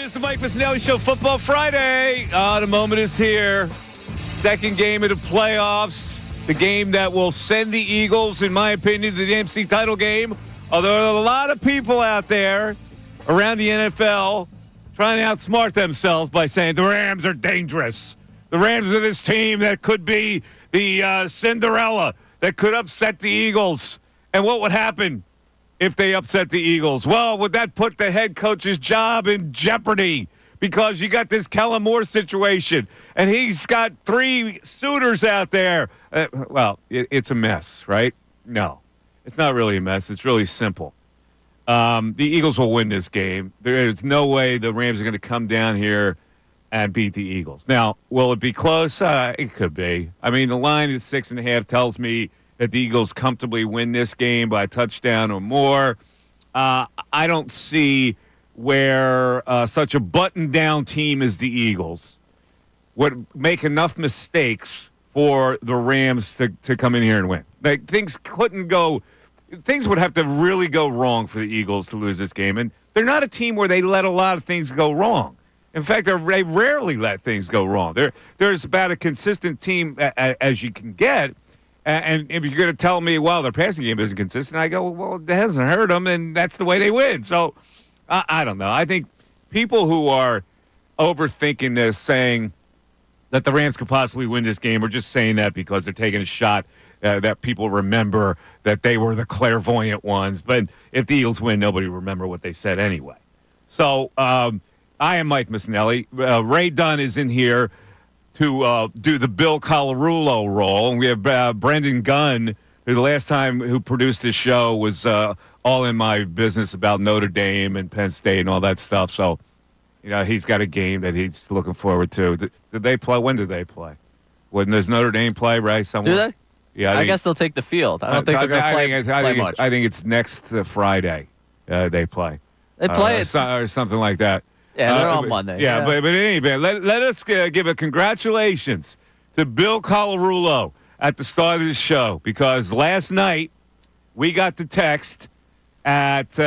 is the Mike Missanelli Show, Football Friday. The moment is here. Second game of the playoffs. The game that will send the Eagles, in my opinion, to the NFC title game. Although there are a lot of people out there around the NFL trying to outsmart themselves by saying the Rams are dangerous. The Rams are this team that could be the Cinderella that could upset the Eagles. And what would happen if they upset the Eagles? Well, would that put the head coach's job in jeopardy? Because you got this Kellen Moore situation, and he's got 3 suitors out there. It's a mess, right? No, it's not really a mess. It's really simple. The Eagles will win this game. There's no way the Rams are going to come down here and beat the Eagles. Now, will it be close? It could be. I mean, the line is 6.5 tells me that the Eagles comfortably win this game by a touchdown or more. I don't see where such a button-down team as the Eagles would make enough mistakes for the Rams to come in here and win. Like, things would have to really go wrong for the Eagles to lose this game. And they're not a team where they let a lot of things go wrong. In fact, they rarely let things go wrong. There's about a consistent team as you can get. And if you're going to tell me, well, their passing game isn't consistent, I go, well, it hasn't hurt them, and that's the way they win. So, I don't know. I think people who are overthinking this, saying that the Rams could possibly win this game, are just saying that because they're taking a shot that people remember that they were the clairvoyant ones. But if the Eagles win, nobody will remember what they said anyway. So, I am Mike Missanelli. Ray Dunn is in here to do the Bill Colarulo role. And we have Brendan Gunn, who the last time who produced this show was all in my business about Notre Dame and Penn State and all that stuff. So, he's got a game that he's looking forward to. Did they play? When did they play? When does Notre Dame play, right? Somewhere? Do they? Yeah, I guess they'll take the field. I don't think they're going to play much. I think it's next Friday they play. They play or something like that. Yeah, they're on Monday. Yeah, but in any event, let us give a congratulations to Bill Colarulo at the start of the show, because last night we got the text at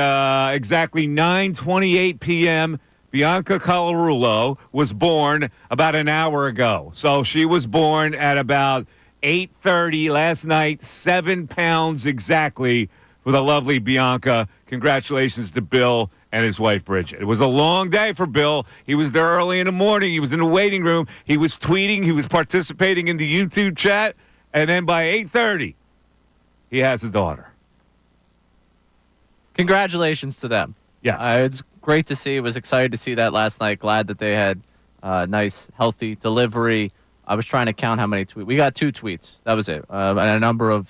exactly 9:28 p.m. Bianca Colarulo was born about an hour ago. So she was born at about 8:30 last night, 7 pounds exactly, for the lovely Bianca. Congratulations to Bill and his wife, Bridget. It was a long day for Bill. He was there early in the morning. He was in the waiting room. He was tweeting. He was participating in the YouTube chat. And then by 8:30, he has a daughter. Congratulations to them. Yes. It's great to see. Was excited to see that last night. Glad that they had nice, healthy delivery. I was trying to count how many tweets. We got 2 tweets. That was it. And a number of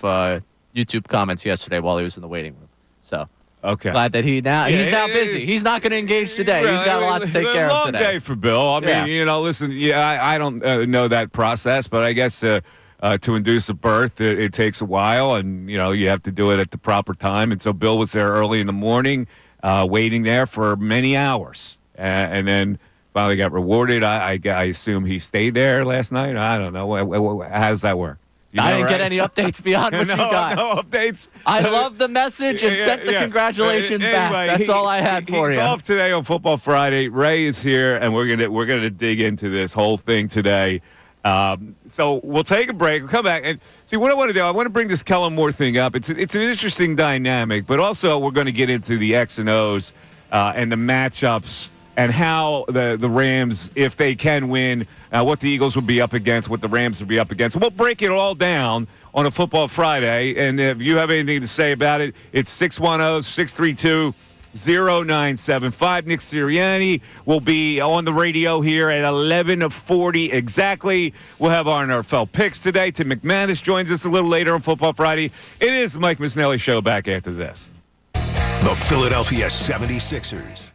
YouTube comments yesterday while he was in the waiting room. So. Okay. Glad that he's now busy. He's not going to engage today. He's got a lot to take care of today. Long day for Bill. I mean, listen, I don't know that process, but I guess to induce a birth, it takes a while, and, you have to do it at the proper time. And so Bill was there early in the morning, waiting there for many hours, and then finally got rewarded. I assume he stayed there last night. I don't know. How does that work? I didn't get any updates beyond what you got. No updates. I love the message and sent the congratulations back. That's all I had for you. He's off today on Football Friday. Ray is here, and we're gonna dig into this whole thing today. So we'll take a break. We'll come back and see what I want to do. I want to bring this Kellen Moore thing up. It's an interesting dynamic, but also we're going to get into the X and O's and the matchups, and how the Rams, if they can win, what the Eagles would be up against, what the Rams would be up against. We'll break it all down on a Football Friday, and if you have anything to say about it, it's 610-632-0975. Nick Sirianni will be on the radio here at 11:40 exactly. We'll have our NFL picks today. Tim McManus joins us a little later on Football Friday. It is the Mike Missanelli Show, back after this. The Philadelphia 76ers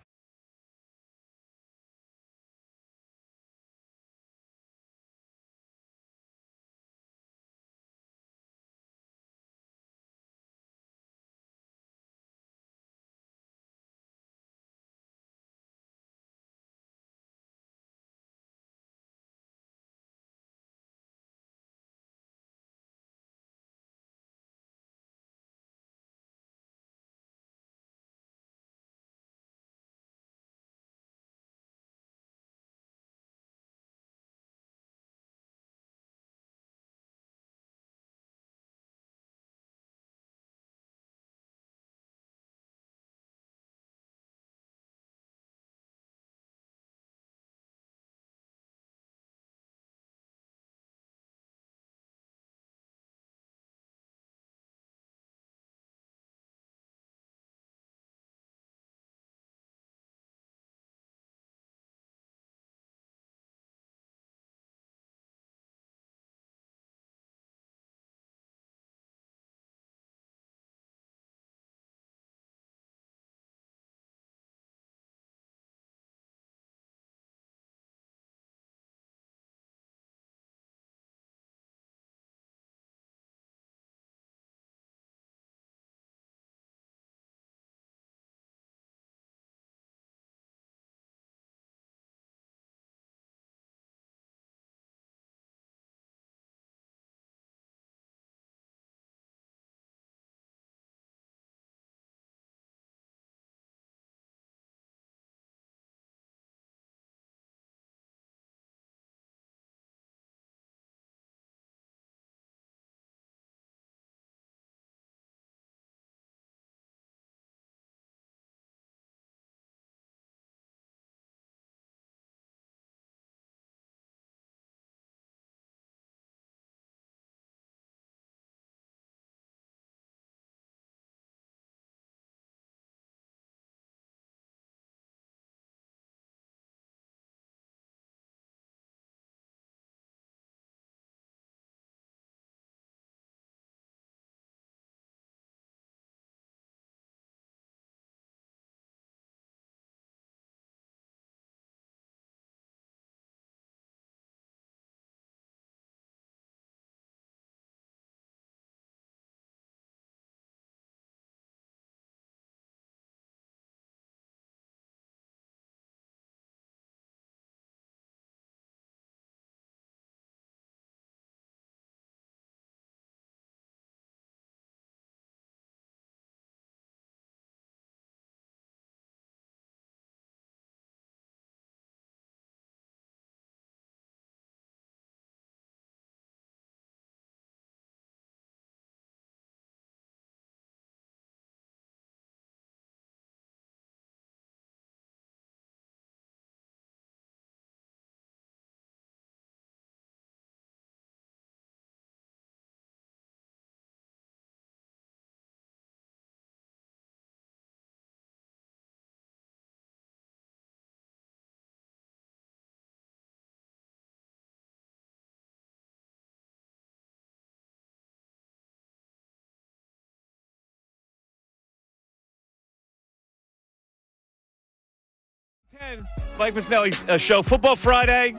10, Mike Missanelli show, Football Friday,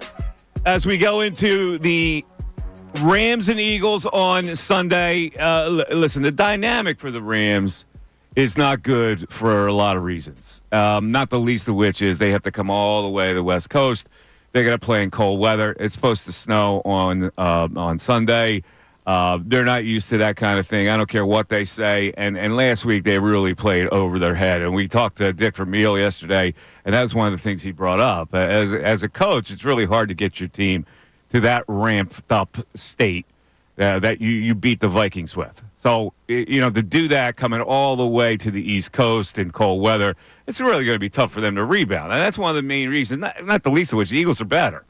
as we go into the Rams and Eagles on Sunday. Listen, the dynamic for the Rams is not good for a lot of reasons. Not the least of which is they have to come all the way to the West Coast. They're going to play in cold weather. It's supposed to snow on Sunday. They're not used to that kind of thing. I don't care what they say. And last week they really played over their head. And we talked to Dick Vermeil yesterday, and that was one of the things he brought up. As a coach, it's really hard to get your team to that ramped up state that you beat the Vikings with. So, to do that coming all the way to the East Coast in cold weather, it's really going to be tough for them to rebound. And that's one of the main reasons, not the least of which the Eagles are better.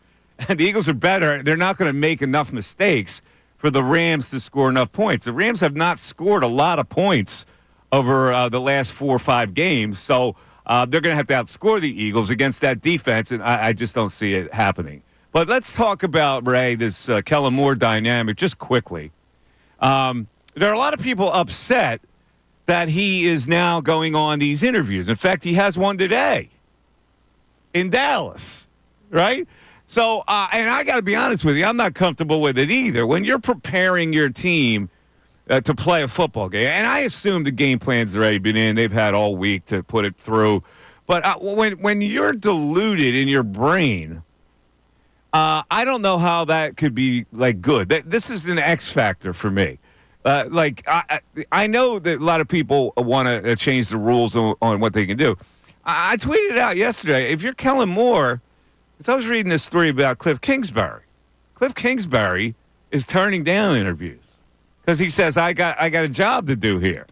And the Eagles are better. They're not going to make enough mistakes for the Rams to score enough points. The Rams have not scored a lot of points over the last 4 or 5 games. So they're going to have to outscore the Eagles against that defense, and I just don't see it happening. But let's talk about, Ray, this Kellen Moore dynamic just quickly. There are a lot of people upset that he is now going on these interviews. In fact, he has one today in Dallas, right? So, and I got to be honest with you, I'm not comfortable with it either. When you're preparing your team to play a football game, and I assume the game plan's already been in, they've had all week to put it through. But when you're deluded in your brain, I don't know how that could be, good. This is an X factor for me. I know that a lot of people want to change the rules on what they can do. I tweeted out yesterday, if you're Kellen Moore, because I was reading this story about Cliff Kingsbury. Cliff Kingsbury is turning down interviews because he says, I got a job to do here.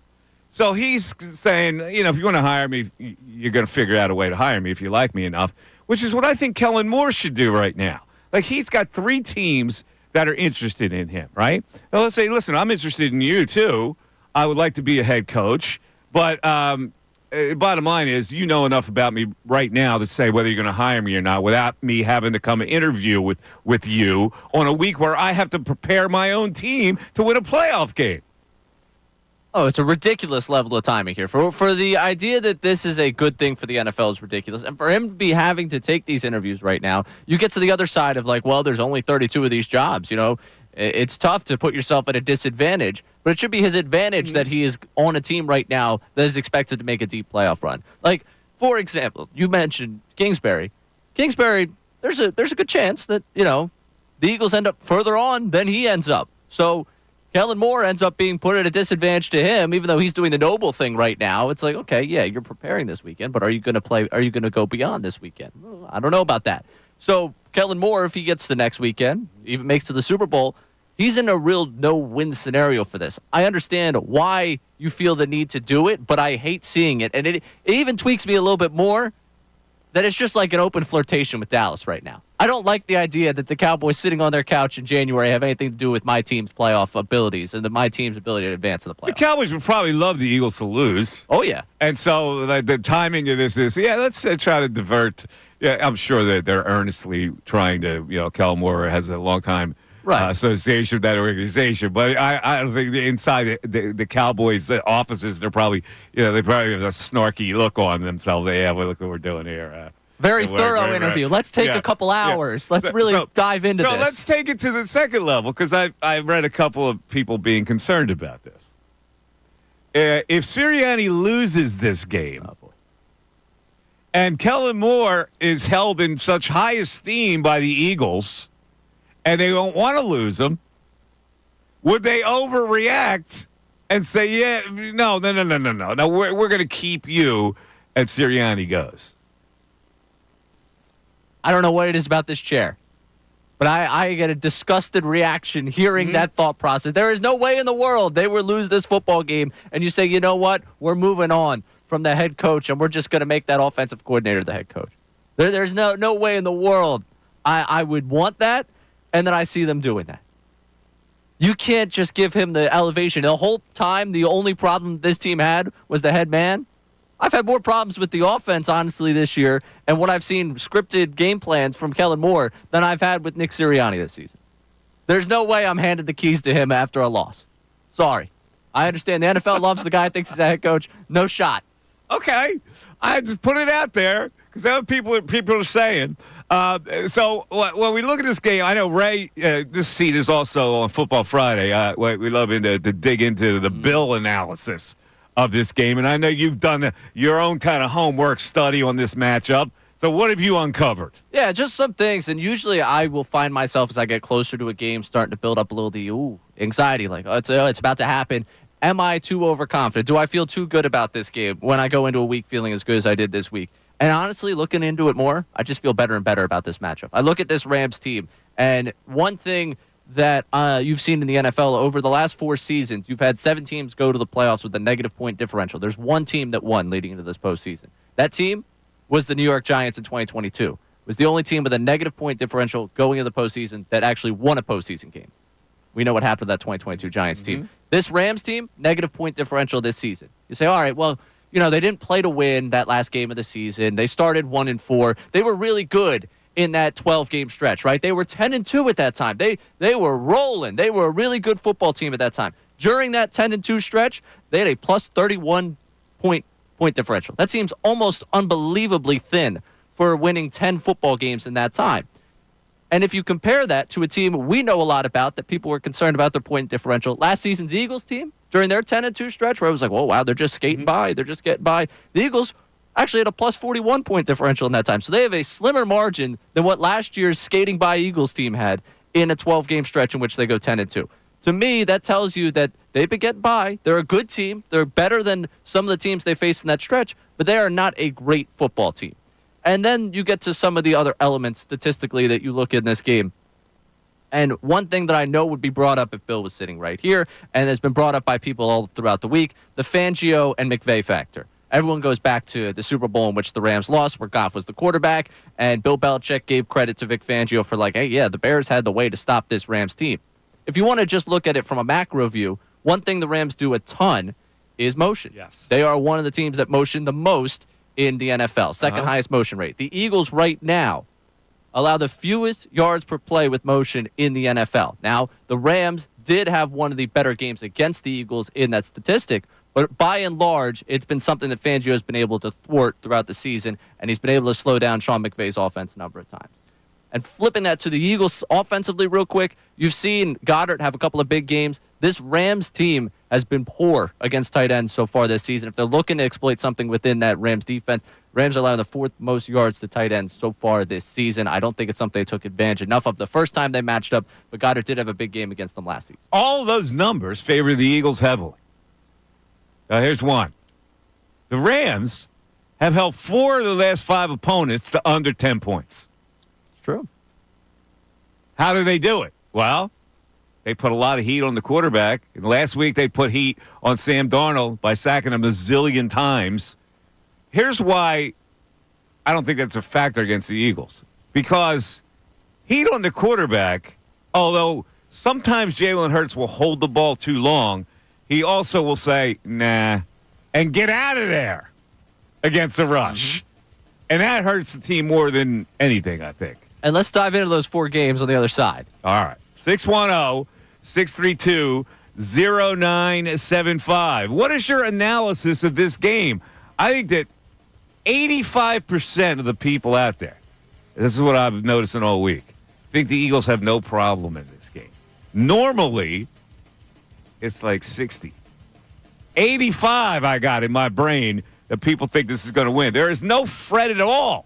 So he's saying, if you want to hire me, you're going to figure out a way to hire me if you like me enough, which is what I think Kellen Moore should do right now. He's got 3 teams that are interested in him, right? Now let's say, listen, I'm interested in you too. I would like to be a head coach, but bottom line is, you know enough about me right now to say whether you're going to hire me or not without me having to come interview with you on a week where I have to prepare my own team to win a playoff game. Oh, it's a ridiculous level of timing here. For the idea that this is a good thing for the NFL is ridiculous. And for him to be having to take these interviews right now, you get to the other side of there's only 32 of these jobs. It's tough to put yourself at a disadvantage, but it should be his advantage that he is on a team right now that is expected to make a deep playoff run. For example, you mentioned Kingsbury. Kingsbury, there's a good chance that, the Eagles end up further on than he ends up. So Kellen Moore ends up being put at a disadvantage to him, even though he's doing the noble thing right now. It's okay, yeah, you're preparing this weekend, but are you going to play? Are you going to go beyond this weekend? I don't know about that. So Kellen Moore, if he gets the next weekend, even makes to the Super Bowl, he's in a real no-win scenario for this. I understand why you feel the need to do it, but I hate seeing it. And it even tweaks me a little bit more that it's just like an open flirtation with Dallas right now. I don't like the idea that the Cowboys sitting on their couch in January have anything to do with my team's playoff abilities and my team's ability to advance in the playoffs. The Cowboys would probably love the Eagles to lose. Oh, yeah. And so the timing of this is, let's try to divert. Yeah, I'm sure that they're earnestly trying to, Kellen Moore has a long time association with that organization. But I don't think inside the Cowboys offices, they probably have a snarky look on themselves. Look what we're doing here. Very thorough interview. Let's take a couple hours. Let's really dive into this. So let's take it to the second level, because I read a couple of people being concerned about this. If Sirianni loses this game, and Kellen Moore is held in such high esteem by the Eagles, and they don't want to lose him, would they overreact and say, no, we're going to keep you, and Sirianni goes? I don't know what it is about this chair, but I get a disgusted reaction hearing that thought process. There is no way in the world they would lose this football game, and you say, you know what, we're moving on from the head coach, and we're just going to make that offensive coordinator the head coach. There's no way in the world I would want that, and then I see them doing that. You can't just give him the elevation. The whole time, the only problem this team had was the head man. I've had more problems with the offense, honestly, this year, and what I've seen scripted game plans from Kellen Moore than I've had with Nick Sirianni this season. There's no way I'm handed the keys to him after a loss. Sorry. I understand the NFL loves the guy, thinks he's a head coach. No shot. Okay. I just put it out there Because that's what people are saying. So when we look at this game, I know Ray, this seat is also on Football Friday. We love to dig into the bill analysis of this game. And I know you've done your own kind of homework study on this matchup. So what have you uncovered? Yeah, just some things. And usually I will find myself as I get closer to a game starting to build up a little anxiety. Like, it's about to happen. Am I too overconfident? Do I feel too good about this game when I go into a week feeling as good as I did this week? And honestly, looking into it more, I just feel better and better about this matchup. I look at this Rams team, and one thing that you've seen in the NFL over the last 4 seasons, you've had 7 teams go to the playoffs with a negative point differential. There's one team that won leading into this postseason. That team was the New York Giants in 2022. It was the only team with a negative point differential going into the postseason that actually won a postseason game. We know what happened to that 2022 Giants team. This Rams team, negative point differential this season. You say, all right, well, they didn't play to win that last game of the season. They started 1-4. They were really good in that 12-game stretch, right? They were 10-2 at that time. They were rolling. They were a really good football team at that time. During that 10-2 stretch, they had a plus 31 point differential. That seems almost unbelievably thin for winning 10 football games in that time. And if you compare that to a team we know a lot about that people were concerned about their point differential, last season's Eagles team, during their 10-2 stretch where it was like, oh, wow, they're just skating by. They're just getting by. The Eagles actually had a plus 41 point differential in that time. So they have a slimmer margin than what last year's skating by Eagles team had in a 12-game stretch in which they go 10-2. To me, that tells you that they've been getting by. They're a good team. They're better than some of the teams they faced in that stretch, but they are not a great football team. And then you get to some of the other elements statistically that you look in this game. And one thing that I know would be brought up if Bill was sitting right here, and has been brought up by people all throughout the week, the Fangio and McVay factor. Everyone goes back to the Super Bowl in which the Rams lost, where Goff was the quarterback, and Bill Belichick gave credit to Vic Fangio for like, hey, yeah, the Bears had the way to stop this Rams team. If you want to just look at it from a macro view, one thing the Rams do a ton is motion. Yes. They are one of the teams that motion the most in the NFL, second highest motion rate. The Eagles right now allow the fewest yards per play with motion in the NFL. Now, the Rams did have one of the better games against the Eagles in that statistic, but by and large, it's been something that Fangio has been able to thwart throughout the season, and he's been able to slow down Sean McVay's offense a number of times. And flipping that to the Eagles offensively real quick, you've seen Goddard have a couple of big games. This Rams team has been poor against tight ends so far this season. If they're looking to exploit something within that Rams defense, Rams are allowing the 4th most yards to tight ends so far this season. I don't think it's something they took advantage enough of the first time they matched up, but Goddard did have a big game against them last season. All those numbers favor the Eagles heavily. Here's one. The Rams have held 4 of the last 5 opponents to under 10 points. It's true. How do they do it? Well, they put a lot of heat on the quarterback. And last week they put heat on Sam Darnold by sacking him a zillion times. Here's why I don't think that's a factor against the Eagles. Because heat on the quarterback, although sometimes Jalen Hurts will hold the ball too long, he also will say, nah, and get out of there against the rush. And that hurts the team more than anything, I think. And let's dive into those 4 games on the other side. All right. 610-632-0975. What is your analysis of this game? I think that 85% of the people out there, this is what I've noticed in all week, think the Eagles have no problem in this game. Normally, it's like 60. 85 I got in my brain that people think this is going to win. There is no threat at all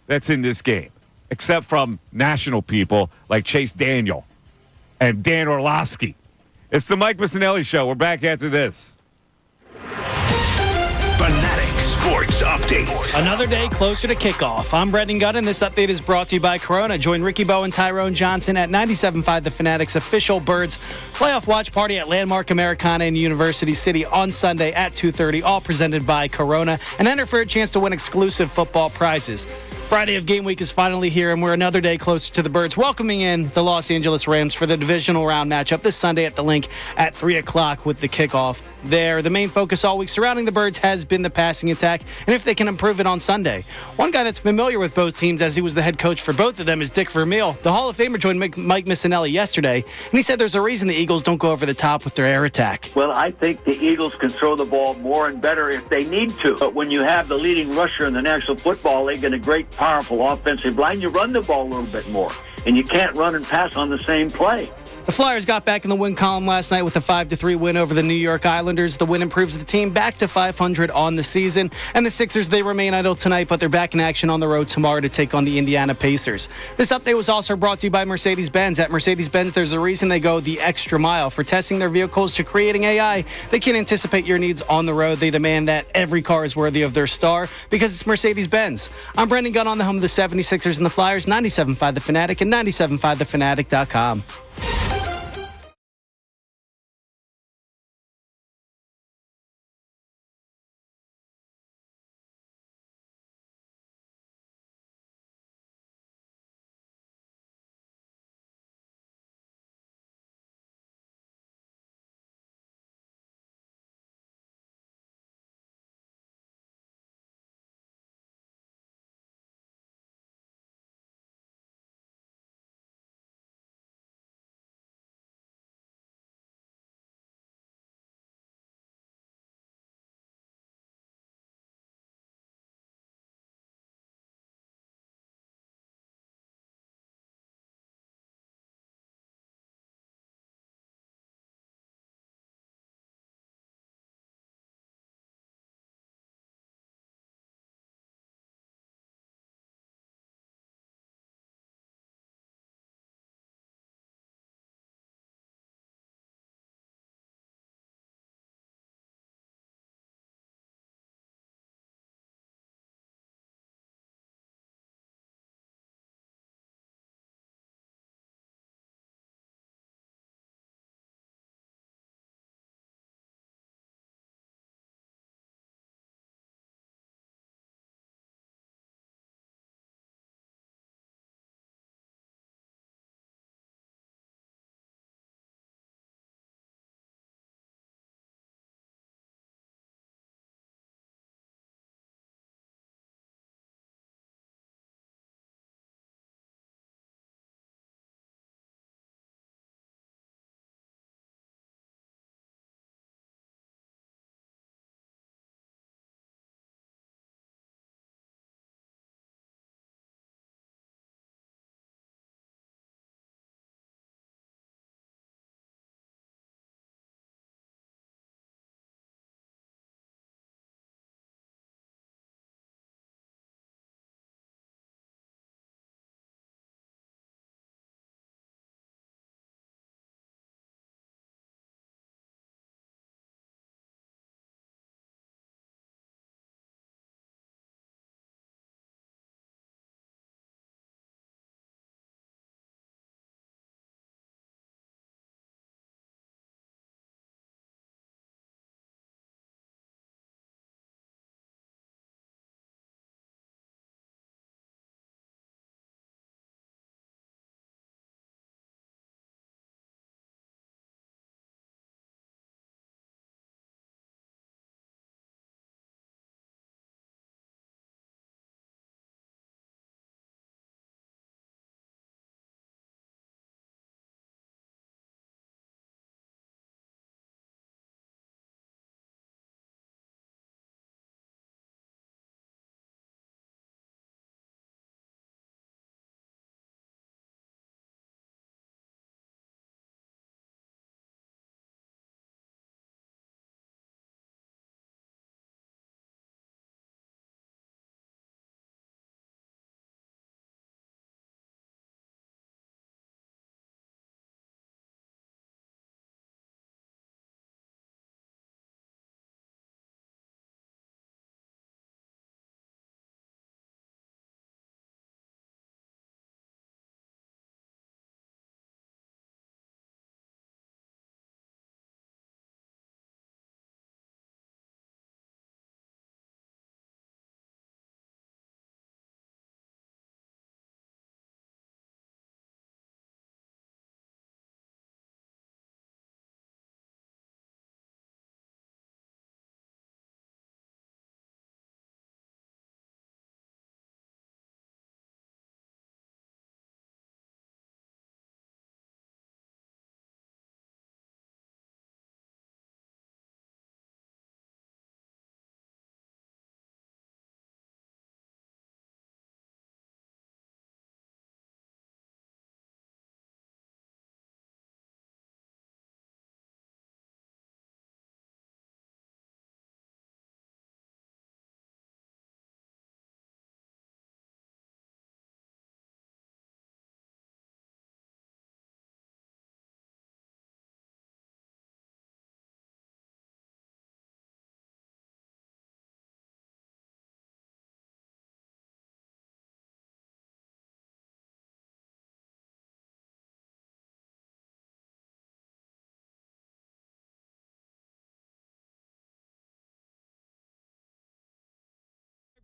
that's in this game, except from national people like Chase Daniel and Dan Orlovsky. It's the Mike Missanelli Show. We're back after this. Fanatic Sports Update. Another day closer to kickoff. I'm Brendan Gunn, and this update is brought to you by Corona. Join Ricky Bowe and Tyrone Johnson at 97.5 The Fanatic's official Birds playoff watch party at Landmark Americana in University City on Sunday at 2:30, all presented by Corona, and enter for a chance to win exclusive football prizes. Friday of game week is finally here, and we're another day closer to the Birds welcoming in the Los Angeles Rams for the divisional round matchup this Sunday at the Link at 3 o'clock with the kickoff. there. The main focus all week surrounding the Birds has been the passing attack, and if they can improve it on Sunday. One guy that's familiar with both teams, as he was the head coach for both of them, is Dick Vermeil. The Hall of Famer joined Mike Missanelli yesterday, and he said there's a reason the Eagles don't go over the top with their air attack. Well, I think the Eagles can throw the ball more and better if they need to. But when you have the leading rusher in the National Football League and a great, powerful offensive line, you run the ball a little bit more. And you can't run and pass on the same play. The Flyers got back in the win column last night with a 5-3 win over the New York Islanders. The win improves the team back to 500 on the season. And the Sixers, they remain idle tonight, but they're back in action on the road tomorrow to take on the Indiana Pacers. This update was also brought to you by Mercedes-Benz. At Mercedes-Benz, there's a reason they go the extra mile. For testing their vehicles to creating AI, they can anticipate your needs on the road. They demand that every car is worthy of their star because it's Mercedes-Benz. I'm Brendan Gunn on the home of the 76ers and the Flyers, 97.5 The Fanatic and 97.5thefanatic.com.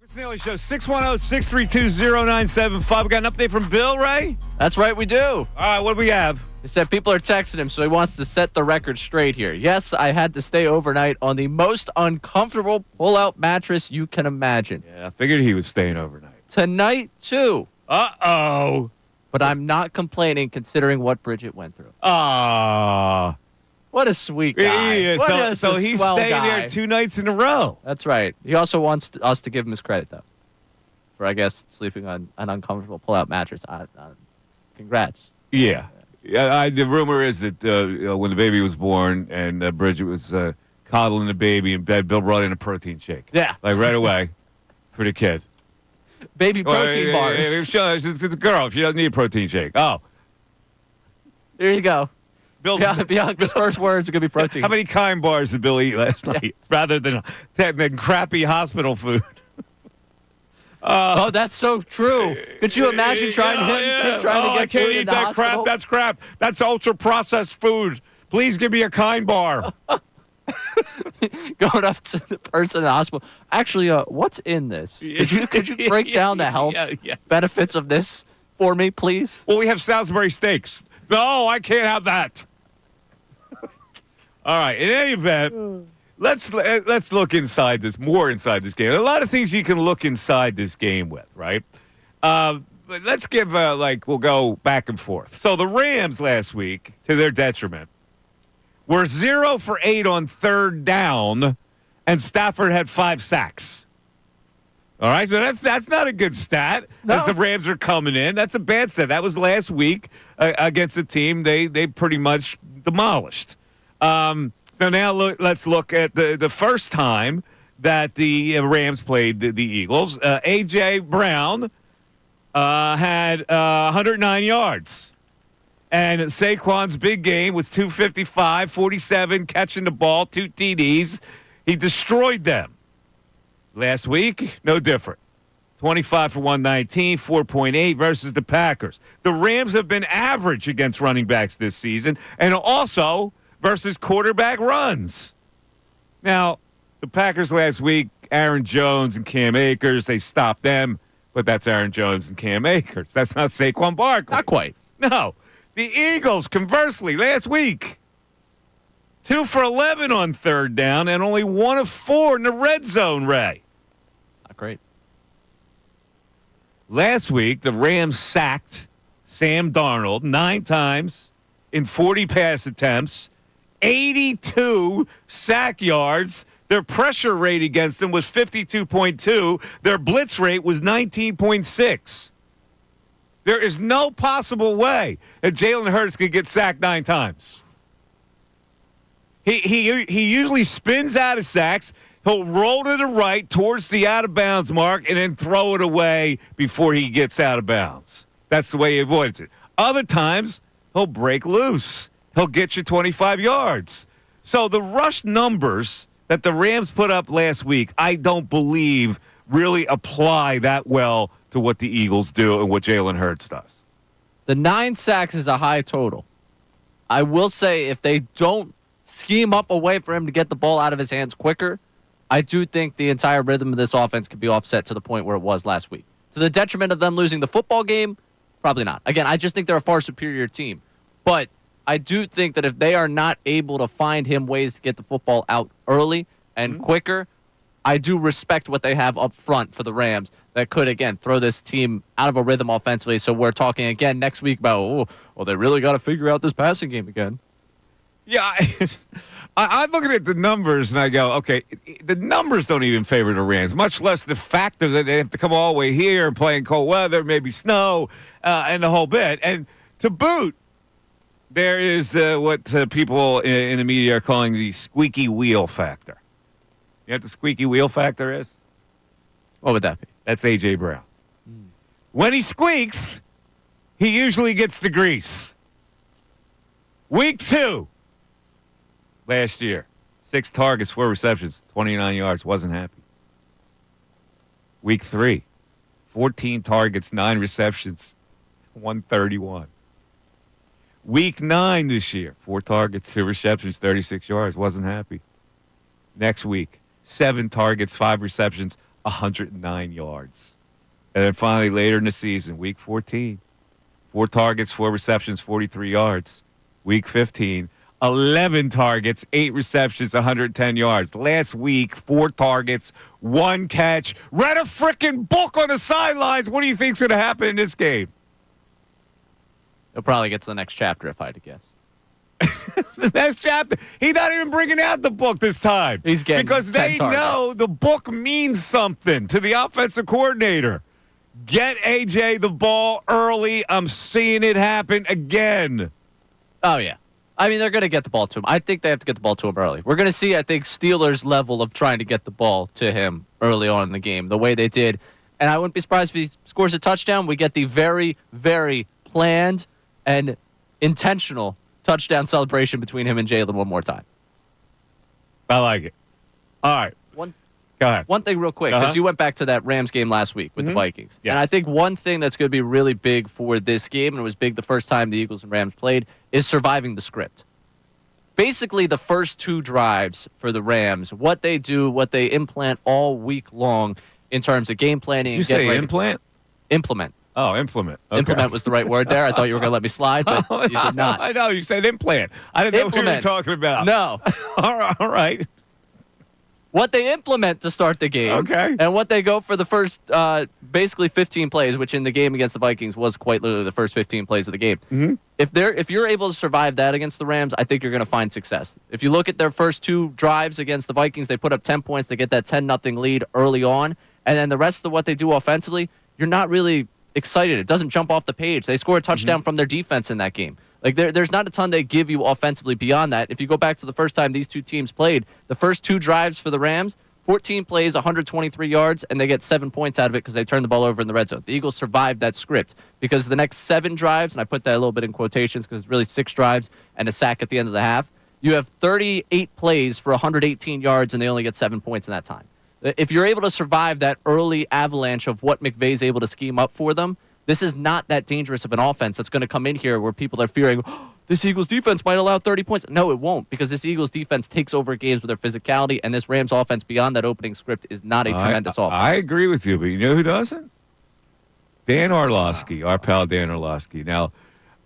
Missanelli Show, 610-632-0975. We got an update from Bill, Ray? That's right, we do. All right, what do we have? He said people are texting him, so he wants to set the record straight here. Yes, I had to stay overnight on the most uncomfortable pull-out mattress you can imagine. Yeah, I figured he was staying overnight. Tonight, too. Uh-oh. But I'm not complaining considering what Bridget went through. Ah. What a sweet guy. Yeah, so he's staying there 2 nights in a row. That's right. He also wants us to give him his credit, though, for, I guess, sleeping on an uncomfortable pull-out mattress. Congrats. Yeah. The rumor is that when the baby was born and Bridget was coddling the baby in bed, Bill brought in a protein shake. Yeah. Like right away for the kid. Baby protein bars. It's a girl. She doesn't need a protein shake. Oh. There you go. Bill's Bianca's first words are going to be protein. How many Kind bars did Bill eat last night rather than crappy hospital food? Oh, that's so true. Could you imagine trying to get I can't food eat in the that hospital? crap. That's crap. That's ultra-processed food. Please give me a Kind bar. Going up to the person in the hospital. Actually, what's in this? Could you break down the health benefits of this for me, please? Well, we have Salisbury steaks. No, I can't have that. All right. In any event, let's look inside this game. A lot of things you can look inside this game with, right? But let's give we'll go back and forth. So the Rams last week, to their detriment, were 0 for 8 on third down, and Stafford had 5 sacks. All right, so that's not a good stat as the Rams are coming in. That's a bad stat. That was last week against a team they pretty much demolished. So now let's look at the first time that the Rams played the Eagles. A.J. Brown had 109 yards. And Saquon's big game was 255, 47, catching the ball, 2 TDs. He destroyed them. Last week, no different. 25 for 119, 4.8 versus the Packers. The Rams have been average against running backs this season and also versus quarterback runs. Now, the Packers last week, Aaron Jones and Cam Akers, they stopped them, but that's Aaron Jones and Cam Akers. That's not Saquon Barkley. Not quite. No. The Eagles, conversely, last week, 2 for 11 on third down and only 1 of 4 in the red zone, Ray. Not great. Last week, the Rams sacked Sam Darnold 9 times in 40 pass attempts, 82 sack yards. Their pressure rate against them was 52.2. Their blitz rate was 19.6. There is no possible way that Jalen Hurts could get sacked 9 times. He usually spins out of sacks. He'll roll to the right towards the out-of-bounds mark and then throw it away before he gets out of bounds. That's the way he avoids it. Other times, he'll break loose. He'll get you 25 yards. So the rush numbers that the Rams put up last week, I don't believe really apply that well to what the Eagles do and what Jalen Hurts does. The 9 sacks is a high total. I will say if they don't scheme up a way for him to get the ball out of his hands quicker, I do think the entire rhythm of this offense could be offset to the point where it was last week. To the detriment of them losing the football game, probably not. Again, I just think they're a far superior team. But I do think that if they are not able to find him ways to get the football out early and quicker, I do respect what they have up front for the Rams that could, again, throw this team out of a rhythm offensively. So we're talking again next week about, they really got to figure out this passing game again. Yeah, I'm looking at the numbers and I go, okay, the numbers don't even favor the Rams, much less the factor that they have to come all the way here and play in cold weather, maybe snow, and the whole bit. And to boot, there is what people in the media are calling the squeaky wheel factor. You know what the squeaky wheel factor is? What would that be? That's A.J. Brown. When he squeaks, he usually gets the grease. Week 2, last year, 6 targets, 4 receptions, 29 yards, wasn't happy. Week 3, 14 targets, 9 receptions, 131. Week 9 this year, 4 targets, 2 receptions, 36 yards, wasn't happy. Next week, 7 targets, 5 receptions, 109 yards. And then finally, later in the season, week 14, 4 targets, 4 receptions, 43 yards. Week 15, 11 targets, 8 receptions, 110 yards. Last week, 4 targets, 1 catch. Read a freaking book on the sidelines. What do you think's going to happen in this game? He'll probably get to the next chapter if I had to guess. The next chapter. He's not even bringing out the book this time. He's getting because 10 they targets. know the book means something to the offensive coordinator. Get AJ the ball early. I'm seeing it happen again. Oh, yeah. I mean, they're going to get the ball to him. I think they have to get the ball to him early. We're going to see, I think, Steelers' level of trying to get the ball to him early on in the game, the way they did. And I wouldn't be surprised if he scores a touchdown. We get the very, very planned and intentional touchdown celebration between him and Jalen one more time. I like it. All right. Go ahead. One thing real quick, because you went back to that Rams game last week with the Vikings. Yes. And I think one thing that's going to be really big for this game, and it was big the first time the Eagles and Rams played, is surviving the script. Basically, the first 2 drives for the Rams, what they do, what they implant all week long in terms of game planning. You and say ready. implant? Implement. Oh, implement. Okay. Implement was the right word there. I thought you were going to let me slide, but you did not. I know. You said implant. I didn't know what you were Implement. talking about. No. All right. What they implement to start the game. Okay. And what they go for the first basically 15 plays, which in the game against the Vikings was quite literally the first 15 plays of the game. Mm-hmm. If you're able to survive that against the Rams, I think you're going to find success. If you look at their first 2 drives against the Vikings, they put up 10 points. They get that 10-0 lead early on. And then the rest of what they do offensively, you're not really excited. It doesn't jump off the page. They score a touchdown from their defense in that game. Like there's not a ton they give you offensively beyond that. If you go back to the first time these 2 teams played, the first 2 drives for the Rams, 14 plays, 123 yards, and they get 7 points out of it because they turned the ball over in the red zone. The Eagles survived that script because the next 7 drives, and I put that a little bit in quotations because it's really 6 drives and a sack at the end of the half, you have 38 plays for 118 yards, and they only get 7 points in that time. If you're able to survive that early avalanche of what McVay's able to scheme up for them, this is not that dangerous of an offense that's going to come in here where people are fearing, oh, this Eagles defense might allow 30 points. No, it won't, because this Eagles defense takes over games with their physicality, and this Rams offense beyond that opening script is not a tremendous offense. I agree with you, but you know who doesn't? Dan Orlovsky, our pal Dan Orlovsky. Now,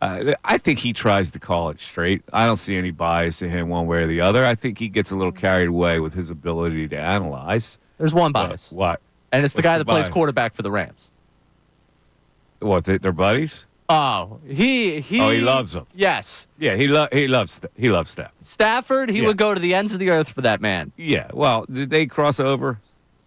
I think he tries to call it straight. I don't see any bias in him one way or the other. I think he gets a little carried away with his ability to analyze. There's one bias. What? And it's the What's guy the that plays bias? quarterback for the Rams. What, they're buddies? Oh, he loves them. Yes. Yeah, he loves that. Stafford, he Yeah. would go to the ends of the earth for that man. Yeah. Well, did they cross over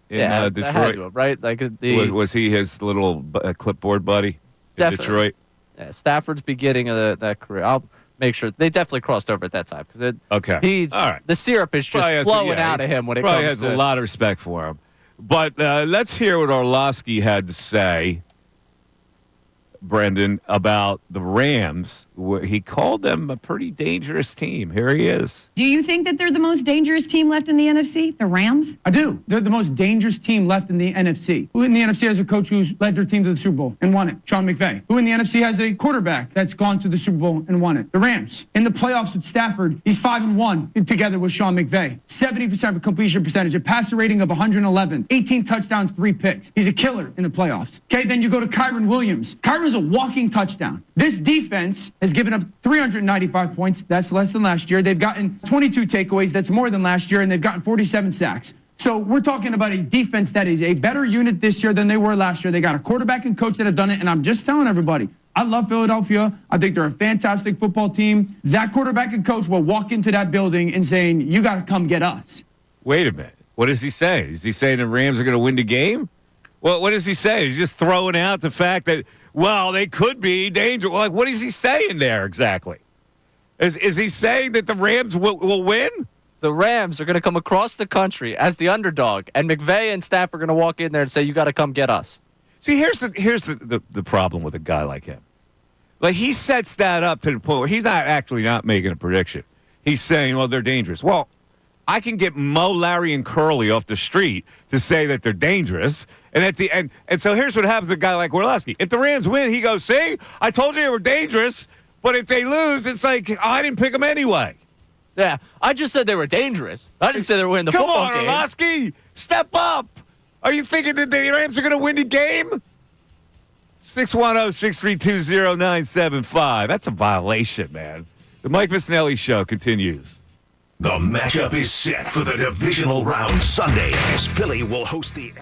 in That Detroit? had to have, right? Like Was he his little clipboard buddy in Definitely. Detroit? Yeah, Stafford's beginning of that career. I'll make sure they definitely crossed over at that time because Okay. All right. The syrup is just flowing out of him when it probably comes has to a lot of respect for him. But let's hear what Orlovsky had to say, Brendan, about the Rams. He called them a pretty dangerous team. Here he is. Do you think that they're the most dangerous team left in the NFC, the Rams? I do. They're the most dangerous team left in the NFC. Who in the NFC has a coach who's led their team to the Super Bowl and won it? Sean McVay. Who in the NFC has a quarterback that's gone to the Super Bowl and won it? The Rams. In the playoffs with Stafford, he's 5-1 together with Sean McVay. 70% completion percentage, a passer rating of 111, 18 touchdowns, 3 picks. He's a killer in the playoffs. Okay, then you go to Kyron Williams. Kyron's a walking touchdown. This defense has given up 395 points. That's less than last year. They've gotten 22 takeaways. That's more than last year, and they've gotten 47 sacks. So we're talking about a defense that is a better unit this year than they were last year. They got a quarterback and coach that have done it, and I'm just telling everybody, I love Philadelphia. I think they're a fantastic football team. That quarterback and coach will walk into that building and saying, you got to come get us. Wait a minute. What does he say? Is he saying the Rams are going to win the game? Well, what does he say? He's just throwing out the fact that, well, they could be dangerous. Like, what is he saying there exactly? Is he saying that the Rams will win? the Rams are going to come across the country as the underdog, and McVay and staff are going to walk in there and say, you got to come get us. See, here's the problem with a guy like him. Like, he sets that up to the point where he's not actually not making a prediction. He's saying, well, they're dangerous. Well, I can get Mo, Larry, and Curly off the street to say that they're dangerous. And at the end, and so here's what happens to a guy like Orlovsky. If the Rams win, he goes, see, I told you they were dangerous. But if they lose, it's like, I didn't pick them anyway. Yeah, I just said they were dangerous. I didn't say they were winning the football game. Come on, Orlovsky, step up. Are you thinking that the Rams are going to win the game? 610-632-0975. That's a violation, man. The Mike Missanelli Show continues. The matchup is set for the divisional round Sunday as Philly will host the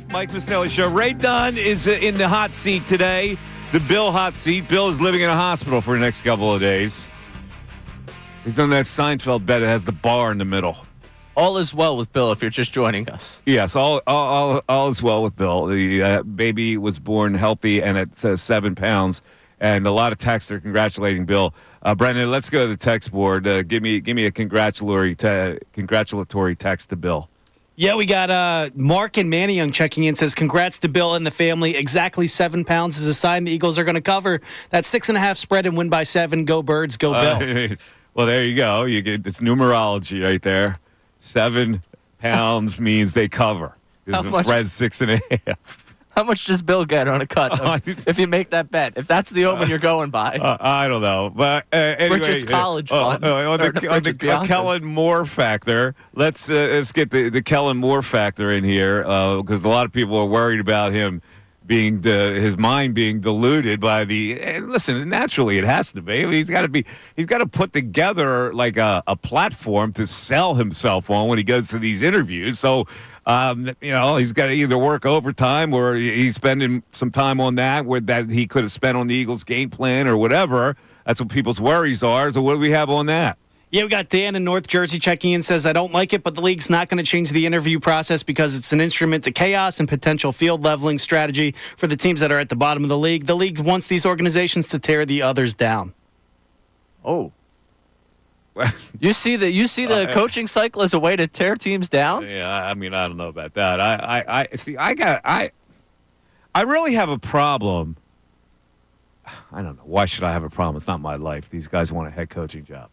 Mike Missanelli Show. Ray Dunn is in the hot seat today, the Bill hot seat. Bill is living in a hospital for the next couple of days. He's on that Seinfeld bed that has the bar in the middle. All is well with Bill if you're just joining us. Yes, all is well with Bill. The baby was born healthy and at 7 pounds, and a lot of texts are congratulating Bill. Brendan, let's go to the text board. Give me a congratulatory text to Bill. Yeah, we got Mark and Manny Young checking in. Says, congrats to Bill and the family. Exactly 7 pounds is a sign the Eagles are going to cover that 6.5 spread and win by 7. Go Birds, go Bill. Well, there you go. You get this numerology right there. 7 pounds means they cover. How The much? spread's 6.5. How much does Bill get on a cut if you make that bet? If that's the omen you're going by. I don't know. But anyway. Richard's college fund. On the Kellen Moore factor, let's get the Kellen Moore factor in here because a lot of people are worried about him being his mind being diluted by the. And listen, naturally it has to be. I mean, he's got to put together like a platform to sell himself on when he goes to these interviews. So. He's got to either work overtime or he's spending some time on that he could have spent on the Eagles' game plan or whatever. That's what people's worries are. So what do we have on that? Yeah, we got Dan in North Jersey checking in, says, I don't like it, but the league's not going to change the interview process because it's an instrument to chaos and potential field leveling strategy for the teams that are at the bottom of the league. The league wants these organizations to tear the others down. Oh. You see the coaching cycle as a way to tear teams down? Yeah, I mean, I don't know about that. I really have a problem. I don't know. Why should I have a problem? It's not my life. These guys want a head coaching job.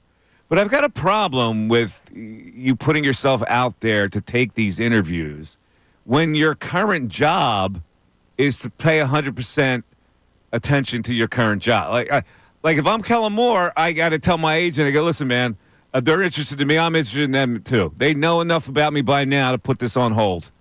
But I've got a problem with you putting yourself out there to take these interviews when your current job is to pay 100% attention to your current job. Like if I'm Kellen Moore, I got to tell my agent, I go, listen, man, they're interested in me. I'm interested in them, too. They know enough about me by now to put this on hold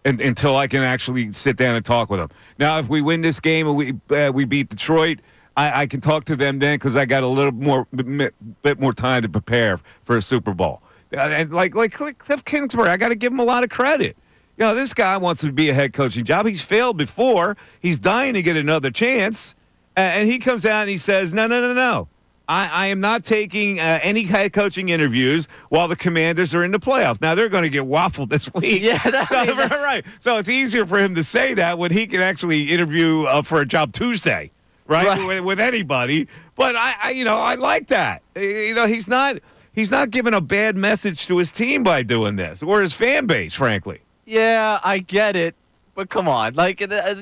until I can actually sit down and talk with them. Now, if we win this game and we beat Detroit, I can talk to them then because I got a little bit more time to prepare for a Super Bowl. And like Cliff Kingsbury, I got to give him a lot of credit. This guy wants to be a head coaching job. He's failed before. He's dying to get another chance. And he comes out and he says, no. I am not taking any head coaching interviews while the Commanders are in the playoffs. Now, they're going to get waffled this week. Yeah, right. So it's easier for him to say that when he can actually interview for a job Tuesday, right? With anybody. But, I like that. He's not giving a bad message to his team by doing this or his fan base, frankly. Yeah, I get it. But come on,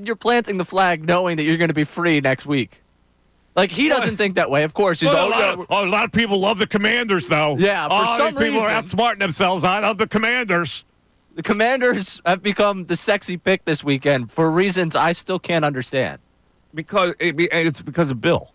you're planting the flag knowing that you're going to be free next week. He doesn't think that way. Of course, he's a lot of people love the Commanders, though. Yeah, for some reason, people are outsmarting themselves. I love the Commanders. The Commanders have become the sexy pick this weekend for reasons I still can't understand. It's because of Bill.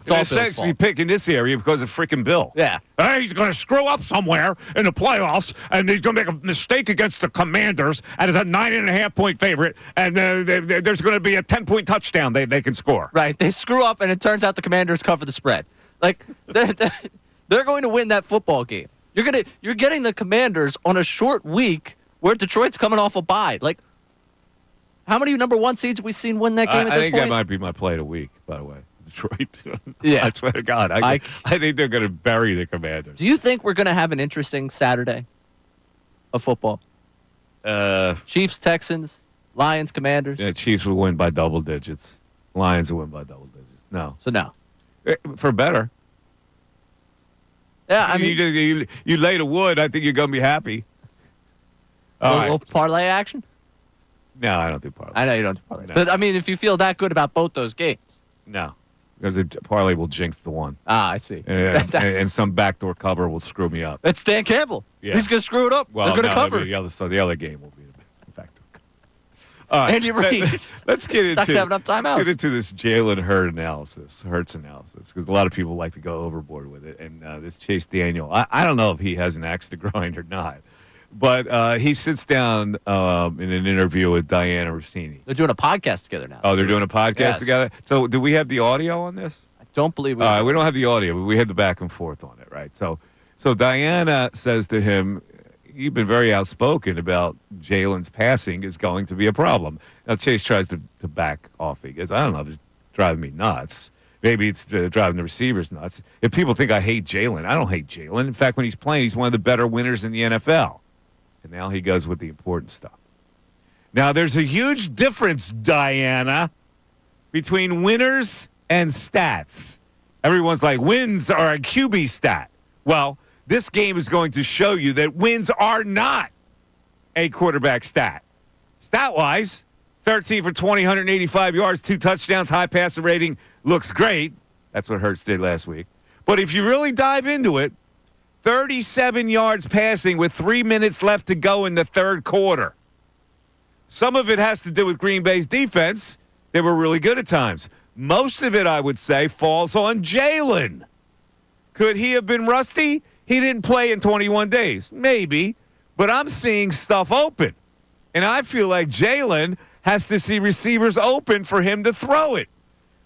It's all a sexy pick in this area because of freaking Bill. Yeah. Hey, he's going to screw up somewhere in the playoffs, and he's going to make a mistake against the Commanders, and is a 9.5-point favorite, and there's going to be a 10-point touchdown they can score. Right. They screw up, and it turns out the Commanders cover the spread. They're going to win that football game. You're getting the Commanders on a short week where Detroit's coming off a bye. How many number one seeds have we seen win that game at this point? I think that might be my play of the week, by the way. Detroit. Yeah. I swear to God. I think they're going to bury the Commanders. Do you think we're going to have an interesting Saturday of football? Chiefs, Texans, Lions, Commanders? Yeah, Chiefs will win by double digits. Lions will win by double digits. No. So no. For better. Yeah, I mean. You lay the wood, I think you're going to be happy. A little parlay action? No, I don't do parlay. I know you don't do parlay. No. But, I mean, if you feel that good about both those games. No. Because the parlay will jinx the one. Ah, I see. And some backdoor cover will screw me up. That's Dan Campbell. Yeah. He's going to screw it up. Well, they're going to cover. The other game will be a backdoor cover. All right. Andy Reid. Let's get into, not gonna have enough timeouts. Get into this Jalen Hurts analysis, because a lot of people like to go overboard with it. And this Chase Daniel, I don't know if he has an axe to grind or not. But he sits down in an interview with Diana Rossini. They're doing a podcast together now. Oh, they're doing a podcast together? So do we have the audio on this? I don't believe we we don't have the audio, but we had the back and forth on it, right? So Diana says to him, you've been very outspoken about Jalen's passing is going to be a problem. Now, Chase tries to back off. He goes, I don't know, it's driving me nuts. Maybe it's driving the receivers nuts. If people think I hate Jalen, I don't hate Jalen. In fact, when he's playing, he's one of the better winners in the NFL. And now he goes with the important stuff. Now, there's a huge difference, Diana, between winners and stats. Everyone's like, wins are a QB stat. Well, this game is going to show you that wins are not a quarterback stat. Stat-wise, 13 for 20, 185 yards, 2 touchdowns, high passer rating, looks great. That's what Hurts did last week. But if you really dive into it, 37 yards passing with 3 minutes left to go in the third quarter. Some of it has to do with Green Bay's defense. They were really good at times. Most of it, I would say, falls on Jalen. Could he have been rusty? He didn't play in 21 days. Maybe. But I'm seeing stuff open. And I feel like Jalen has to see receivers open for him to throw it.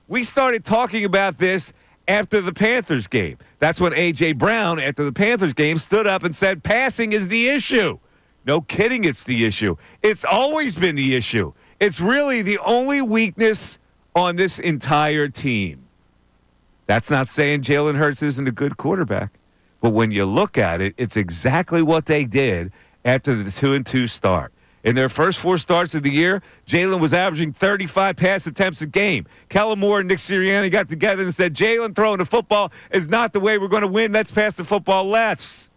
We started talking about this after the Panthers game. That's when A.J. Brown, after the Panthers game, stood up and said, passing is the issue. No kidding, it's the issue. It's always been the issue. It's really the only weakness on this entire team. That's not saying Jalen Hurts isn't a good quarterback. But when you look at it, it's exactly what they did after the 2-2 start. In their first 4 starts of the year, Jalen was averaging 35 pass attempts a game. Kellen Moore and Nick Sirianni got together and said, Jalen throwing the football is not the way we're going to win. Let's pass the football less.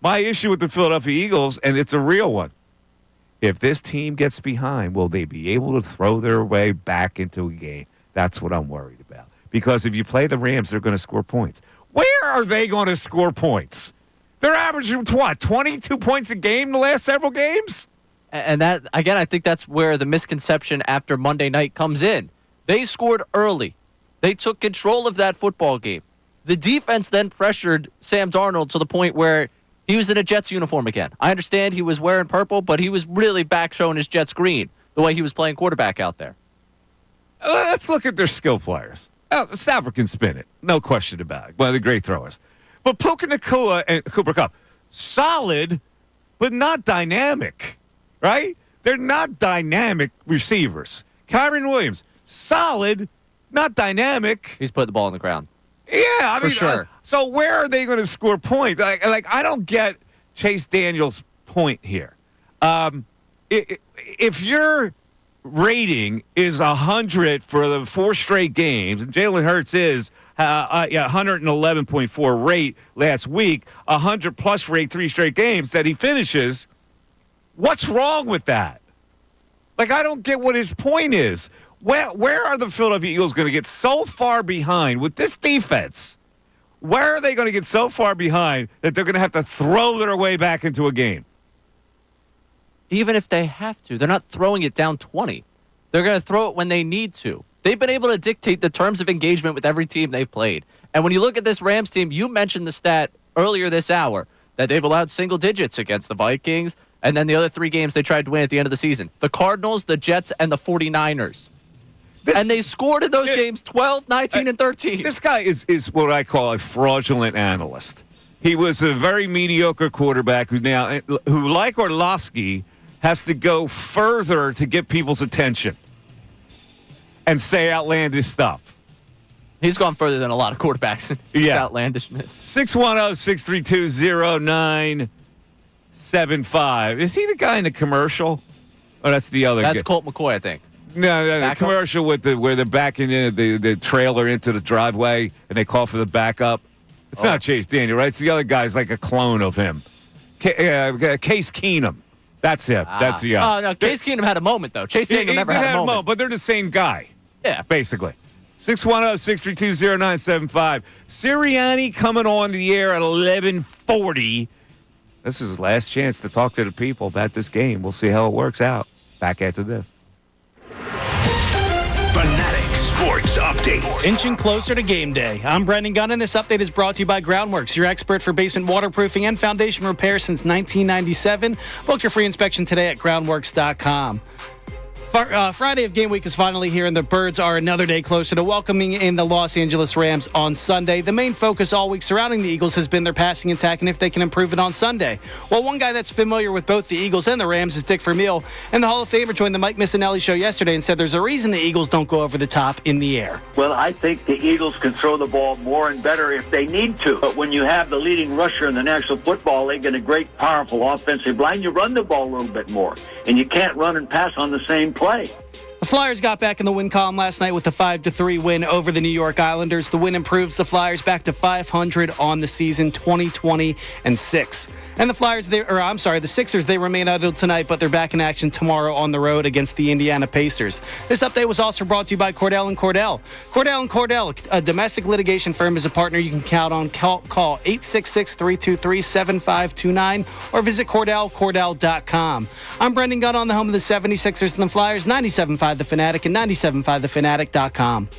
My issue with the Philadelphia Eagles, and it's a real one, if this team gets behind, will they be able to throw their way back into a game? That's what I'm worried about. Because if you play the Rams, they're going to score points. Where are they going to score points? They're averaging, 22 points a game the last several games? And that, again, I think that's where the misconception after Monday night comes in. They scored early. They took control of that football game. The defense then pressured Sam Darnold to the point where he was in a Jets uniform again. I understand he was wearing purple, but he was really back showing his Jets green, the way he was playing quarterback out there. Let's look at their skill players. Stafford can spin it. No question about it. One of the great throwers. But Puka Nacua and Cooper Kupp, solid, but not dynamic, right? They're not dynamic receivers. Kyron Williams, solid, not dynamic. He's putting the ball on the ground. Yeah, I mean, for sure. So where are they going to score points? Like I don't get Chase Daniel's point here. If your rating is 100 for the 4 straight games, and Jalen Hurts is 111.4 rate last week, 100-plus rate 3 straight games that he finishes, what's wrong with that? Like, I don't get what his point is. Where are the Philadelphia Eagles going to get so far behind with this defense? Where are they going to get so far behind that they're going to have to throw their way back into a game? Even if they have to, they're not throwing it down 20. They're going to throw it when they need to. They've been able to dictate the terms of engagement with every team they've played. And when you look at this Rams team, you mentioned the stat earlier this hour that they've allowed single digits against the Vikings, and then the other 3 games they tried to win at the end of the season. The Cardinals, the Jets, and the 49ers. And they scored in those games 12, 19, and 13. This guy is what I call a fraudulent analyst. He was a very mediocre quarterback who, like Orlovsky, has to go further to get people's attention and say outlandish stuff. He's gone further than a lot of quarterbacks in his outlandishness. 610-632-0975. Is he the guy in the commercial? Oh, that's the other guy. That's Colt McCoy, I think. No, the commercial with where they're backing in the trailer into the driveway and they call for the backup. It's not Chase Daniel, right? It's the other guy's like a clone of him. Case Keenum. That's him. That's the guy. Oh, no, Case Keenum had a moment, though. Chase Daniel never had a moment. But they're the same guy. Yeah. Basically. 610-632-0975. Sirianni coming on the air at 11:40. This is his last chance to talk to the people about this game. We'll see how it works out. Back after this. Fanatic Sports Update. Inching closer to game day. I'm Brendan Gunn, and this update is brought to you by Groundworks, your expert for basement waterproofing and foundation repair since 1997. Book your free inspection today at groundworks.com. Friday of game week is finally here, and the Birds are another day closer to welcoming in the Los Angeles Rams on Sunday. The main focus all week surrounding the Eagles has been their passing attack and if they can improve it on Sunday. Well, one guy that's familiar with both the Eagles and the Rams is Dick Vermeil, and the Hall of Famer joined the Mike Missanelli show yesterday and said there's a reason the Eagles don't go over the top in the air. Well, I think the Eagles can throw the ball more and better if they need to. But when you have the leading rusher in the National Football League and a great, powerful offensive line, you run the ball a little bit more. And you can't run and pass on the same play. The Flyers got back in the win column last night with a 5-3 win over the New York Islanders. The win improves the Flyers back to 500 on the season, 20-20-6. And the Sixers, they remain idle tonight, but they're back in action tomorrow on the road against the Indiana Pacers. This update was also brought to you by Cordell & Cordell. Cordell & Cordell, a domestic litigation firm, is a partner you can count on. Call 866-323-7529 or visit CordellCordell.com. I'm Brendan Gunn on the home of the 76ers and the Flyers, 97.5 The Fanatic and 97.5thefanatic.com.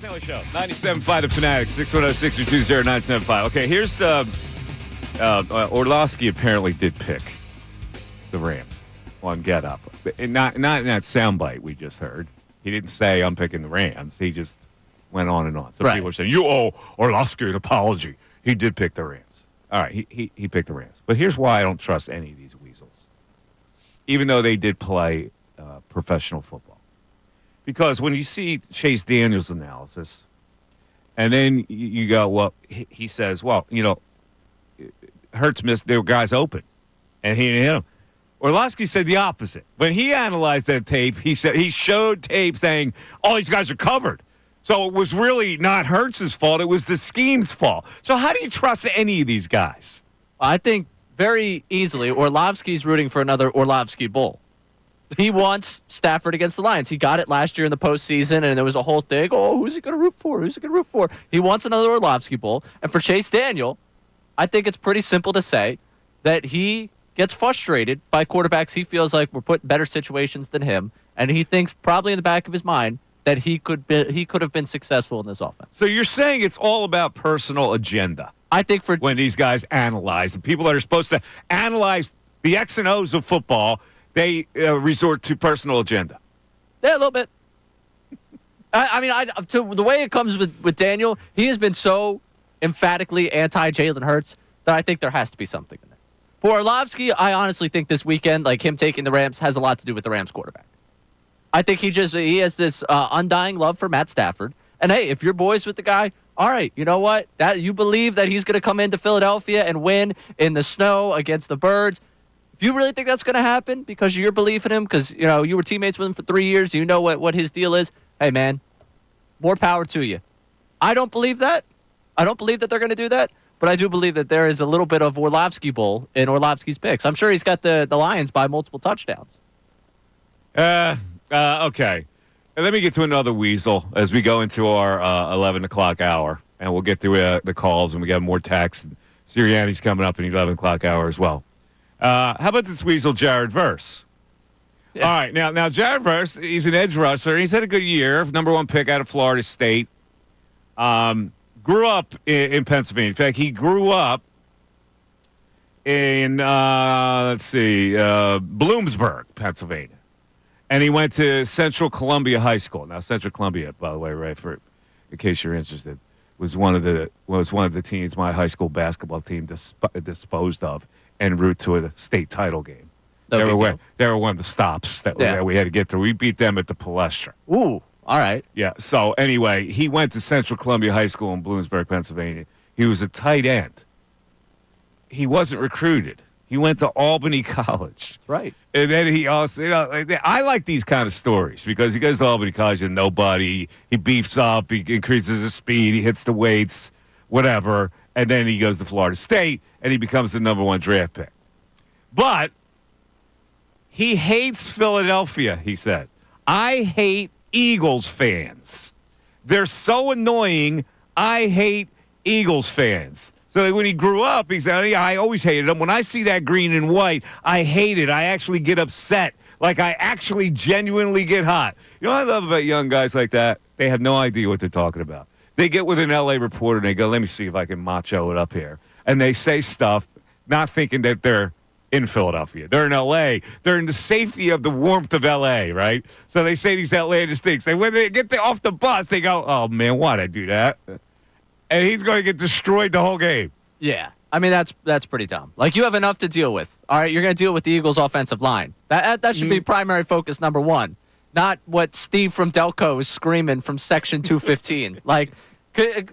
Missanelli Show, 97.5 The Fanatic, 610-622-0975. Okay, here's Orlovsky apparently did pick the Rams on Get Up. And not in that soundbite we just heard. He didn't say, I'm picking the Rams. He just went on and on. So people are saying, you owe Orlovsky an apology. He did pick the Rams. All right, he picked the Rams. But here's why I don't trust any of these weasels, even though they did play professional football. Because when you see Chase Daniels' analysis, and then you go, well, he says, well, Hurts missed, there were guys open, and he didn't hit them. Orlovsky said the opposite. When he analyzed that tape, he showed tape saying, all these guys are covered. So it was really not Hurts' fault. It was the scheme's fault. So how do you trust any of these guys? I think very easily Orlovsky's rooting for another Orlovsky Bowl. He wants Stafford against the Lions. He got it last year in the postseason, and there was a whole thing, who's he going to root for? Who's he going to root for? He wants another Orlovsky Bowl. And for Chase Daniel, I think it's pretty simple to say that he gets frustrated by quarterbacks he feels like were put in better situations than him, and he thinks probably in the back of his mind that he could have been successful in this offense. So you're saying it's all about personal agenda. I think when these guys analyze, the people that are supposed to analyze the X and O's of football, they resort to personal agenda. Yeah, a little bit. To the way it comes with Daniel, he has been so emphatically anti-Jalen Hurts that I think there has to be something in there. For Orlovsky, I honestly think this weekend, like him taking the Rams, has a lot to do with the Rams quarterback. I think he has this undying love for Matt Stafford. And hey, if you're boys with the guy, all right, you know what? That you believe that he's going to come into Philadelphia and win in the snow against the Birds. If you really think that's going to happen because of your belief in him, because you were teammates with him for 3 years, you know what his deal is. Hey, man, more power to you. I don't believe that. I don't believe that they're going to do that. But I do believe that there is a little bit of Orlovsky Bowl in Orlovsky's picks. I'm sure he's got the Lions by multiple touchdowns. Okay. And let me get to another weasel as we go into our 11 o'clock hour. And we'll get through the calls, and we got more texts. Sirianni's coming up in the 11 o'clock hour as well. How about this weasel, Jared Verse? Yeah. All right. Now Jared Verse, he's an edge rusher. He's had a good year. Number 1 pick out of Florida State. Grew up in Pennsylvania. In fact, he grew up in, Bloomsburg, Pennsylvania. And he went to Central Columbia High School. Now, Central Columbia, by the way, right, in case you're interested, was one of the teams my high school basketball team disposed of en route to a state title game. They were one of the stops that we had to get through. We beat them at the Palestra. Ooh. All right. Yeah. So anyway, he went to Central Columbia High School in Bloomsburg, Pennsylvania. He was a tight end. He wasn't recruited. He went to Albany College. Right. And then he also, I like these kind of stories because he goes to Albany College and nobody. He beefs up. He increases his speed. He hits the weights, whatever. And then he goes to Florida State and he becomes the number 1 draft pick. But he hates Philadelphia, he said. I hate Eagles fans. They're so annoying. I hate Eagles fans. So when he grew up, he said, I always hated them. When I see that green and white, I hate it. I actually get upset. Like I actually genuinely get hot. You know what I love about young guys like that? They have no idea what they're talking about. They get with an LA reporter and they go, let me see if I can macho it up here. And they say stuff not thinking that they're in Philadelphia. They're in L.A. They're in the safety of the warmth of L.A., right? So they say these outlandish things. And when they get off the bus, they go, oh, man, why'd I do that? And he's going to get destroyed the whole game. Yeah. I mean, that's pretty dumb. Like, you have enough to deal with. All right, you're going to deal with the Eagles' offensive line. That should be primary focus number 1, not what Steve from Delco is screaming from Section 215. Like,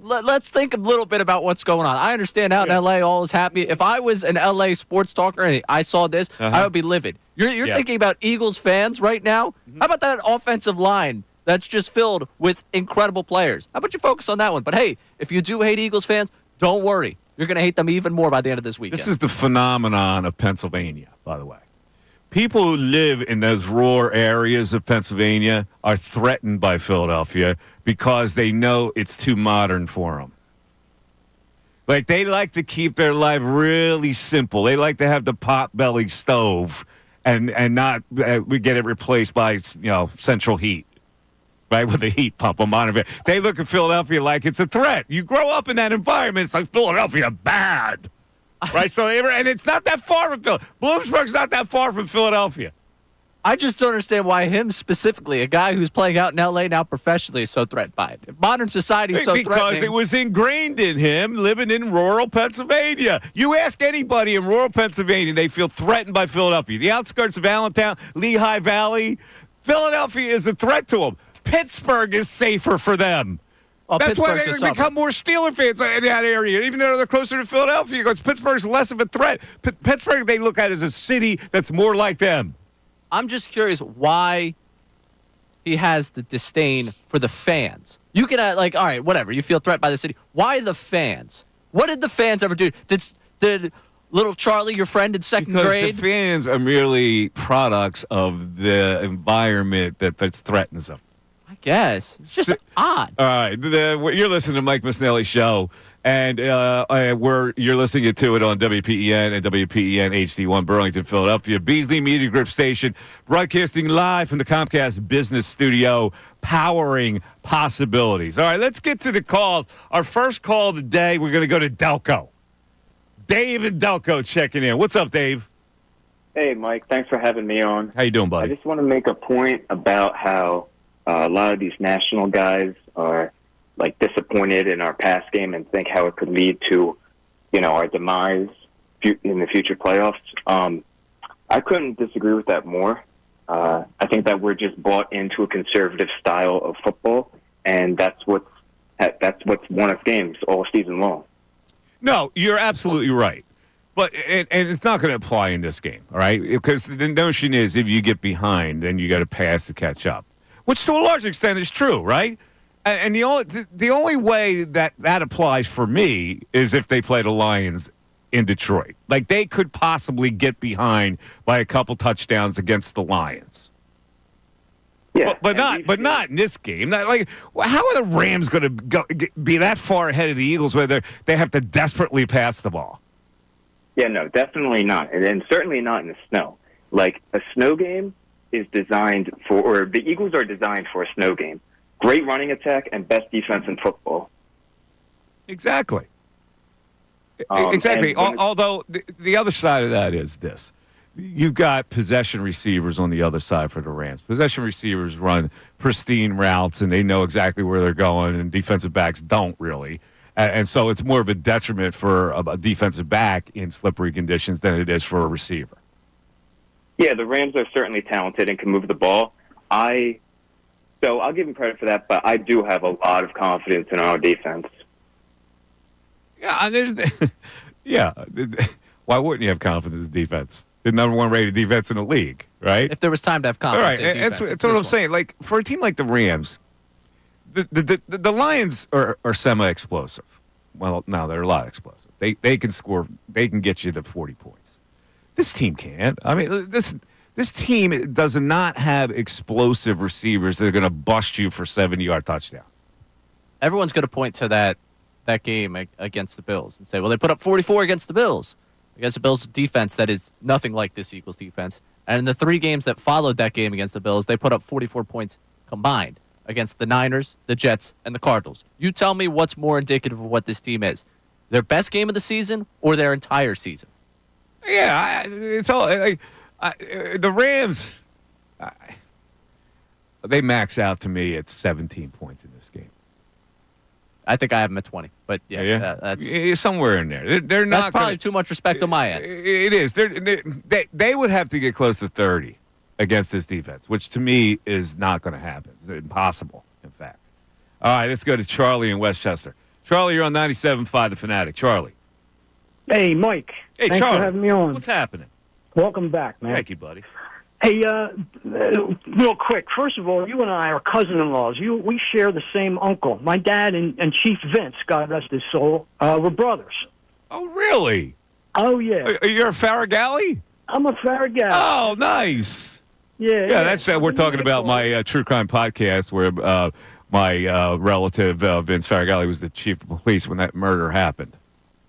let's think a little bit about what's going on. I understand out in L.A. all is happy. If I was an L.A. sports talker and I saw this, I would be livid. You're thinking about Eagles fans right now? How about that offensive line that's just filled with incredible players? How about you focus on that one? But, hey, if you do hate Eagles fans, don't worry. You're going to hate them even more by the end of this weekend. This is the phenomenon of Pennsylvania, by the way. People who live in those rural areas of Pennsylvania are threatened by Philadelphia because they know it's too modern for them. Like, they like to keep their life really simple. They like to have the pot-belly stove and not get it replaced by, central heat. right, with the heat pump on Monterey. They look at Philadelphia like it's a threat. You grow up in that environment, it's like Philadelphia bad, right? So, and it's not that far from Philadelphia. Bloomsburg's not that far from Philadelphia. I just don't understand why him specifically, a guy who's playing out in L.A. now professionally, is so threatened by it. If modern society is so threatening. Because it was ingrained in him living in rural Pennsylvania. You ask anybody in rural Pennsylvania, they feel threatened by Philadelphia. The outskirts of Allentown, Lehigh Valley, Philadelphia is a threat to them. Pittsburgh is safer for them. Well, That's why Pittsburgh's they a become more Steeler fans in that area, even though they're closer to Philadelphia, because Pittsburgh's less of a threat. Pittsburgh, they look at as a city that's more like them. I'm just curious why he has the disdain for the fans. You can, all right, whatever. You feel threatened by the city. Why the fans? What did the fans ever do? Did little Charlie, your friend in second grade? Because the fans are merely products of the environment that threatens them. I guess. It's just odd. All right. You're listening to Mike Missanelli Show, and you're listening to it on WPEN and WPEN HD1 Burlington, Philadelphia. Beasley Media Group Station, broadcasting live from the Comcast Business Studio, powering possibilities. All right, let's get to the calls. Our first call today, we're going to go to Delco. Dave and Delco checking in. What's up, Dave? Hey, Mike. Thanks for having me on. How you doing, buddy? I just want to make a point about how a lot of these national guys are disappointed in our pass game and think how it could lead to, our demise in the future playoffs. I couldn't disagree with that more. I think that we're just bought into a conservative style of football, and that's what's won us games all season long. No, you're absolutely right. But and it's not going to apply in this game, all right? Because the notion is if you get behind, then you got to pass to catch up, which to a large extent is true, right? And the only way that applies for me is if they play the Lions in Detroit. Like, they could possibly get behind by a couple touchdowns against the Lions. Yeah, but not in this game. How are the Rams going to be that far ahead of the Eagles where they have to desperately pass the ball? Yeah, no, definitely not, and certainly not in the snow. Like, a snow game is designed for, or the Eagles are designed for a snow game. Great running attack and best defense in football. Exactly. Exactly. Although the other side of that is this. You've got possession receivers on the other side for the Rams. Possession receivers run pristine routes, and they know exactly where they're going, and defensive backs don't really. And so it's more of a detriment for a defensive back in slippery conditions than it is for a receiver. Yeah, the Rams are certainly talented and can move the ball. So I'll give them credit for that, but I do have a lot of confidence in our defense. Yeah, why wouldn't you have confidence in defense? The number one rated defense in the league, right? If there was time to have confidence in defense. That's what I'm saying. Like, for a team like the Rams, the Lions are semi-explosive. Well, no, they're a lot explosive. They can score. They can get you to 40 points. This team can't. I mean, this team does not have explosive receivers that are going to bust you for 70-yard touchdown. Everyone's going to point to that game against the Bills and say, well, they put up 44 against the Bills. Against the Bills' defense that is nothing like this Eagles defense. And in the 3 games that followed that game against the Bills, they put up 44 points combined against the Niners, the Jets, and the Cardinals. You tell me what's more indicative of what this team is. Their best game of the season or their entire season? Yeah, it's all the Rams, they max out to me at 17 points in this game. I think I have them at 20, but that's somewhere in there. They're not. That's probably too much respect on my end. It is. They would have to get close to 30 against this defense, which to me is not going to happen. It's impossible, in fact. All right, let's go to Charlie in Westchester. Charlie, you're on 97.5 The Fanatic. Charlie. Hey, Mike. Hey, Thanks Charlie. for having me on. What's happening? Welcome back, man. Thank you, buddy. Hey, real quick. First of all, you and I are cousin-in-laws. We share the same uncle. My dad and Chief Vince, God rest his soul, were brothers. Oh, really? Oh, yeah. You're a Farragalli? I'm a Farragalli. Oh, nice. Yeah. That's we're talking about my true crime podcast where my relative Vince Farragalli was the chief of police when that murder happened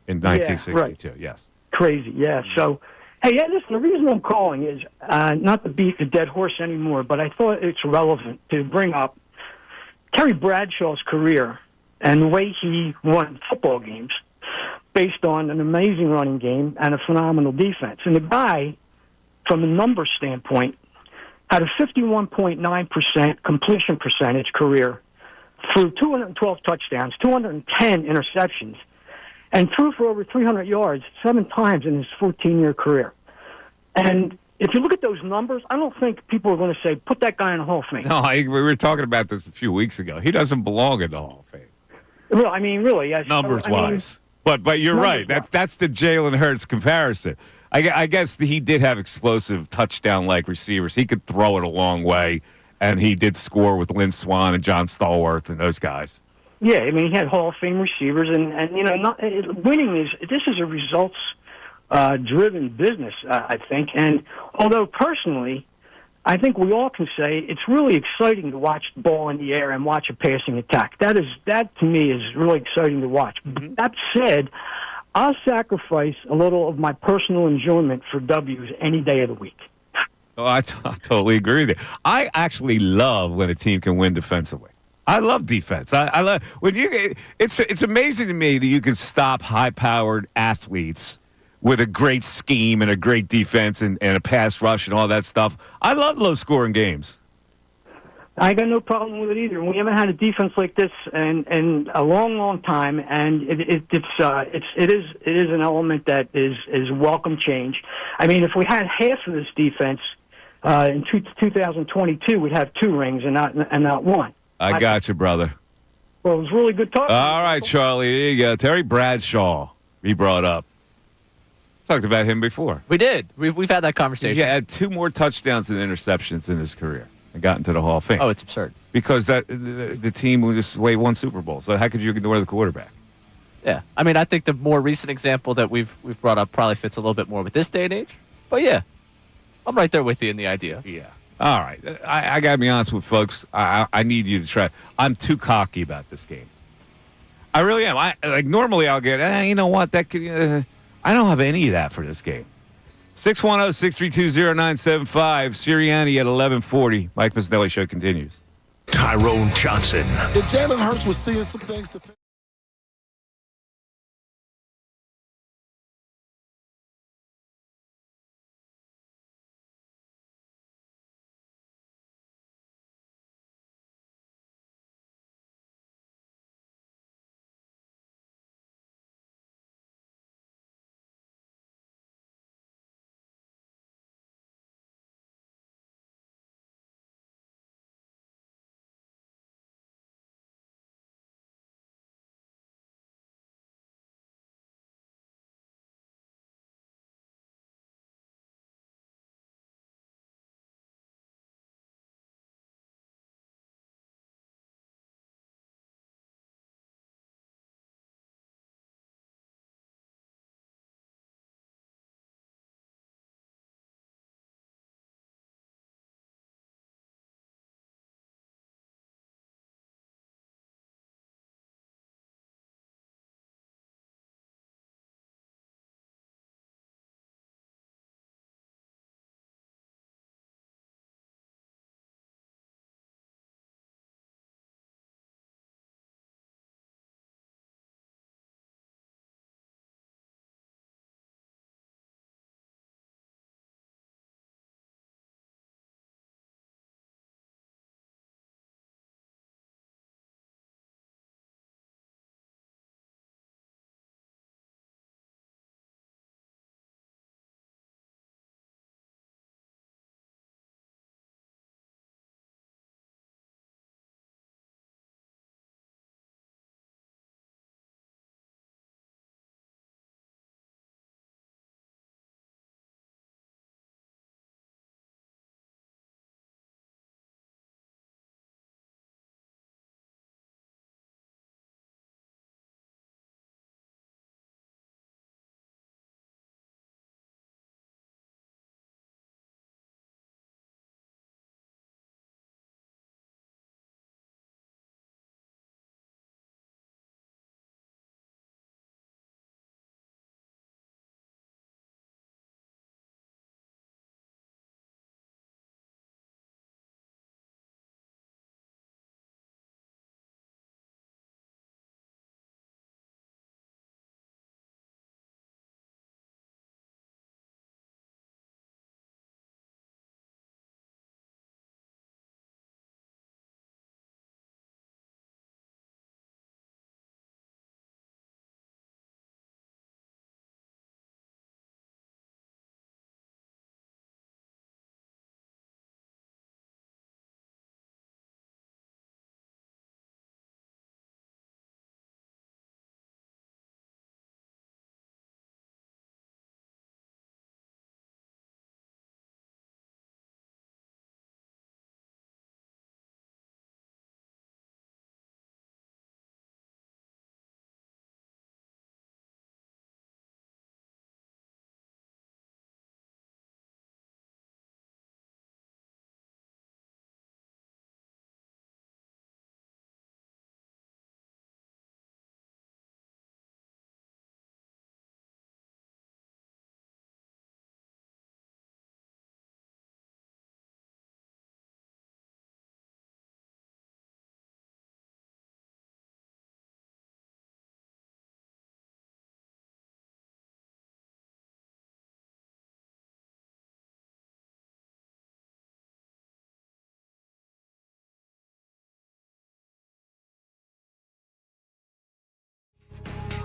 in 1962. Right. Yes. Crazy. Yeah. So. Hey, listen, the reason I'm calling is not to beat the dead horse anymore, but I thought it's relevant to bring up Terry Bradshaw's career and the way he won football games based on an amazing running game and a phenomenal defense. And the guy, from a numbers standpoint, had a 51.9% completion percentage career, threw 212 touchdowns, 210 interceptions, and threw for over 300 yards 7 times in his 14-year career. And if you look at those numbers, I don't think people are going to say, put that guy in the Hall of Fame. No, we were talking about this a few weeks ago. He doesn't belong in the Hall of Fame. Well, I mean, really. Yes. Numbers-wise. But you're right. That's the Jalen Hurts comparison. I guess he did have explosive touchdown-like receivers. He could throw it a long way, and he did score with Lynn Swann and John Stallworth and those guys. Yeah, I mean, he had Hall of Fame receivers, and winning this is a results-driven business, I think. And although personally, I think we all can say it's really exciting to watch the ball in the air and watch a passing attack. That to me is really exciting to watch. Mm-hmm. That said, I'll sacrifice a little of my personal enjoyment for W's any day of the week. Oh, I totally agree with you. I actually love when a team can win defensively. I love defense. I love when you. It's amazing to me that you can stop high-powered athletes with a great scheme and a great defense and a pass rush and all that stuff. I love low-scoring games. I got no problem with it either. We haven't had a defense like this in a long, long time, and it is an element that is welcome change. I mean, if we had half of this defense in 2022, we'd have 2 rings and not 1. I got you, brother. Well, it was really good talking. All right, Charlie. There you go. Terry Bradshaw, he brought up. Talked about him before. We did. We've had that conversation. He had 2 more touchdowns than interceptions in his career and got into the Hall of Fame. Oh, it's absurd. Because the team just won Super Bowl. So how could you ignore the quarterback? Yeah. I mean, I think the more recent example that we've brought up probably fits a little bit more with this day and age. But yeah, I'm right there with you in the idea. Yeah. All right. I got to be honest with folks. I need you to try. I'm too cocky about this game. I really am. Normally I'll get, you know what, that could. I don't have any of that for this game. 610-632-0975. Sirianni at 1140. Mike Missanelli Show continues. Tyrone Johnson. If Jalen Hurts was seeing some things to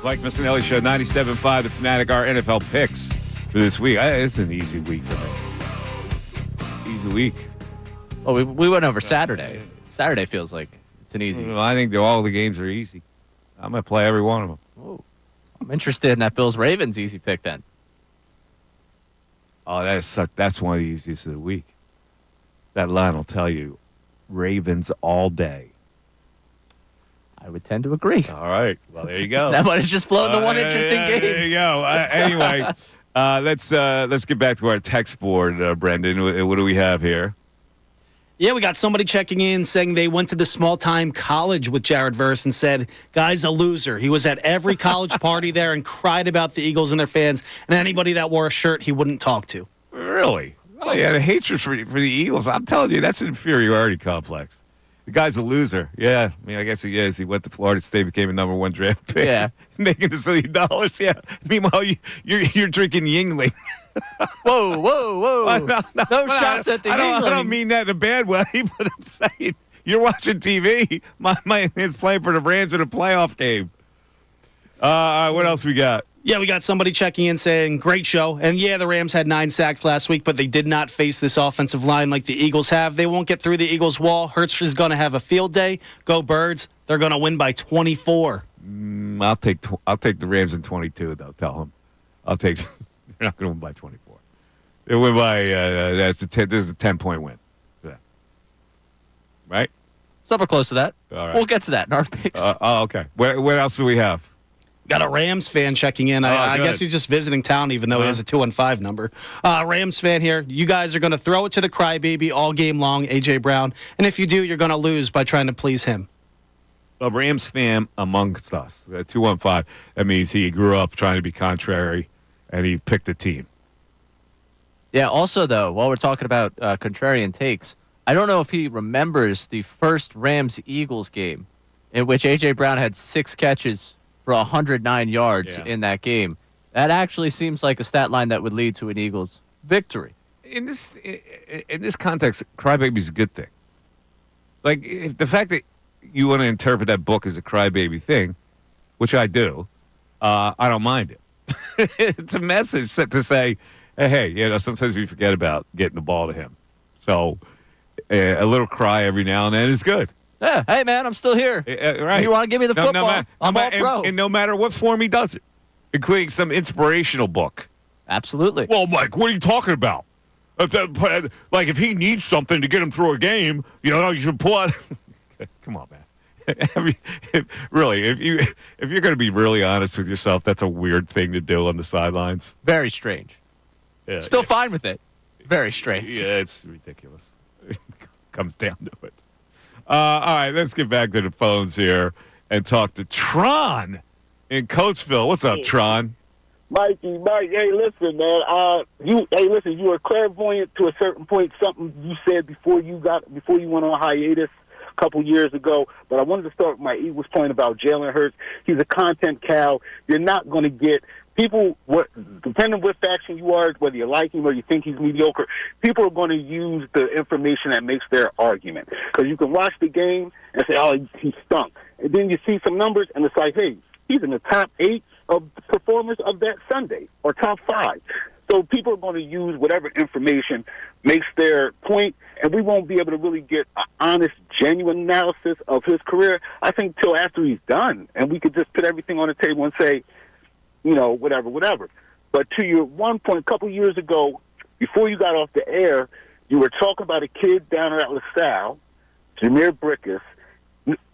Like Missanelli Show, 97.5, The Fanatic, our NFL picks for this week. It's an easy week for me. Easy week. Oh, we went over Saturday. Saturday feels like it's an easy. Well, I think all the games are easy. I'm going to play every one of them. Ooh. I'm interested in that Bills-Ravens easy pick then. Oh, that's one of the easiest of the week. That line will tell you Ravens all day. I would tend to agree. All right. Well, there you go. That might have just blown the one interesting game. There you go. Anyway, let's get back to our text board, Brendan. What do we have here? Yeah, we got somebody checking in saying they went to the small-time college with Jared Verse and said, guy's a loser. He was at every college party there and cried about the Eagles and their fans, and anybody that wore a shirt he wouldn't talk to. Really? Oh, yeah, the hatred for the Eagles. I'm telling you, that's an inferiority complex. The guy's a loser. Yeah, I mean, I guess he is. He went to Florida State, became a number 1 draft pick. Yeah. He's making $1 zillion. Yeah. Meanwhile, you're drinking Yingling. Whoa. No shots at the Yingling. I don't mean that in a bad way, but I'm saying you're watching TV. My man's playing for the Rams in a playoff game. What else we got? Yeah, we got somebody checking in saying, great show. And yeah, the Rams had 9 sacks last week, but they did not face this offensive line like the Eagles have. They won't get through the Eagles' wall. Hurts is going to have a field day. Go Birds. They're going to win by 24. I'll take the Rams in 22, though. Tell them. They're not going to win by 24. They win by, this is a 10-point win. Yeah. Right? Somewhere close to that. All right. We'll get to that in our picks. Okay. What else do we have? Got a Rams fan checking in. I guess he's just visiting town, even though he has a 215 number. Rams fan here. You guys are going to throw it to the crybaby all game long, A.J. Brown. And if you do, you're going to lose by trying to please him. A Rams fan amongst us. 215. That means he grew up trying to be contrary, and he picked a team. Yeah, also, though, while we're talking about contrarian takes, I don't know if he remembers the first Rams-Eagles game in which A.J. Brown had 6 catches for 109 yards in that game. That actually seems like a stat line that would lead to an Eagles victory. In this context, crybaby's a good thing. Like, if the fact that you want to interpret that book as a crybaby thing, which I do, I don't mind it. It's a message set to say, hey, sometimes we forget about getting the ball to him. So a little cry every now and then is good. Yeah, hey, man, I'm still here. Right. You want to give me the football? I'm all pro. And no matter what form he does it, including some inspirational book. Absolutely. Well, Mike, what are you talking about? Like, if he needs something to get him through a game, you should pull out. Come on, man. Really, if you're going to be really honest with yourself, that's a weird thing to do on the sidelines. Very strange. Yeah, Still fine with it. Very strange. Yeah, it's ridiculous. It comes down to it. All right, let's get back to the phones here and talk to Tron in Coatesville. What's up, Tron? Mike, hey, listen, man. You were clairvoyant to a certain point. Something you said before you went on hiatus a couple years ago. But I wanted to start with my Eagles point about Jalen Hurts. He's a content cow. You're not going to get people, depending on what faction you are, whether you like him or you think he's mediocre, people are going to use the information that makes their argument. Because you can watch the game and say, oh, he stunk. And then you see some numbers, and it's like, hey, he's in the top 8 of performers of that Sunday, or top 5. So people are going to use whatever information makes their point, and we won't be able to really get an honest, genuine analysis of his career, I think, till after he's done. And we could just put everything on the table and say, whatever. But to your one point, a couple years ago, before you got off the air, you were talking about a kid down at LaSalle, Jameer Brickus,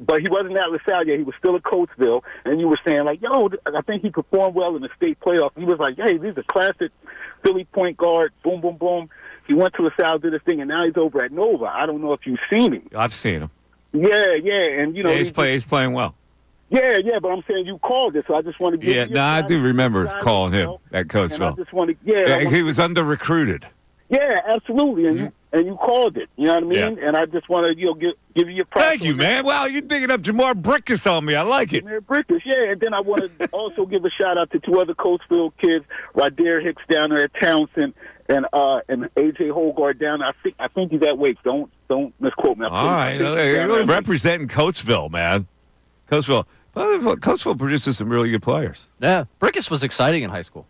but he wasn't at LaSalle yet. He was still at Coatesville, and you were saying, like, I think he performed well in the state playoff. He was like, hey, he's a classic Philly point guard, boom, boom, boom. He went to LaSalle, did his thing, and now he's over at Nova. I don't know if you've seen him. I've seen him. Yeah, and, he's playing well. Yeah, but I'm saying you called it, so I just want to give you I do remember calling him at Coatesville. I just want to, he was under-recruited. Yeah, absolutely, and you called it. You know what I mean? Yeah. And I just want to give you your props. Thank you, man. Wow, you're digging up Jamar Brickus on me. I like it. Brickus, yeah. And then I want to also give a shout out to 2 other Coatesville kids, Ryder Hicks down there at Townsend, and AJ Holgard down there. I think he's at Wake. Don't misquote me. All right, you're representing Coatesville, man. Coatesville. But Coachville produces some really good players. Yeah, Brickus was exciting in high school.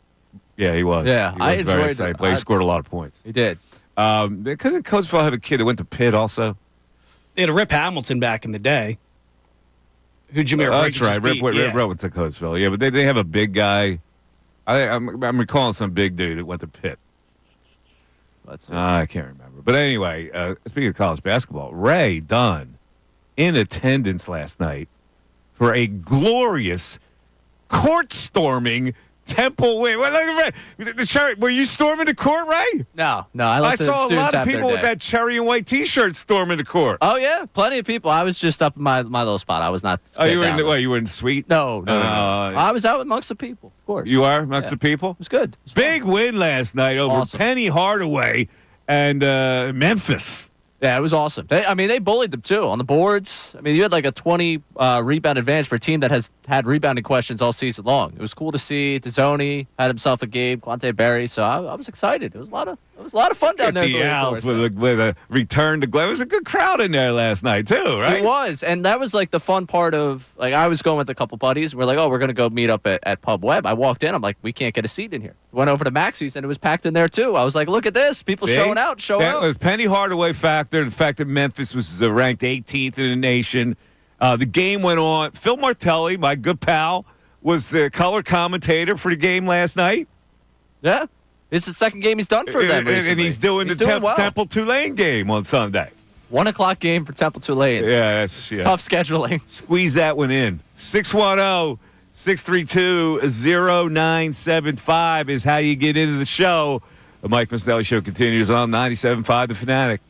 Yeah, he was. Yeah, he was I very enjoyed exciting. it. But he scored a lot of points. He did. Couldn't Coachville have a kid that went to Pitt also? They had a Rip Hamilton back in the day. Who Jameer That's right. Rip went to Coachville. Yeah, but they have a big guy. I'm recalling some big dude that went to Pitt. Let's see. I can't remember. But anyway, speaking of college basketball, Ray Dunn in attendance last night for a glorious court-storming Temple win. Were you storming the court, Ray? No. I saw a lot of people with that cherry and white T-shirt storming the court. Oh yeah, plenty of people. I was just up in my little spot. I was not. Oh, you were in the you were in the suite? No. I was out amongst the people, of course. You are amongst the people? It was good. It was big win last night over Penny Hardaway and Memphis. Yeah, it was awesome. They bullied them, too, on the boards. I mean, you had like a 20 rebound advantage for a team that has had rebounding questions all season long. It was cool to see. Dezzoni had himself a game, Quante Berry, so I was excited. It was a lot of fun down there. The Owls with a return to Glen. It was a good crowd in there last night, too, right? It was, and that was like the fun part of, like, I was going with a couple buddies. We're like, we're going to go meet up at Pub Web. I walked in. I'm like, we can't get a seat in here. Went over to Maxie's, and it was packed in there, too. I was like, look at this. People showing out. That was Penny Hardaway factor. The fact that Memphis was ranked 18th in the nation. The game went on. Phil Martelli, my good pal, was the color commentator for the game last night. Yeah. It's the second game he's done for them recently. And he's doing the Temple Tulane game on Sunday. 1 o'clock game for Temple Tulane. Yeah, that's tough scheduling. Squeeze that one in. 610-632-0975 is how you get into the show. The Mike Missanelli Show continues on 97.5 The Fanatic.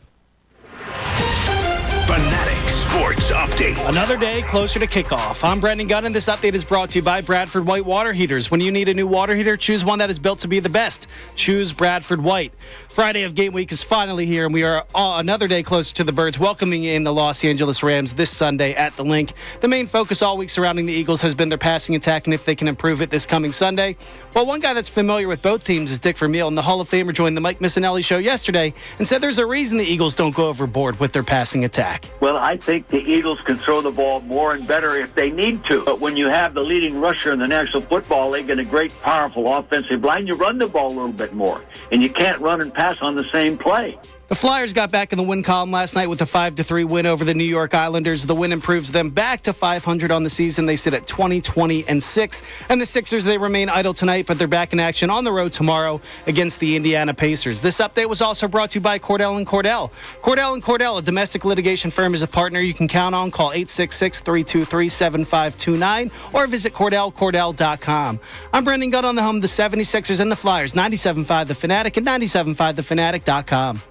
Fanatic Sports Update. Another day closer to kickoff. I'm Brendan Gunn, and this update is brought to you by Bradford White Water Heaters. When you need a new water heater, choose one that is built to be the best. Choose Bradford White. Friday of game week is finally here, and we are another day closer to the Birds welcoming in the Los Angeles Rams this Sunday at the Link. The main focus all week surrounding the Eagles has been their passing attack and if they can improve it this coming Sunday. Well, one guy that's familiar with both teams is Dick Vermeil, and the Hall of Famer joined the Mike Missanelli Show yesterday and said there's a reason the Eagles don't go overboard with their passing attack. Well, I think the Eagles can throw the ball more and better if they need to. But when you have the leading rusher in the National Football League and a great, powerful offensive line, you run the ball a little bit more. And you can't run and pass on the same play. The Flyers got back in the win column last night with a 5-3 win over the New York Islanders. The win improves them back to 500 on the season. They sit at 20-20-6. And the Sixers, they remain idle tonight, but they're back in action on the road tomorrow against the Indiana Pacers. This update was also brought to you by Cordell & Cordell. Cordell & Cordell, a domestic litigation firm, is a partner you can count on. Call 866-323-7529 or visit CordellCordell.com. I'm Brendan Gunn on the home of the 76ers and the Flyers, 97.5 The Fanatic and 97.5thefanatic.com.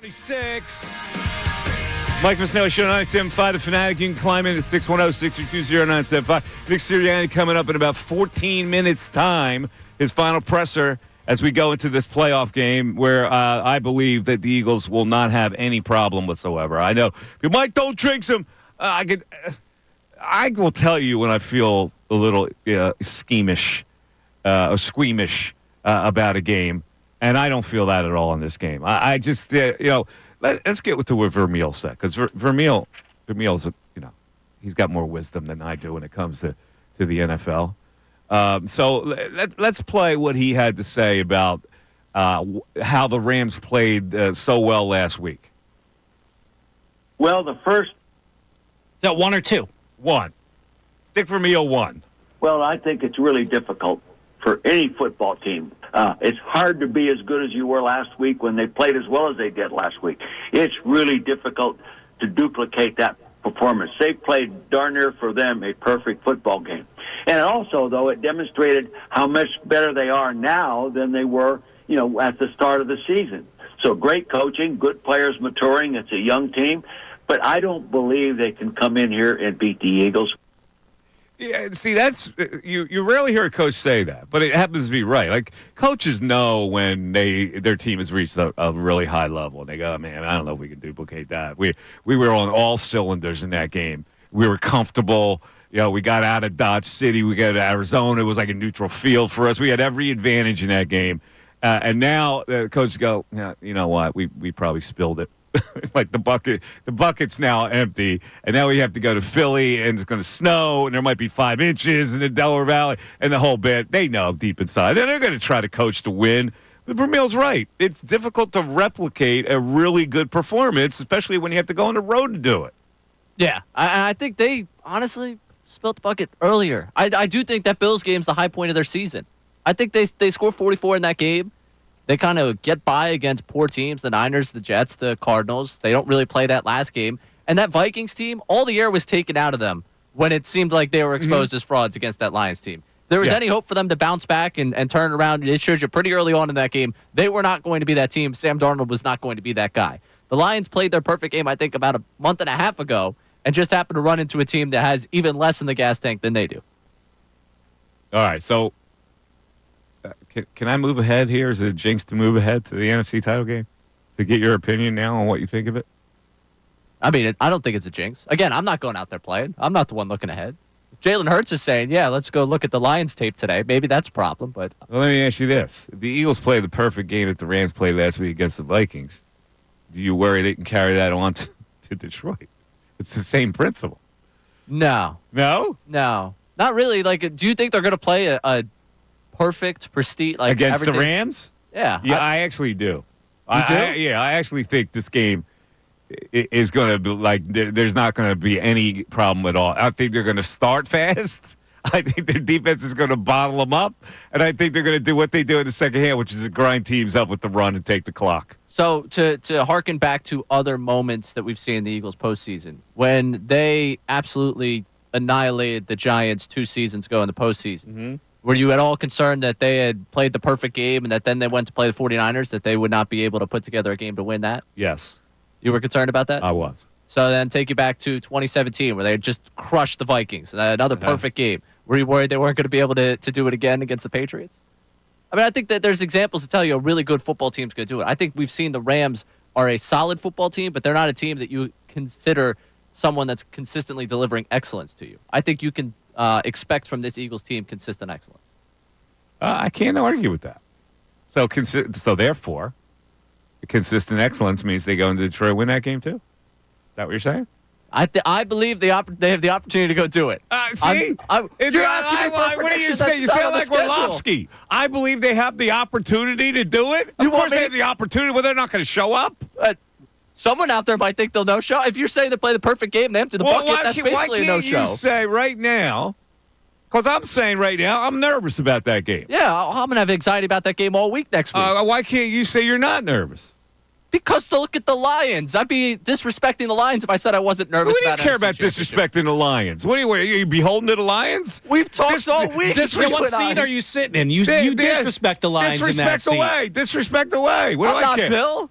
26. Mike Missanelli, Show 97.5, The Fanatic. You can climb in at 610-632-0975. Nick Sirianni coming up in about 14 minutes' time. His final presser as we go into this playoff game where I believe that the Eagles will not have any problem whatsoever. I know, Mike, don't jinx him. I will tell you when I feel a little schemish or squeamish about a game, and I don't feel that at all in this game. I just, let's get with what Vermeil said, because Vermeil's, he's got more wisdom than I do when it comes to the NFL. So let's play what he had to say about how the Rams played so well last week. Well, the first... Is that 1 or 2? 1. Dick Vermeil 1. Well, I think it's really difficult for any football team. It's hard to be as good as you were last week when they played as well as they did last week. It's really difficult to duplicate that performance. They played darn near for them a perfect football game. And also, though, it demonstrated how much better they are now than they were, at the start of the season. So great coaching, good players maturing. It's a young team. But I don't believe they can come in here and beat the Eagles. Yeah, see, that's you rarely hear a coach say that, but it happens to be right. Like, coaches know when their team has reached a really high level, and they go, man, I don't know if we can duplicate that. We were on all cylinders in that game. We were comfortable. We got out of Dodge City. We got to Arizona. It was like a neutral field for us. We had every advantage in that game. And now the coaches go, yeah, you know what? We probably spilled it. Like the bucket's now empty, and now we have to go to Philly, and it's going to snow, and there might be 5 inches in the Delaware Valley, and the whole bit. They know deep inside. They're going to try to coach to win. But Vermeil's right. It's difficult to replicate a really good performance, especially when you have to go on the road to do it. Yeah, I think they honestly spilled the bucket earlier. I do think that Bills game's the high point of their season. I think they score 44 in that game. They kind of get by against poor teams, the Niners, the Jets, the Cardinals. They don't really play that last game. And that Vikings team, all the air was taken out of them when it seemed like they were exposed as frauds against that Lions team. If there was any hope for them to bounce back and turn around, it showed you pretty early on in that game. They were not going to be that team. Sam Darnold was not going to be that guy. The Lions played their perfect game, I think, about a month and a half ago, and just happened to run into a team that has even less in the gas tank than they do. All right, so... Can I move ahead here? Is it a jinx to move ahead to the NFC title game? To get your opinion now on what you think of it? I mean, I don't think it's a jinx. Again, I'm not going out there playing. I'm not the one looking ahead. If Jalen Hurts is saying, yeah, let's go look at the Lions tape today, maybe that's a problem. But well, let me ask you this. If the Eagles played the perfect game that the Rams played last week against the Vikings, do you worry they can carry that on to Detroit? It's the same principle. No. No? No. Not really. Like, do you think they're going to play a perfect, pristine, like against everything? The Rams? Yeah. Yeah, I actually do. You do? I actually think this game is going to be like there's not going to be any problem at all. I think they're going to start fast. I think their defense is going to bottle them up, and I think they're going to do what they do in the second half, which is to grind teams up with the run and take the clock. So to harken back to other moments that we've seen in the Eagles postseason, when they absolutely annihilated the Giants 2 seasons ago in the postseason. Mm-hmm. Were you at all concerned that they had played the perfect game and that then they went to play the 49ers, that they would not be able to put together a game to win that? Yes. You were concerned about that? I was. So then take you back to 2017 where they had just crushed the Vikings. Another perfect game. Were you worried they weren't going to be able to do it again against the Patriots? I mean, I think that there's examples to tell you a really good football team's going to do it. I think we've seen the Rams are a solid football team, but they're not a team that you consider someone that's consistently delivering excellence to you. I think you can expect from this Eagles team consistent excellence. I can't argue with that. So therefore, consistent excellence means they go into Detroit and win that game too? Is that what you're saying? I believe they have the opportunity to go do it. See? You're asking me for a what do you prediction say? that's You not sound on the like schedule. Orlovsky. I believe they have the opportunity to do it. Of course they have the opportunity, but they're not going to show up. Someone out there might think they'll no-show. If you're saying they play the perfect game, they empty the bucket, that's basically a no-show. Why can't you say right now, because I'm saying right now, I'm nervous about that game. Yeah, I'm going to have anxiety about that game all week next week. Why can't you say you're not nervous? Because look at the Lions. I'd be disrespecting the Lions if I said I wasn't nervous about it. Who do you care about disrespecting the Lions? What are you beholden to the Lions? We've talked all week. What seat are you sitting in? You disrespect the Lions in that seat. Disrespect away. What do I care? Bill.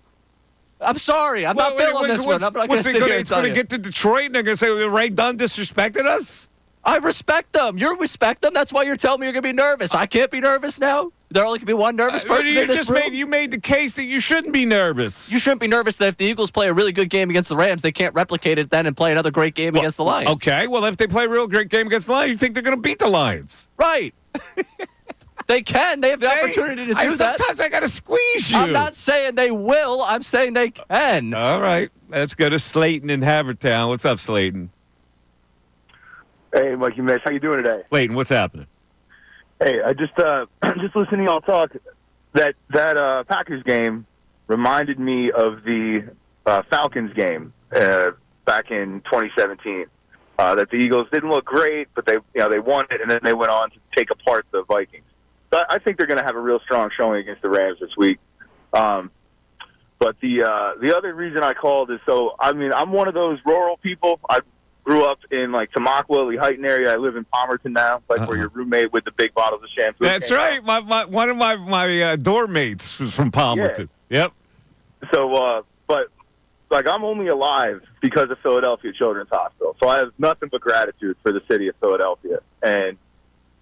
I'm sorry. I'm not Bill on this one. I'm not going to sit here and It's going to tell you. get to Detroit, and they're going to say Ray Dunn disrespected us? I respect them. You respect them. That's why you're telling me you're going to be nervous. I can't be nervous now. There only can be one nervous person in this room. You made the case that you shouldn't be nervous. You shouldn't be nervous that if the Eagles play a really good game against the Rams, they can't replicate it then and play another great game against the Lions. Okay, well, if they play a real great game against the Lions, you think they're going to beat the Lions? Right. They can. They have the opportunity to do that. Sometimes I got to squeeze you. I'm not saying they will. I'm saying they can. All right. Let's go to Slayton in Havertown. What's up, Slayton? Hey, Mikey Mish, how you doing today? Slayton, what's happening? Hey, I just just listening to y'all talk. That Packers game reminded me of the Falcons game back in 2017. That the Eagles didn't look great, but they won it, and then they went on to take apart the Vikings. So I think they're going to have a real strong showing against the Rams this week. But the other reason I called is I'm one of those rural people. I grew up in like Tamaqua, Lehighton area. I live in Palmerton now, where your roommate with the big bottles of shampoo. That's right. One of my dorm mates was from Palmerton. Yeah. Yep. So, but I'm only alive because of Philadelphia Children's Hospital. So I have nothing but gratitude for the city of Philadelphia. And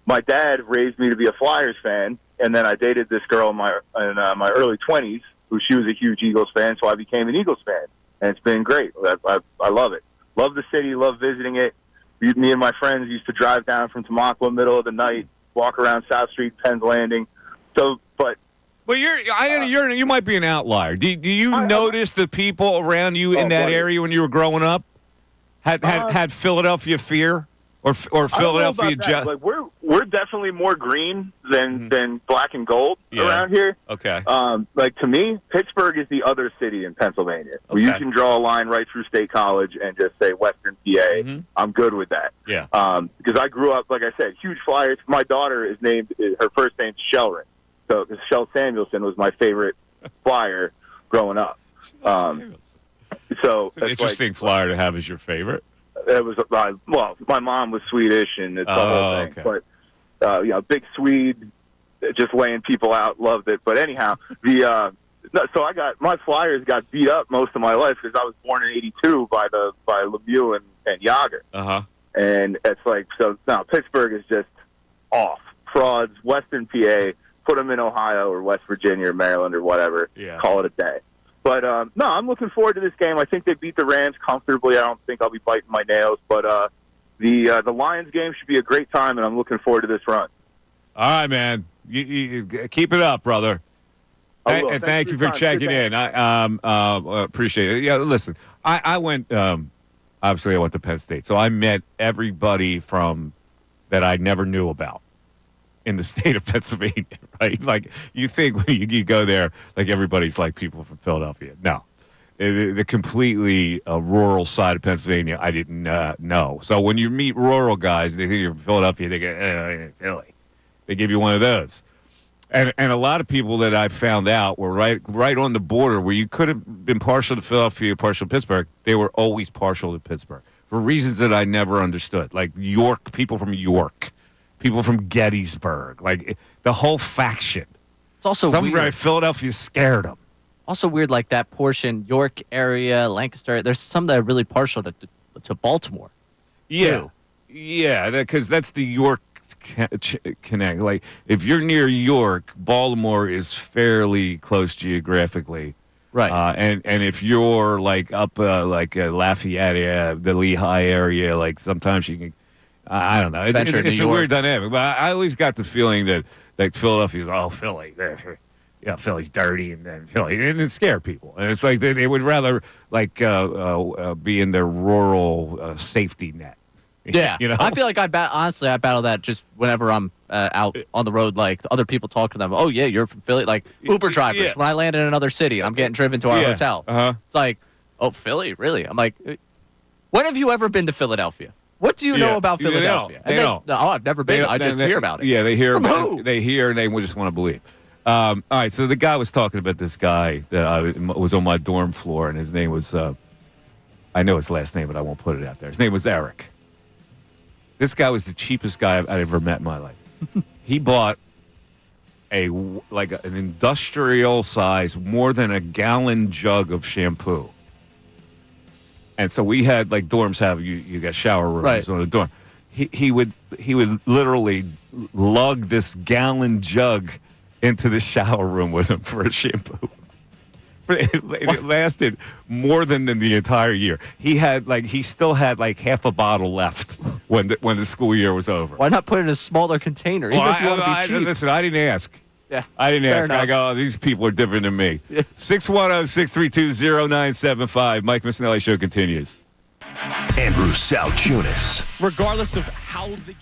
my dad raised me to be a Flyers fan, and then I dated this girl in my early 20s, who she was a huge Eagles fan, so I became an Eagles fan, and it's been great. I love it. Love the city, love visiting it. Me and my friends used to drive down from Tamaqua middle of the night, walk around South Street, Penn's Landing. So, but well, you might be an outlier. Do you notice the people around you in that area when you were growing up had Philadelphia fear or Philadelphia? Like we're definitely more green than black and gold around here. Okay. Like to me, Pittsburgh is the other city in Pennsylvania. Okay. Where you can draw a line right through State College and just say Western PA. Mm-hmm. I'm good with that. Yeah. Because I grew up, like I said, huge Flyers. My daughter her first name's Shellrin. So Shell Samuelson was my favorite Flyer growing up. So it's an interesting Flyer to have as your favorite. It was my mom was Swedish, and it's the whole thing. Okay. But big Swede, just laying people out, loved it. But anyhow, so my Flyers got beat up most of my life because I was born in '82 by Lemieux and Yager. And it's like now Pittsburgh is just off frauds. Western PA, put them in Ohio or West Virginia or Maryland or whatever. Yeah. Call it a day. But, no, I'm looking forward to this game. I think they beat the Rams comfortably. I don't think I'll be biting my nails. But the Lions game should be a great time, and I'm looking forward to this run. All right, man. You keep it up, brother. And thank you for checking in. I appreciate it. Yeah, listen, I went obviously I went to Penn State, so I met everybody that I never knew about in the state of Pennsylvania, right? Like, you think when you go there, like, everybody's like people from Philadelphia. No. The completely rural side of Pennsylvania, I didn't know. So when you meet rural guys, they think you're from Philadelphia, they go, Philly. They give you one of those. And a lot of people that I found out were right on the border where you could have been partial to Philadelphia, partial to Pittsburgh. They were always partial to Pittsburgh for reasons that I never understood. Like York, people from York. People from Gettysburg, like the whole faction. It's also weird. Philadelphia scared them. Also weird, like that portion, York area, Lancaster. There's some that are really partial to Baltimore. Yeah, too. Yeah, because that's the York connect. Like if you're near York, Baltimore is fairly close geographically. Right. And if you're like up Lafayette, the Lehigh area, like sometimes you can. I don't know. It's a weird dynamic, but I always got the feeling that Philadelphia's Philly. Philly's dirty, and then Philly, and it scared people. And it's like they would rather be in their rural safety net. Yeah, you know. I feel like I battle that just whenever I'm out on the road. Like other people talk to them. Oh yeah, you're from Philly. Like Uber drivers. Yeah. When I land in another city, I'm getting driven to our hotel. It's like, oh, Philly, really? I'm like, when have you ever been to Philadelphia? What do you know about Philadelphia? They don't. Oh, I've never been. I just hear about it. Yeah, they hear about who? it. They hear, and they just want to believe. All right, so the guy was talking about this guy that was on my dorm floor, and his name was, I know his last name, but I won't put it out there. His name was Eric. This guy was the cheapest guy I've ever met in my life. He bought an industrial size, more than a gallon jug of shampoo. And so we had, like dorms have, you got shower rooms on the dorm. He would literally lug this gallon jug into the shower room with him for a shampoo. It lasted more than the entire year. He still had like half a bottle left when the school year was over. Why not put it in a smaller container? Even if you want to be cheap. Listen, I didn't ask. Yeah, I didn't ask. enough. I go, these people are different than me. 610-632-0975. Mike Missanelli Show continues. Andrew Salciunas. Regardless of how the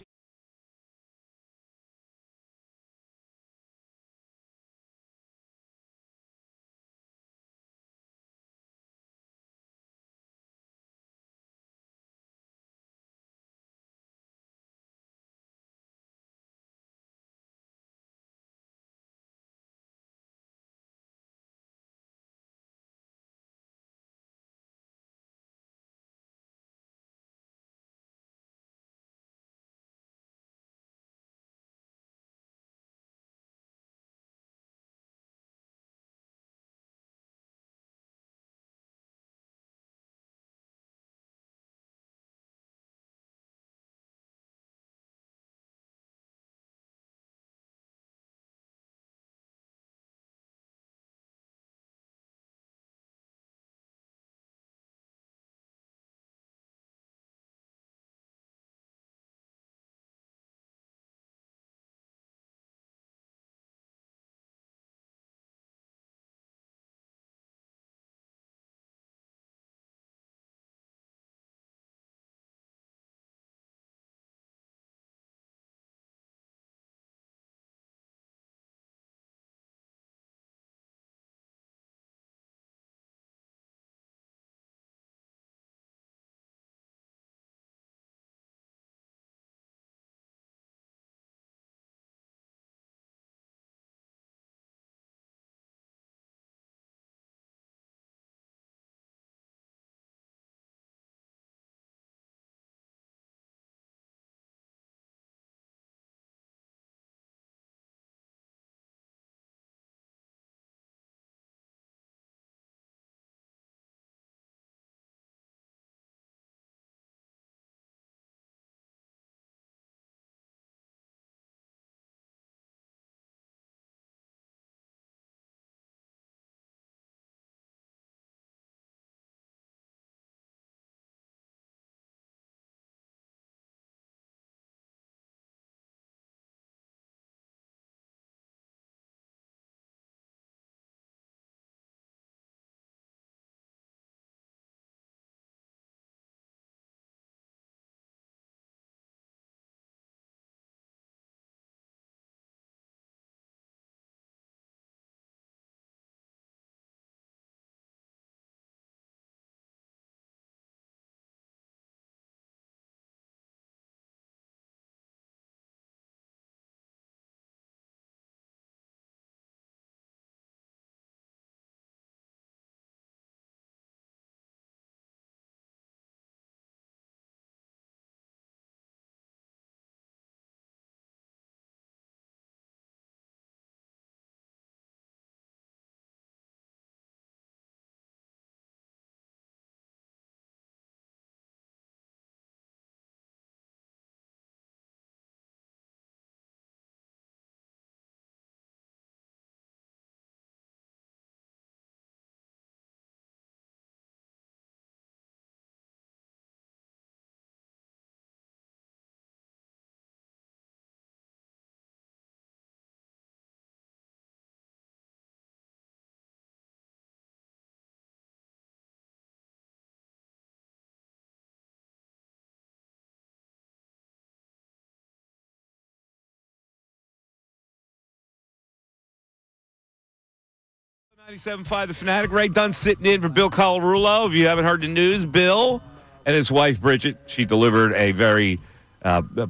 .97.5 The Fanatic. Ray Dunn sitting in for Bill Colarulo. If you haven't heard the news, Bill and his wife Bridget, she delivered a very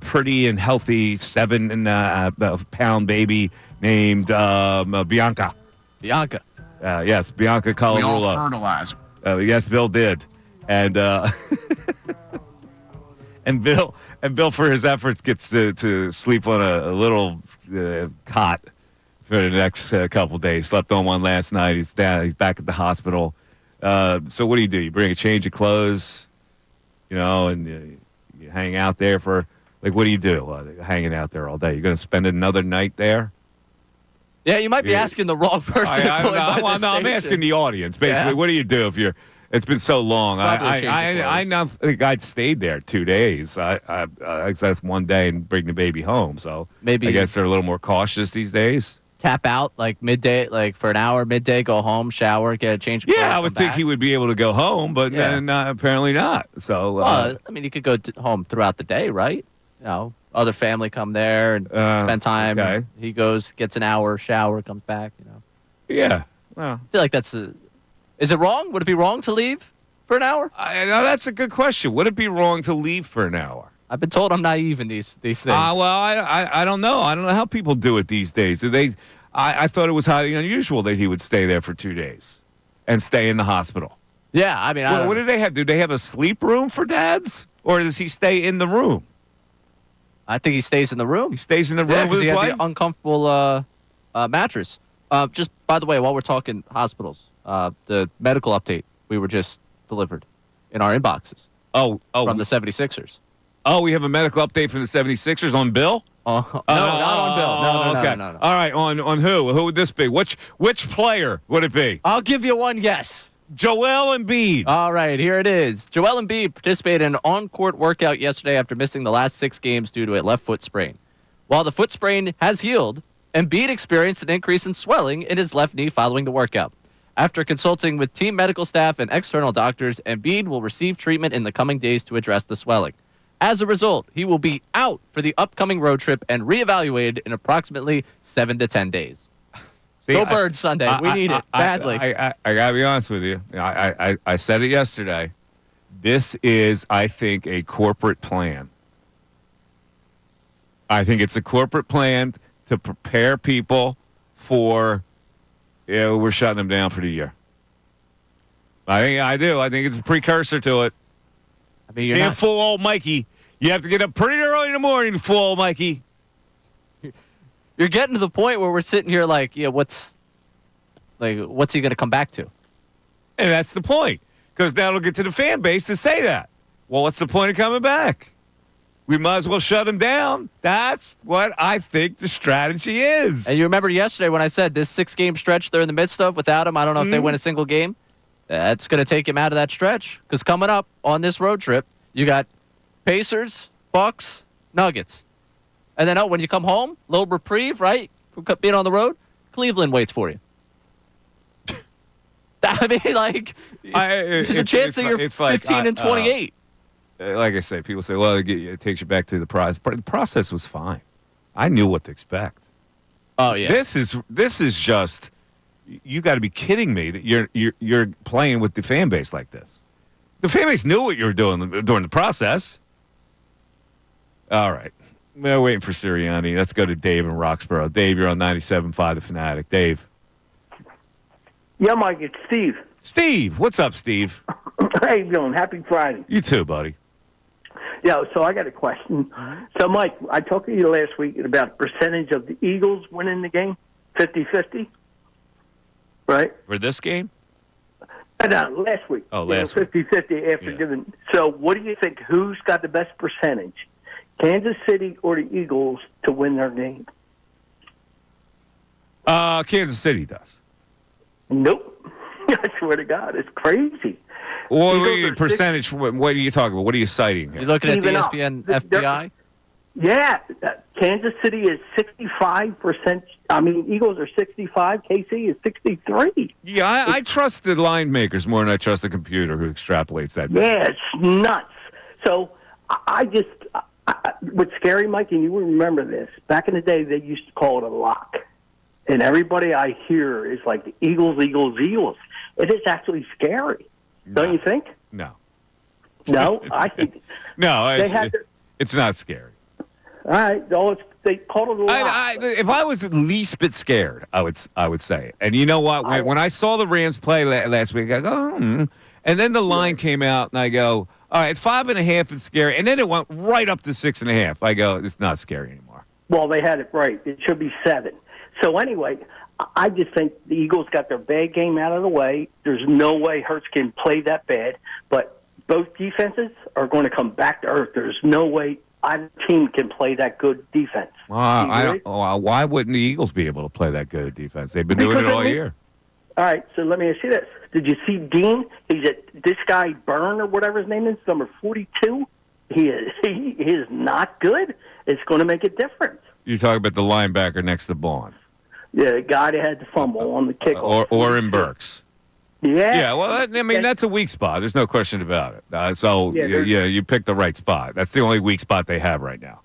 pretty and healthy 7-pound baby named Bianca. Bianca. Yes, Bianca Colarulo. We all fertilized. Yes, Bill did, and and Bill for his efforts gets to sleep on a little cot for the next couple days. Slept on one last night. He's down. He's back at the hospital. So what do? You bring a change of clothes, and you hang out there for what do you do? Hanging out there all day. You're going to spend another night there? Yeah, you might be asking the wrong person. I don't know. I'm asking the audience basically. Yeah. What do you do if you're? It's been so long. I now think I'd stayed there 2 days. That's one day and bring the baby home. So maybe I guess they're a little more cautious these days. Tap out midday, for an hour, midday, go home, shower, get a change of clothes. Yeah, I would think he would be able to go home, but apparently not. So he could go home throughout the day, right? Other family come there and spend time. Okay. He goes, gets an hour, shower, comes back. Yeah. Well, I feel like that's Is it wrong? Would it be wrong to leave for an hour? No, that's a good question. Would it be wrong to leave for an hour? I've been told I'm naive in these things. I don't know. I don't know how people do it these days. I thought it was highly unusual that he would stay there for 2 days and stay in the hospital. Yeah, I mean, what do they have? Do they have a sleep room for dads, or does he stay in the room? I think he stays in the room. He stays in the room with his wife? He had the uncomfortable mattress. Just by the way, while we're talking hospitals, the medical update we were just delivered in our inboxes. Oh, from the 76ers. Oh, we have a medical update from the 76ers on Bill? No, not on Bill. Okay. No. All right, on who? Who would this be? Which player would it be? I'll give you one guess. Joel Embiid. All right, here it is. Joel Embiid participated in an on-court workout yesterday after missing the last 6 games due to a left foot sprain. While the foot sprain has healed, Embiid experienced an increase in swelling in his left knee following the workout. After consulting with team medical staff and external doctors, Embiid will receive treatment in the coming days to address the swelling. As a result, he will be out for the upcoming road trip and reevaluated in approximately 7 to 10 days. Go Birds Sunday. We need it badly. I got to be honest with you. I said it yesterday. This is, I think, a corporate plan. I think it's a corporate plan to prepare people for, we're shutting them down for the year. I do. I think it's a precursor to it. I mean, you're can't not fool old Mikey. You have to get up pretty early in the morning to fool old Mikey. You're getting to the point where we're sitting here what's he going to come back to? And that's the point, because that'll get to the fan base to say that. Well, what's the point of coming back? We might as well shut him down. That's what I think the strategy is. And you remember yesterday when I said this 6-game stretch they're in the midst of without him, I don't know if they win a single game. That's going to take him out of that stretch, because coming up on this road trip, you got Pacers, Bucks, Nuggets. And then, when you come home, little reprieve, right? From being on the road, Cleveland waits for you. I mean, there's a chance that you're 15 and 28. Like I say, people say, well, it takes you back to the process. The process was fine. I knew what to expect. Oh, yeah. This is just, you got to be kidding me that you're playing with the fan base like this. The fan base knew what you were doing during the process. All right. We're waiting for Sirianni. Let's go to Dave in Roxborough. Dave, you're on 97.5 The Fanatic. Dave. Yeah, Mike, it's Steve. Steve. What's up, Steve? How you doing? Happy Friday. You too, buddy. Yeah, so I got a question. So, Mike, I talked to you last week about percentage of the Eagles winning the game, 50-50, right? For this game? No, last week. Oh, last week. 50-50 after giving. So what do you think? Who's got the best percentage? Kansas City or the Eagles to win their game? Kansas City does. Nope. I swear to God, it's crazy. Well, percentage, what are you talking about? What are you citing here? You're looking at the ESPN FBI? Yeah. Kansas City is 65%. I mean, Eagles are 65. KC is 63. Yeah, I trust the line makers more than I trust the computer who extrapolates that. Yeah, it's nuts. So what's scary, Mike, and you will remember this, back in the day, they used to call it a lock. And everybody I hear is like the Eagles, Eagles, Eagles. It is actually scary. Don't you think? No. No? I think. No, it's not scary. All right. They called it a lock. If I was at least bit scared, I would say it. And you know what? When I saw the Rams play last week, I go, and then the line came out, and I go, all right, 5.5 is scary. And then it went right up to 6.5. I go, it's not scary anymore. Well, they had it right. It should be 7. So anyway, I just think the Eagles got their bad game out of the way. There's no way Hurts can play that bad, but both defenses are going to come back to earth. There's no way either team can play that good defense. Why wouldn't the Eagles be able to play that good defense? They've been doing it all year. All right, so let me ask you this. Did you see Dean? This guy Byrne or whatever his name is, number 42. He is not good. It's going to make a difference. You're talking about the linebacker next to Bond. Yeah, the guy that had the fumble on the kickoff. Or in Burks. Yeah. Yeah, well, that's a weak spot. There's no question about it. You picked the right spot. That's the only weak spot they have right now.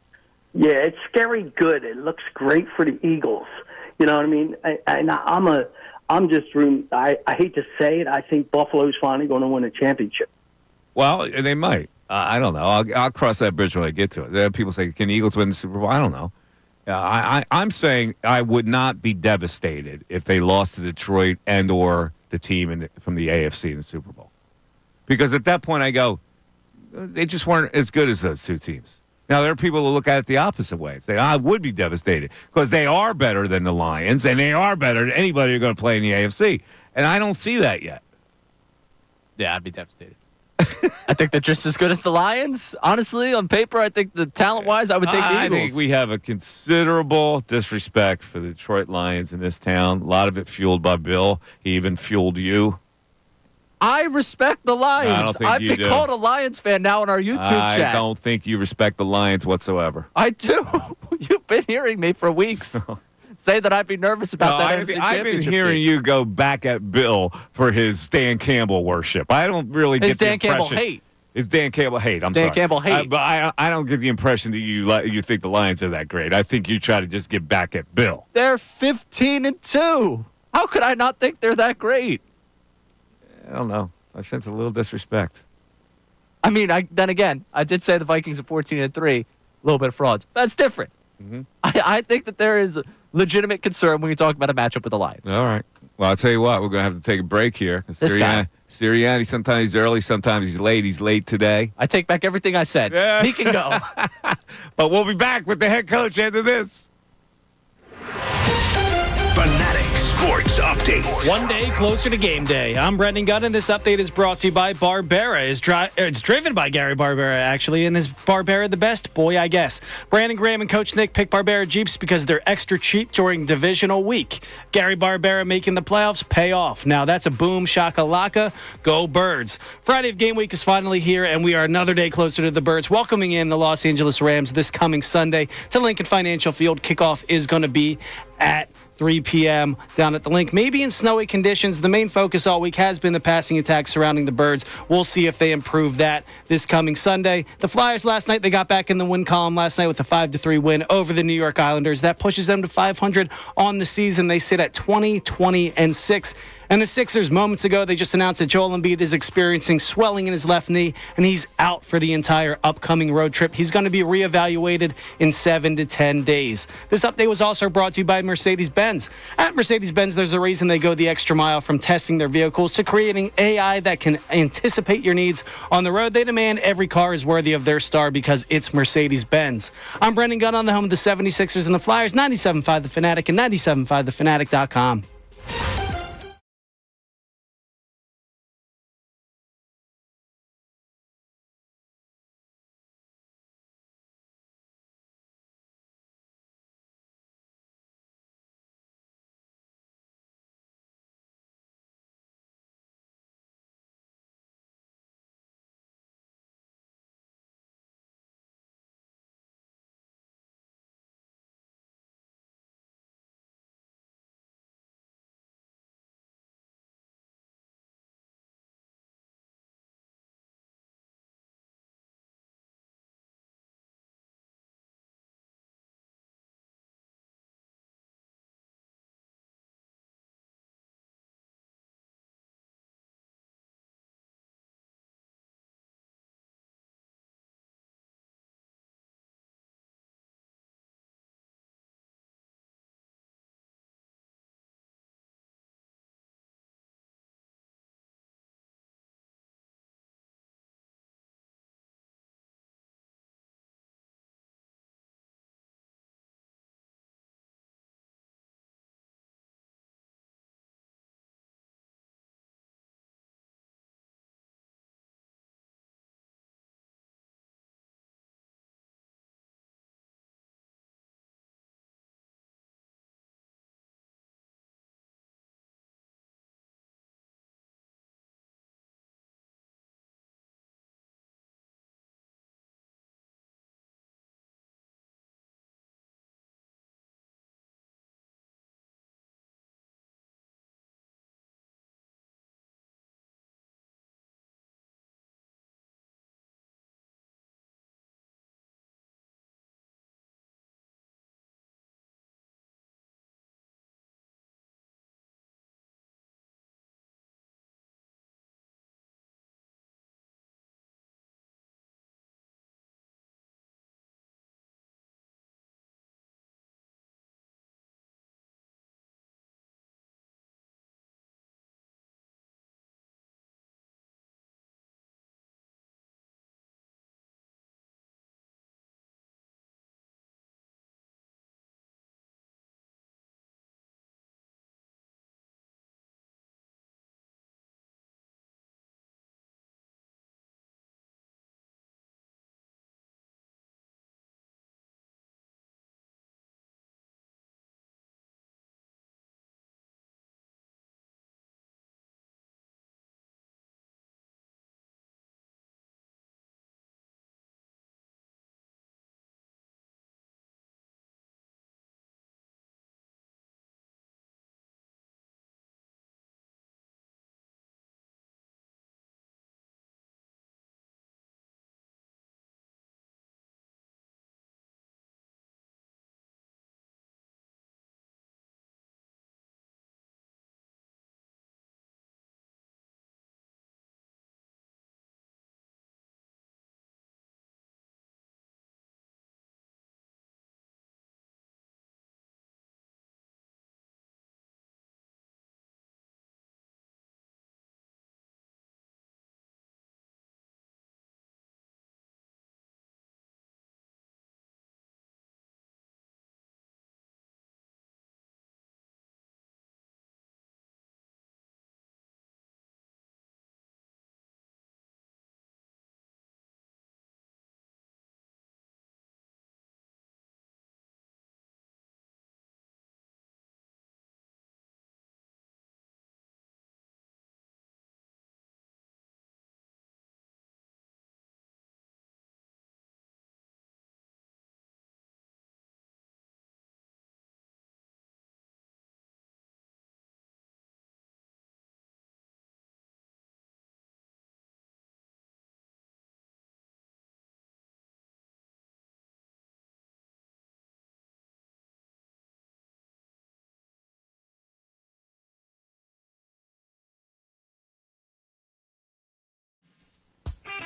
Yeah, it's scary good. It looks great for the Eagles. You know what I mean? I'm just rooting. I hate to say it. I think Buffalo's finally going to win a championship. Well, they might. I don't know. I'll cross that bridge when I get to it. There are people say, can the Eagles win the Super Bowl? I don't know. I'm saying I would not be devastated if they lost to Detroit and or the team from the AFC in the Super Bowl. Because at that point I go, they just weren't as good as those two teams. Now, there are people who look at it the opposite way and say, I would be devastated because they are better than the Lions and they are better than anybody who's going to play in the AFC. And I don't see that yet. Yeah, I'd be devastated. I think they're just as good as the Lions. Honestly, on paper, I think the talent-wise, I would take the Eagles. I think we have a considerable disrespect for the Detroit Lions in this town. A lot of it fueled by Bill. He even fueled you. I respect the Lions. I don't think I've you been do. called a Lions fan now on our YouTube chat. I don't think you respect the Lions whatsoever. I do. You've been hearing me for weeks. Say that I'd be nervous about that. I've been hearing you go back at Bill for his Dan Campbell worship. I don't really get the impression. Campbell hate. It's Dan Campbell hate. I'm Dan sorry. Campbell hate. But I don't get the impression that you think the Lions are that great. I think you try to just get back at Bill. They're 15-2. How could I not think they're that great? I don't know. I sense a little disrespect. I mean, then again, I did say the Vikings are 14-3. A little bit of frauds. That's different. Mm-hmm. I think that there is legitimate concern when you talk about a matchup with the Lions. All right. Well, I'll tell you what. We're going to have to take a break here. Sirianni, sometimes he's early, sometimes he's late. He's late today. I take back everything I said. Yeah. He can go. But we'll be back with the head coach after this. Fanatic Sports Update. One day closer to game day. I'm Brendan Gunn, and this update is brought to you by Barbera. It's driven by Gary Barbera, actually, and is Barbera the best? Boy, I guess. Brandon Graham and Coach Nick pick Barbera Jeeps because they're extra cheap during divisional week. Gary Barbera making the playoffs pay off. Now, that's a boom shakalaka. Go Birds. Friday of game week is finally here, and we are another day closer to the Birds, welcoming in the Los Angeles Rams this coming Sunday to Lincoln Financial Field. Kickoff is going to be at 3 p.m. down at the Link. Maybe in snowy conditions. The main focus all week has been the passing attack surrounding the Birds. We'll see if they improve that this coming Sunday. The Flyers last night, they got back in the win column last night with a 5-3 win over the New York Islanders. That pushes them to 500 on the season. They sit at 20-20-6. And the Sixers, moments ago, they just announced that Joel Embiid is experiencing swelling in his left knee, and he's out for the entire upcoming road trip. He's going to be reevaluated in 7 to 10 days. This update was also brought to you by Mercedes-Benz. At Mercedes-Benz, there's a reason they go the extra mile, from testing their vehicles to creating AI that can anticipate your needs on the road. They demand every car is worthy of their star because it's Mercedes-Benz. I'm Brendan Gunn on the home of the 76ers and the Flyers, 97.5 The Fanatic and 97.5thefanatic.com.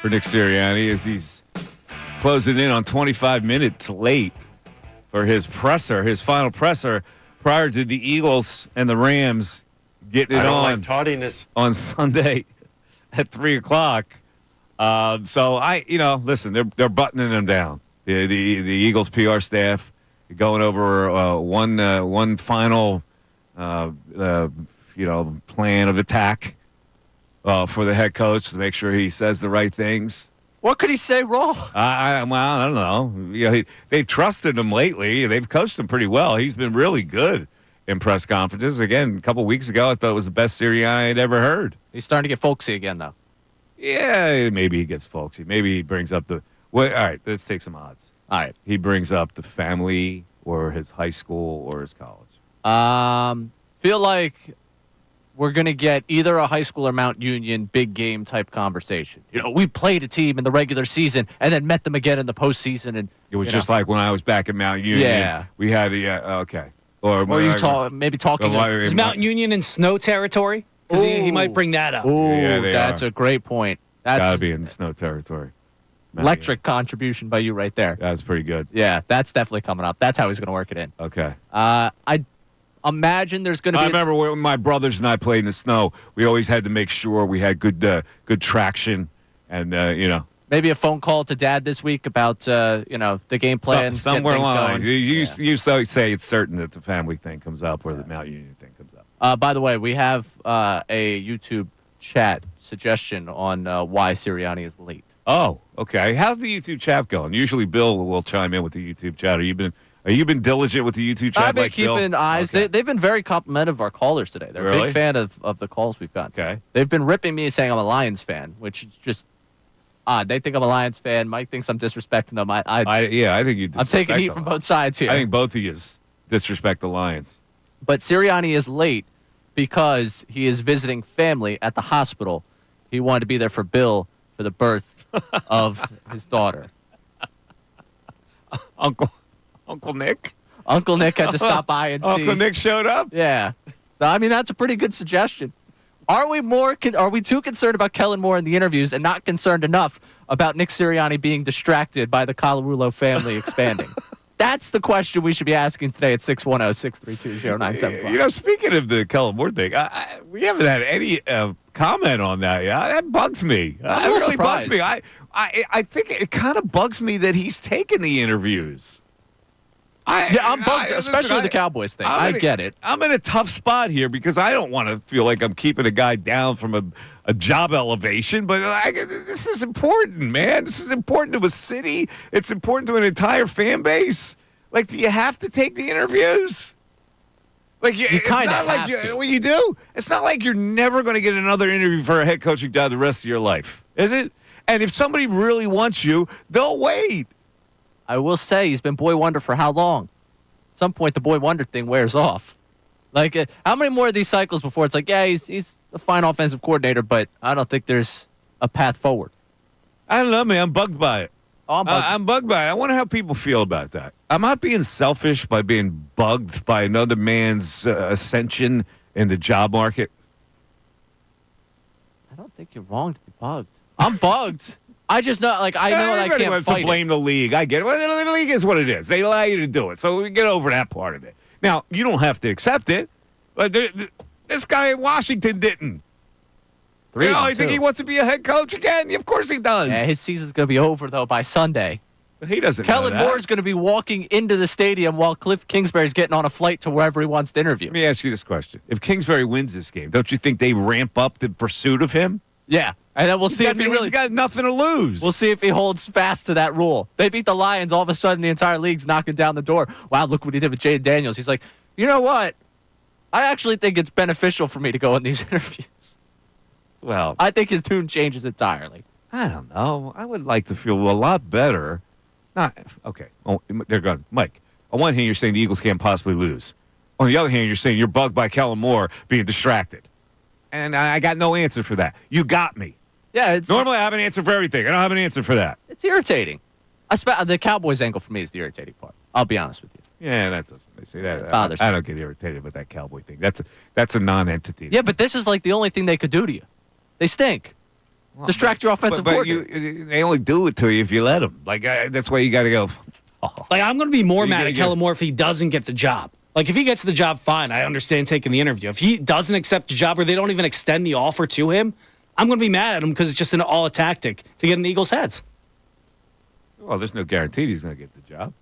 for Nick Sirianni as he's closing in on 25 minutes late for his final presser prior to the Eagles and the Rams getting it on tardiness on Sunday at 3:00. Listen, they're buttoning them down. The Eagles PR staff going over one final plan of attack for the head coach to make sure he says the right things. What could he say wrong? I don't know. They've trusted him lately. They've coached him pretty well. He's been really good in press conferences. Again, a couple weeks ago, I thought it was the best Sirianni I'd ever heard. He's starting to get folksy again, though. Yeah, maybe he gets folksy. Maybe he brings up all right, let's take some odds. All right. He brings up the family or his high school or his college. Feel like we're going to get either a high school or Mount Union big game type conversation. We played a team in the regular season and then met them again in the postseason. And it was just like when I was back at Mount Union. Yeah. We had okay. Or maybe talking. Is Mount Union in snow territory? Because he might bring that up. Yeah, that's a great point. That's got to be in snow territory. Electric contribution by you right there. That's pretty good. Yeah, that's definitely coming up. That's how he's going to work it in. Okay. I imagine there's going to be. I remember when my brothers and I played in the snow. We always had to make sure we had good traction, and maybe a phone call to Dad this week about the game plan. Somewhere along. You say it's certain that the family thing comes up or the Mount Union thing comes up. By the way, we have a YouTube chat suggestion on why Sirianni is late. Oh, okay. How's the YouTube chat going? Usually Bill will chime in with the YouTube chat. Are you been diligent with the YouTube chat? I've been keeping eyes. Okay. They've been very complimentary of our callers today. They're a big fan of the calls we've gotten. Okay. They've been ripping me saying I'm a Lions fan, which is just odd. They think I'm a Lions fan. Mike thinks I'm disrespecting them. I think you. I'm taking heat from both sides here. I think both of you disrespect the Lions. But Sirianni is late because he is visiting family at the hospital. He wanted to be there for Bill for the birth of his daughter. Uncle Nick? Uncle Nick had to stop by and see. Uncle Nick showed up? Yeah. So, that's a pretty good suggestion. Are we too concerned about Kellen Moore in the interviews and not concerned enough about Nick Sirianni being distracted by the Colarulo family expanding? That's the question we should be asking today at 610-632-0975. Speaking of the Kellen Moore thing, we haven't had any comment on that. Yeah, that bugs me. That really bugs me. I think it kind of bugs me that he's taking the interviews. I'm bugged, especially the Cowboys thing. I get it. I'm in a tough spot here because I don't want to feel like I'm keeping a guy down from a job elevation, but this is important, man. This is important to a city. It's important to an entire fan base. Like, do you have to take the interviews? Like, you kind of have to. What you do? It's not like you're never going to get another interview for a head coaching job the rest of your life, is it? And if somebody really wants you, they'll wait. I will say he's been boy wonder for how long? At some point, the boy wonder thing wears off. Like, how many more of these cycles before it's like, yeah, he's a fine offensive coordinator, but I don't think there's a path forward. I don't know, man. I'm bugged by it. Oh, I'm bugged by it. I wonder how people feel about that. I'm not being selfish by being bugged by another man's ascension in the job market. I don't think you're wrong to be bugged. I'm bugged. I just know, I know I can't wants fight to blame the league. I get it. Well, the league is what it is. They allow you to do it, so we get over that part of it. Now, you don't have to accept it, but this guy in Washington didn't. I think he wants to be a head coach again. Of course he does. Yeah, his season's going to be over, though, by Sunday. He doesn't Kellen know that. Moore's going to be walking into the stadium while Cliff Kingsbury's getting on a flight to wherever he wants to interview. Let me ask you this question. If Kingsbury wins this game, don't you think they ramp up the pursuit of him? Yeah. And then we'll see if he's got nothing to lose. We'll see if he holds fast to that rule. They beat the Lions. All of a sudden, the entire league's knocking down the door. Wow, look what he did with Jaden Daniels. He's like, you know what? I actually think it's beneficial for me to go in these interviews. Well, I think his tune changes entirely. I don't know. I would like to feel a lot better. Okay. Oh, they're gone. Mike, on one hand, you're saying the Eagles can't possibly lose. On the other hand, you're saying you're bugged by Kellen Moore being distracted. And I got no answer for that. You got me. Yeah, normally I have an answer for everything. I don't have an answer for that. It's irritating. The Cowboys angle for me is the irritating part. I'll be honest with you. Yeah, that doesn't. See that bothers me. I don't get irritated with that Cowboy thing. That's a non-entity. Yeah, but this is like the only thing they could do to you. They stink. Distract your offensive coordinator. They only do it to you if you let them. Like that's why you got to go. Like, I'm going to be more mad at get- Kellen Moore if he doesn't get the job. Like, if he gets the job, fine. I understand taking the interview. If he doesn't accept the job or they don't even extend the offer to him, I'm going to be mad at him because it's just an all tactic to get in the Eagles' heads. Well, there's no guarantee he's going to get the job.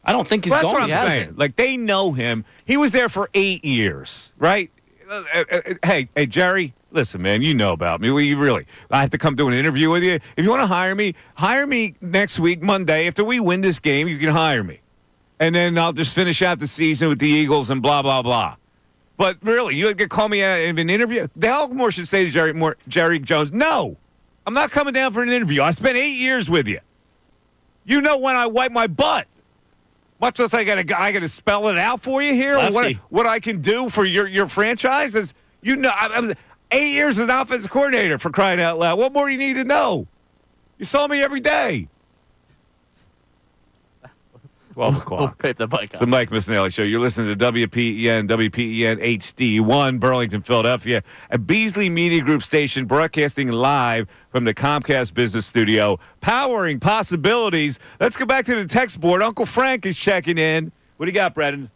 I don't think he's Well, going. that's what I'm saying. Like, they know him. He was there for 8 years, right? Hey, Jerry, listen, man, you know about me. I have to come do an interview with you. If you want to hire me next week, Monday. After we win this game, you can hire me. And then I'll just finish out the season with the Eagles and blah, blah, blah. But really, you could call me in an interview? Dale Moore should say to Jerry Jones, no, I'm not coming down for an interview. I spent 8 years with you. You know when I wipe my butt. Much less I got to spell it out for you here. What I can do for your franchise is, you know, I was 8 years as an offensive coordinator, for crying out loud. What more do you need to know? You saw me every day. 12 o'clock. We'll pick the mic It's the Mike Missanelli Show. You're listening to WPEN HD1, Burlington, Philadelphia, a Beasley Media Group station broadcasting live from the Comcast Business Studio, powering possibilities. Let's go back to the text board. Uncle Frank is checking in. What do you got, Brendan?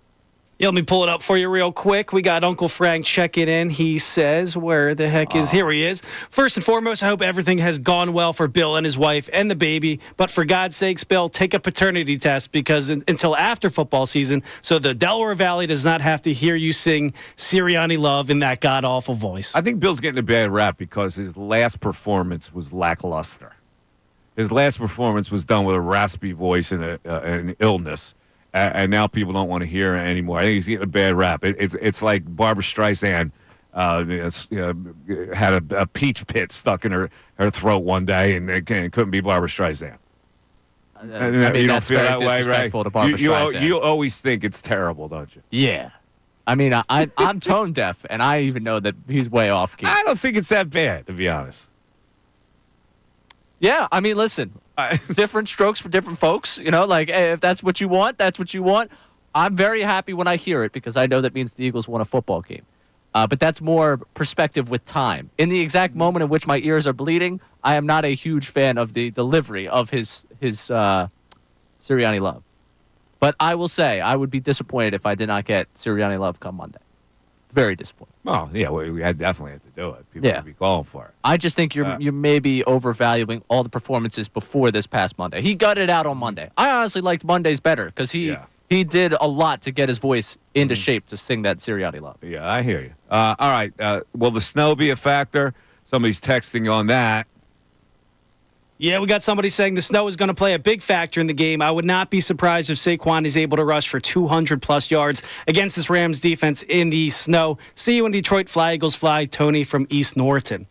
Yeah, let me pull it up for you real quick. We got Uncle Frank checking in. He says, where the heck is... Here he is. First and foremost, I hope everything has gone well for Bill and his wife and the baby. But for God's sakes, Bill, take a paternity test because until after football season, so the Delaware Valley does not have to hear you sing Sirianni Love in that god-awful voice. I think Bill's getting a bad rap because his last performance was lackluster. His last performance was done with a raspy voice and an illness. And now people don't want to hear it anymore. I think he's getting a bad rap. It's like Barbara Streisand had a peach pit stuck in her throat one day and couldn't be Barbara Streisand. I mean, you don't that's feel very that way, right? disrespectful to Barbara Streisand. You always think it's terrible, don't you? Yeah. I mean, I'm tone deaf, and I even know that he's way off key. I don't think it's that bad, to be honest. Yeah, I mean, listen, different strokes for different folks. You know, like, hey, if that's what you want, that's what you want. I'm very happy when I hear it because I know that means the Eagles won a football game. But that's more perspective with time. In the exact moment in which my ears are bleeding, I am not a huge fan of the delivery of his Sirianni Love. But I will say I would be disappointed if I did not get Sirianni Love come Monday. Very disappointed. Oh, yeah, we definitely have to do it. People would be calling for it. I just think you're maybe overvaluing all the performances before this past Monday. He gutted out on Monday. I honestly liked Mondays better because he did a lot to get his voice into shape to sing that Sirianni Love. Yeah, I hear you. All right, will the snow be a factor? Somebody's texting on that. Yeah, we got somebody saying the snow is going to play a big factor in the game. I would not be surprised if Saquon is able to rush for 200-plus yards against this Rams defense in the snow. See you in Detroit. Fly, Eagles, fly. Tony from East Norriton.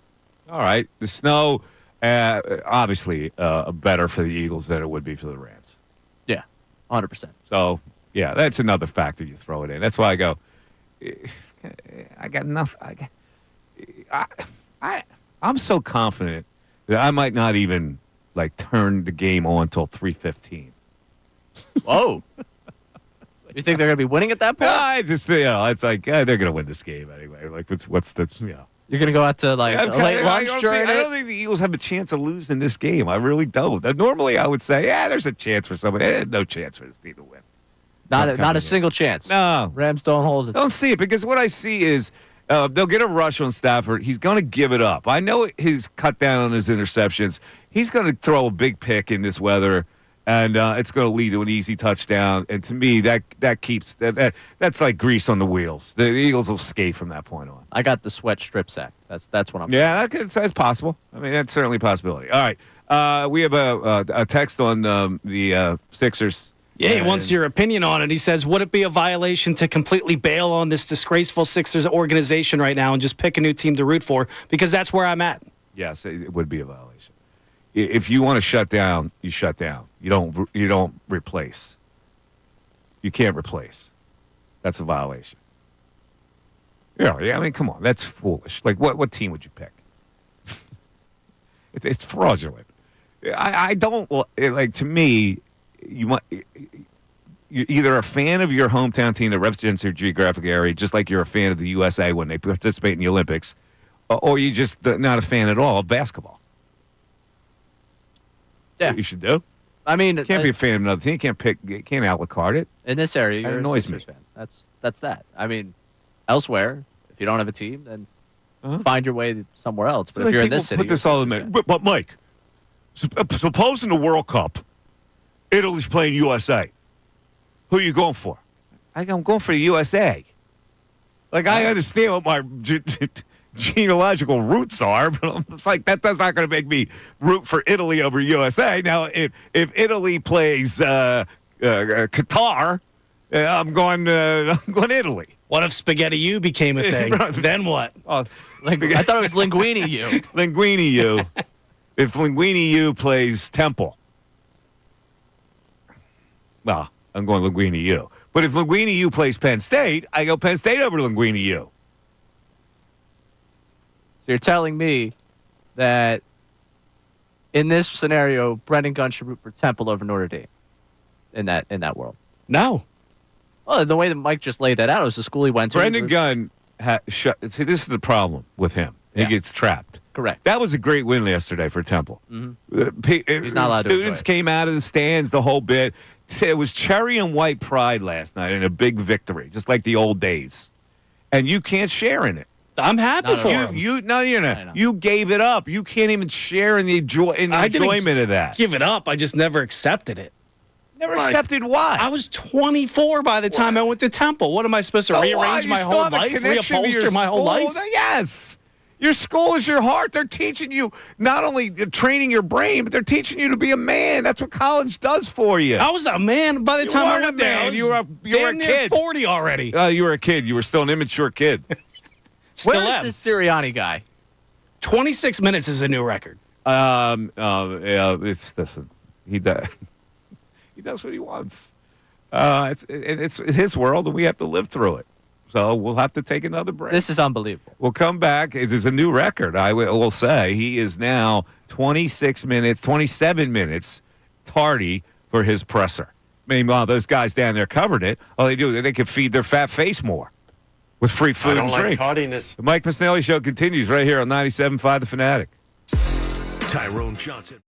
All right. The snow, obviously, better for the Eagles than it would be for the Rams. Yeah, 100%. So, yeah, that's another factor you throw it in. That's why I go, I got nothing. I'm so confident that I might not even turn the game on until 3:15. Whoa! You think they're going to be winning at that point? I just it's like they're going to win this game anyway. Like what's the You're going to go out to a late lunch during I don't think the Eagles have a chance of losing this game. I really don't. Normally I would say, there's a chance for somebody. No chance for this team to win. Not a single chance. No. Rams don't hold it. Don't see it because what I see is they'll get a rush on Stafford. He's going to give it up. I know he's cut down on his interceptions. He's going to throw a big pick in this weather, and it's going to lead to an easy touchdown. And to me, that keeps that's like grease on the wheels. The Eagles will skate from that point on. I got the sweat strip sack. That's what I'm. Yeah, that's possible. I mean, that's certainly a possibility. All right, we have a text on the Sixers. Yeah, he wants your opinion on it. He says, would it be a violation to completely bail on this disgraceful Sixers organization right now and just pick a new team to root for? Because that's where I'm at. Yes, it would be a violation. If you want to shut down, you shut down. You don't replace. You can't replace. That's a violation. Yeah, I mean, come on. That's foolish. Like, what team would you pick? It's fraudulent. I don't, like, to me, you're either a fan of your hometown team that represents your geographic area, just like you're a fan of the USA when they participate in the Olympics, or you're just not a fan at all of basketball. That's what you should do. I mean, You can't be a fan of another team. You can't a la carte it. in this area, That you're a annoys Sixers me. fan. That's that. I mean, elsewhere, if you don't have a team, then find your way somewhere else. But So if you're in people this city, put this all in there. But Mike, suppose in the World Cup, Italy's playing USA. Who are you going for? I'm going for the USA. Like, I understand what my genealogical roots are, but it's like that's not going to make me root for Italy over USA. Now, if Italy plays Qatar, I'm going Italy. What if Spaghetti U became a thing? Then what? Oh, I thought it was Linguini U. Linguini U. If Linguini U plays Temple, well, I'm going Linguini U. But if Linguini U plays Penn State, I go Penn State over Linguini U. So you're telling me that in this scenario, Brendan Gunn should root for Temple over Notre Dame in that world? No. Well, the way that Mike just laid that out, it was the school he went to. Brendan Gunn, see, this is the problem with him. He gets trapped. Correct. That was a great win yesterday for Temple. He's not allowed to Students came out of the stands, the whole bit. It was cherry and white pride last night and a big victory, just like the old days. And you can't share in it. I'm happy for him. You gave it up. You can't even share in the enjoyment of that. Give it up. I just never accepted it. Never accepted what? I was 24 by the time I went to Temple. What am I supposed to rearrange my whole life? Reupholster my whole life? Yes. Your school is your heart. They're teaching you not only training your brain, but they're teaching you to be a man. That's what college does for you. I was a man by the time I went there. Man. You were a damn kid. 40 already. You were a kid. You were still an immature kid. Where is this Sirianni guy? 26 minutes is a new record. Listen, he does. He does what he wants. It's his world, and we have to live through it. So we'll have to take another break. This is unbelievable. We'll come back. It is a new record. I will say he is now 27 minutes tardy for his presser. Meanwhile, those guys down there covered it. All they do, they can feed their fat face more with free food and drink. Tardiness. The Mike Missanelli Show continues right here on 97.5 The Fanatic. Tyrone Johnson.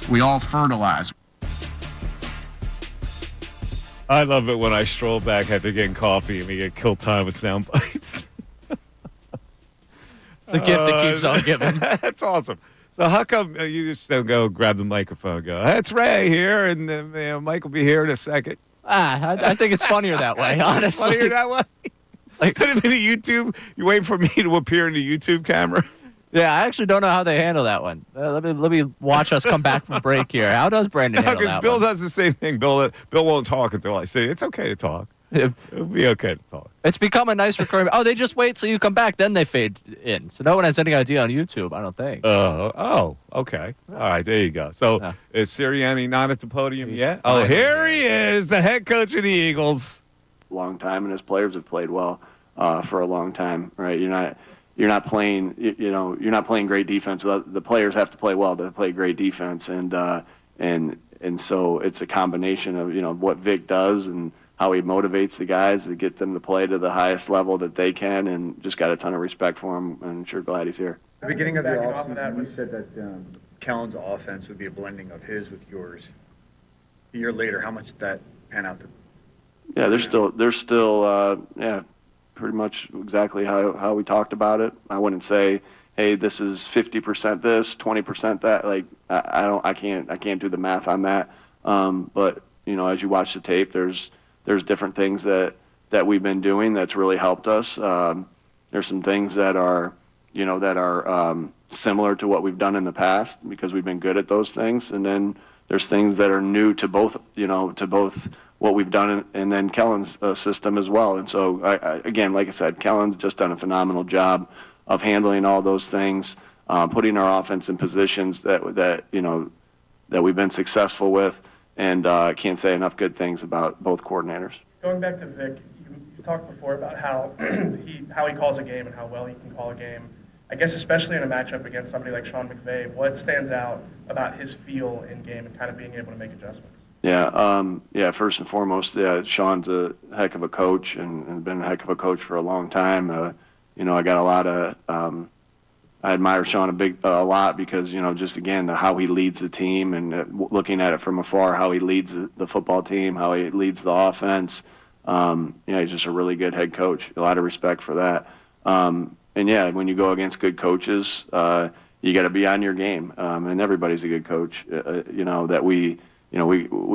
we all fertilize. I love it when I stroll back after getting coffee and we get kill time with sound bites. It's a gift that keeps on giving. That's awesome. So how come you just don't go grab the microphone and go, "That's Ray here," and Mike will be here in a second? I think it's funnier that way, honestly. Funnier that way? Like, could have been a YouTube. You waiting for me to appear in the YouTube camera? Yeah, I actually don't know how they handle that one. Let me watch us come back from break here. How does Brandon handle that? Because Bill does the same thing. Bill won't talk until I say it's okay to talk. It'll be okay to talk. It's become a nice recurring. Oh, they just wait till you come back, then they fade in. So no one has any idea on YouTube, I don't think. Okay. All right, there you go. So is Sirianni not at the podium yet? Oh, here he is, the head coach of the Eagles. Long time, and his players have played well for a long time, right? You're not playing, you're not playing great defense. The players have to play well to play great defense, and so it's a combination of what Vic does and how he motivates the guys to get them to play to the highest level that they can, and just got a ton of respect for him, and sure glad he's here. At the beginning of the offseason, you said that Kellen's offense would be a blending of his with yours. A year later, how much did that pan out to? Yeah, they're still pretty much exactly how we talked about it. I wouldn't say, hey, this is 50% this, 20% that. Like I can't do the math on that. But as you watch the tape, there's different things that we've been doing that's really helped us. There's some things that are similar to what we've done in the past because we've been good at those things, and then there's things that are new to both what we've done and then Kellen's system as well. And so again, like I said, Kellen's just done a phenomenal job of handling all those things, putting our offense in positions that we've been successful with. And can't say enough good things about both coordinators. Going back to Vic, you talked before about how he calls a game and how well he can call a game. I guess especially in a matchup against somebody like Sean McVay, what stands out about his feel in game and kind of being able to make adjustments? Yeah, first and foremost, Sean's a heck of a coach and been a heck of a coach for a long time. I got a lot of I admire Sean a lot because, just again, how he leads the team and looking at it from afar, how he leads the football team, how he leads the offense. He's just a really good head coach. A lot of respect for that. When you go against good coaches, you got to be on your game. And everybody's a good coach, that we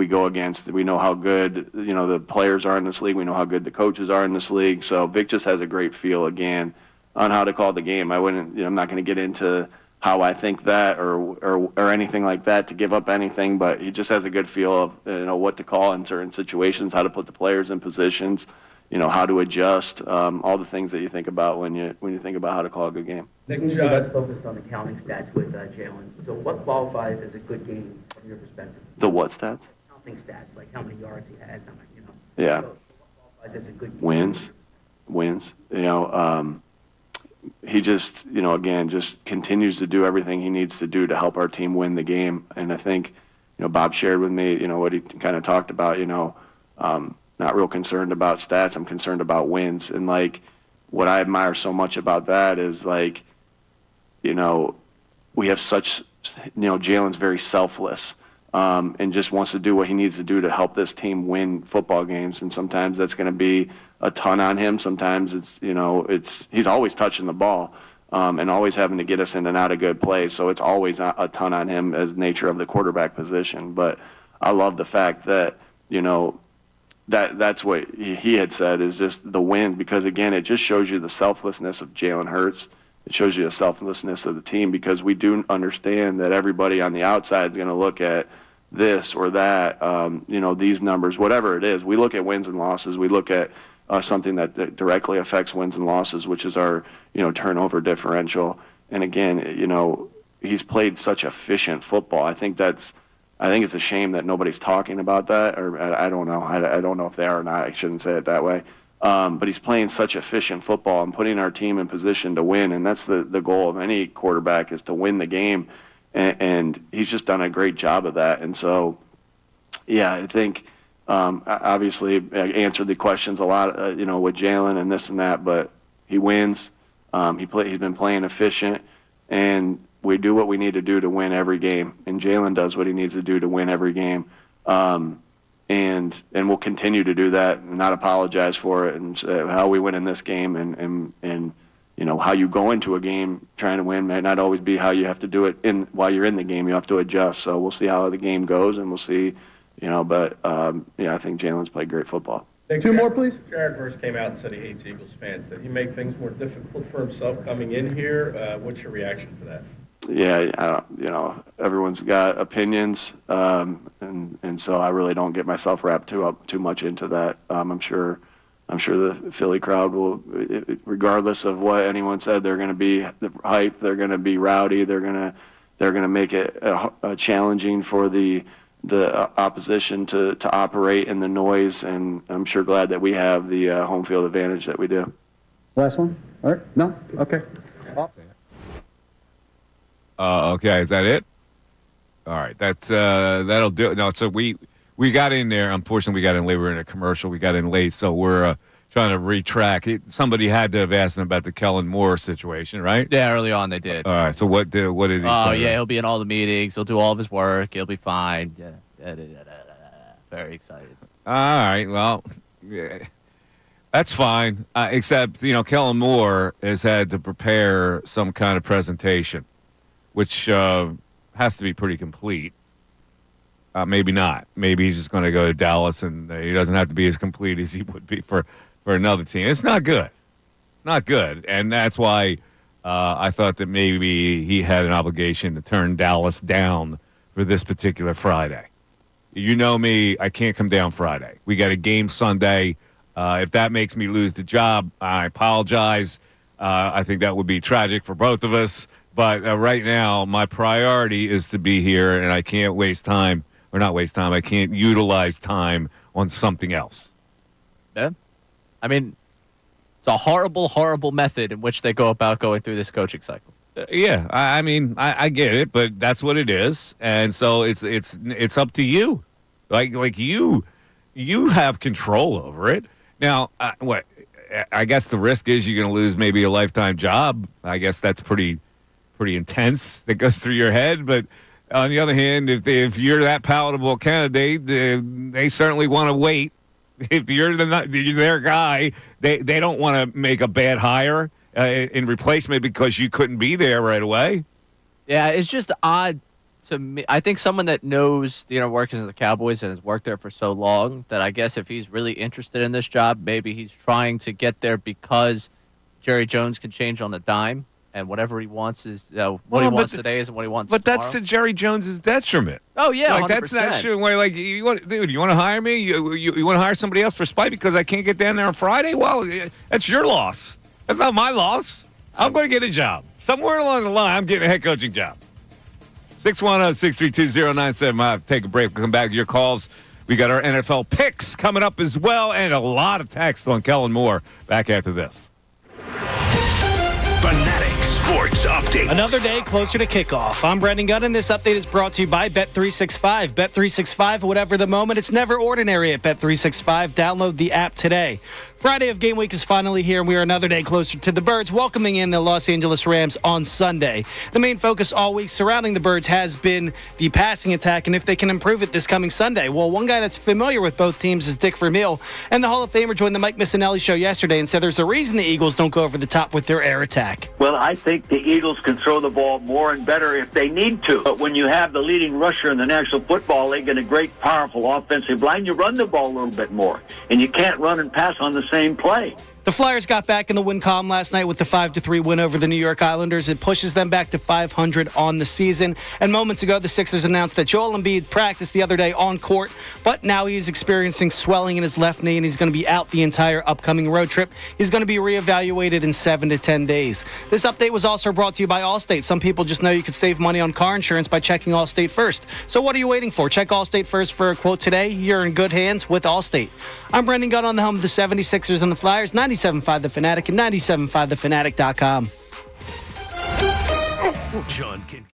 go against. We know how good, the players are in this league. We know how good the coaches are in this league. So Vic just has a great feel, again, on how to call the game. I'm not going to get into how I think that or anything like that to give up anything, but he just has a good feel of what to call in certain situations, how to put the players in positions, how to adjust, all the things that you think about when you think about how to call a good game. Let's focus on the counting stats with Jalen. So what qualifies as a good game from your perspective? The what stats? Counting stats, like how many yards he has, how many, Yeah. So what qualifies as a good game? Wins. He just, again, just continues to do everything he needs to do to help our team win the game. And I think, Bob shared with me, what he kind of talked about, not real concerned about stats. I'm concerned about wins. And what I admire so much about that is we have such, Jalen's very selfless. And just wants to do what he needs to do to help this team win football games. And sometimes that's going to be a ton on him. Sometimes he's always touching the ball and always having to get us in and out of good plays. So it's always a ton on him as nature of the quarterback position. But I love the fact that, that's what he had said is just the win, because again, it just shows you the selflessness of Jalen Hurts. It shows you the selflessness of the team, because we do understand that everybody on the outside is going to look at this or that, these numbers, whatever it is. We look at wins and losses. We look at something that directly affects wins and losses, which is our, turnover differential. And again, he's played such efficient football. I think it's a shame that nobody's talking about that, or I don't know. I don't know if they are or not. I shouldn't say it that way. But he's playing such efficient football and putting our team in position to win, and that's the goal of any quarterback, is to win the game, and he's just done a great job of that. And so, yeah, I think obviously I answered the questions a lot, with Jalen and this and that, but he wins. He's been playing efficient, and we do what we need to do to win every game, and Jalen does what he needs to do to win every game. And we'll continue to do that and not apologize for it. And how we win in this game and how you go into a game trying to win might not always be how you have to do it while you're in the game. You have to adjust. So we'll see how the game goes, and we'll see. But I think Jalen's played great football. Two more, please. Jared Verse came out and said he hates Eagles fans. Did he make things more difficult for himself coming in here? What's your reaction to that? Yeah, everyone's got opinions, and so I really don't get myself wrapped too much into that. I'm sure the Philly crowd will, regardless of what anyone said, they're going to be hype. They're going to be rowdy. They're going to make it challenging for the opposition to operate in the noise, and I'm sure glad that we have the home field advantage that we do. Last one? All right. No? Okay. Okay, is that it? All right, that'll do it. No, so we got in there. Unfortunately, we got in late. We were in a commercial. We got in late, so we're trying to retrack. Somebody had to have asked him about the Kellen Moore situation, right? Yeah, early on they did. All right, so what did he say? Oh, yeah, he'll be in all the meetings. He'll do all of his work. He'll be fine. Yeah. Very excited. All right, well, yeah, that's fine. Except, Kellen Moore has had to prepare some kind of presentation, which has to be pretty complete. Maybe not. Maybe he's just going to go to Dallas, and he doesn't have to be as complete as he would be for another team. It's not good. It's not good, and that's why I thought that maybe he had an obligation to turn Dallas down for this particular Friday. You know me, I can't come down Friday. We got a game Sunday. If that makes me lose the job, I apologize. I think that would be tragic for both of us. But right now, my priority is to be here, and I can't waste time, or not waste time. I can't utilize time on something else. Yeah. I mean, it's a horrible, horrible method in which they go about going through this coaching cycle. Yeah, I mean, I get it, but that's what it is, and so it's up to you. Like you have control over it. Now, what? I guess the risk is you're going to lose maybe a lifetime job. I guess that's pretty intense that goes through your head. But on the other hand, if you're that palatable candidate, they certainly want to wait. If you're their guy, they don't want to make a bad hire in replacement because you couldn't be there right away. Yeah, it's just odd to me. I think someone that knows the inner workings of the Cowboys and has worked there for so long that I guess if he's really interested in this job, maybe he's trying to get there because Jerry Jones can change on a dime. And whatever he wants is what he wants today isn't what he wants tomorrow. That's to Jerry Jones's detriment. Oh yeah, like 100%. That's that shit where you want to hire me? You want to hire somebody else for spite because I can't get down there on Friday? Well, that's your loss. That's not my loss. I'm going to get a job somewhere along the line. I'm getting a head coaching job. 610-632-0975. I'll take a break. We'll come back to your calls. We got our NFL picks coming up as well, and a lot of text on Kellen Moore. Back after this. Fanatic Sports Update. Another day closer to kickoff. I'm Brendan Gunn, and this update is brought to you by Bet365. Bet365, whatever the moment, it's never ordinary at Bet365. Download the app today. Friday of game week is finally here, and we are another day closer to the Birds, welcoming in the Los Angeles Rams on Sunday. The main focus all week surrounding the Birds has been the passing attack, and if they can improve it this coming Sunday. Well, one guy that's familiar with both teams is Dick Vermeil, and the Hall of Famer joined the Mike Missanelli show yesterday and said there's a reason the Eagles don't go over the top with their air attack. Well, I think the Eagles can throw the ball more and better if they need to. But when you have the leading rusher in the National Football League and a great, powerful offensive line, you run the ball a little bit more. And you can't run and pass on the same play. The Flyers got back in the win column last night with the 5-3 win over the New York Islanders. It pushes them back to 500 on the season. And moments ago, the Sixers announced that Joel Embiid practiced the other day on court, but now he's experiencing swelling in his left knee, and he's going to be out the entire upcoming road trip. He's going to be reevaluated in 7 to 10 days. This update was also brought to you by Allstate. Some people just know you could save money on car insurance by checking Allstate first. So what are you waiting for? Check Allstate first for a quote today. You're in good hands with Allstate. I'm Brendan Gunn on the home of the 76ers and the Flyers, 97.5 The Fanatic and 97.5thefanatic.com. John Kincade.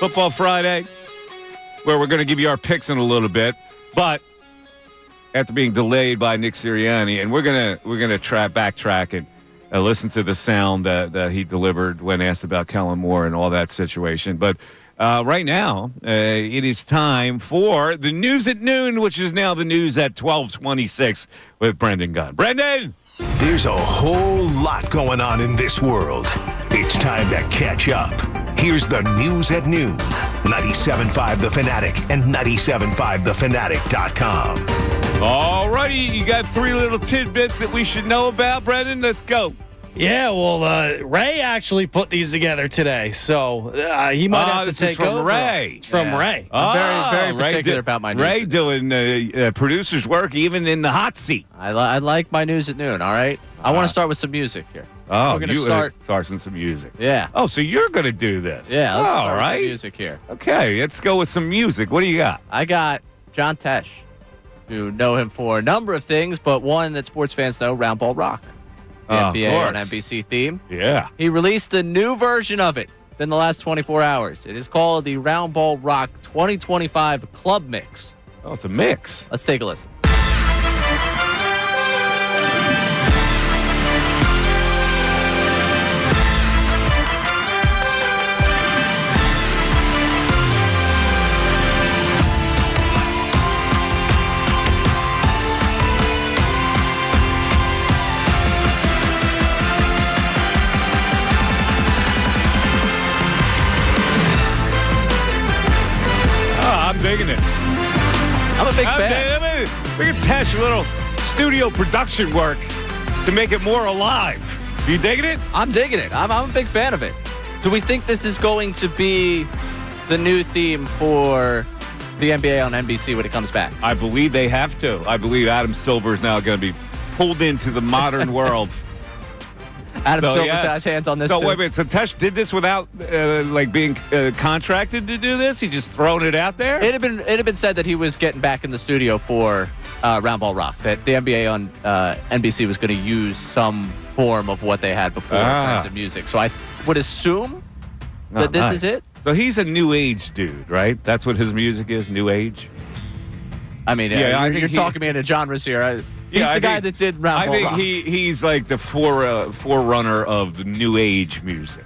Football Friday, where we're going to give you our picks in a little bit, but after being delayed by Nick Sirianni, and we're gonna backtrack and listen to the sound that he delivered when asked about Kellen Moore and all that situation. But right now, it is time for the news at noon, which is now the news at 12:26 with Brendan Gunn. Brendan! There's a whole lot going on in this world. It's time to catch up. Here's the news at noon. 97.5 The Fanatic and 97.5thefanatic.com. All righty, you got three little tidbits that we should know about, Brendan. Let's go. Yeah, well, Ray actually put these together today, so he might have to this take is from over. Ray. It's from Ray. I'm very particular about my news. Ray doing producer's work even in the hot seat. I like my news at noon, all right? I want to start with some music here. Oh, we're going to start with some music. Yeah. Oh, so you're going to do this. Yeah, let's all start right. with some music here. Okay, let's go with some music. What do you got? I got John Tesh. You know him for a number of things, but one that sports fans know, Round Ball Rock. The NBA on NBC theme. Yeah. He released a new version of it in the last 24 hours. It is called the Round Ball Rock 2025 Club Mix. Oh, it's a mix. Let's take a listen. I'm digging it. I'm a big fan. We can test a little studio production work to make it more alive. You digging it? I'm digging it. I'm a big fan of it. Do we think this is going to be the new theme for the NBA on NBC when it comes back? I believe they have to. I believe Adam Silver is now going to be pulled into the modern world. Adam Silver has hands on this. No, too. wait a minute. So Tesh did this without being contracted to do this. He just thrown it out there. It had been said that he was getting back in the studio for Round Ball Rock. That the NBA on NBC was going to use some form of what they had before in terms of music. So I would assume that this is it. So he's a new age dude, right? That's what his music is, new age. I mean, you're talking me into genres here. He's the guy that did Round Ball Rock. I think he's like the forerunner of the new age music.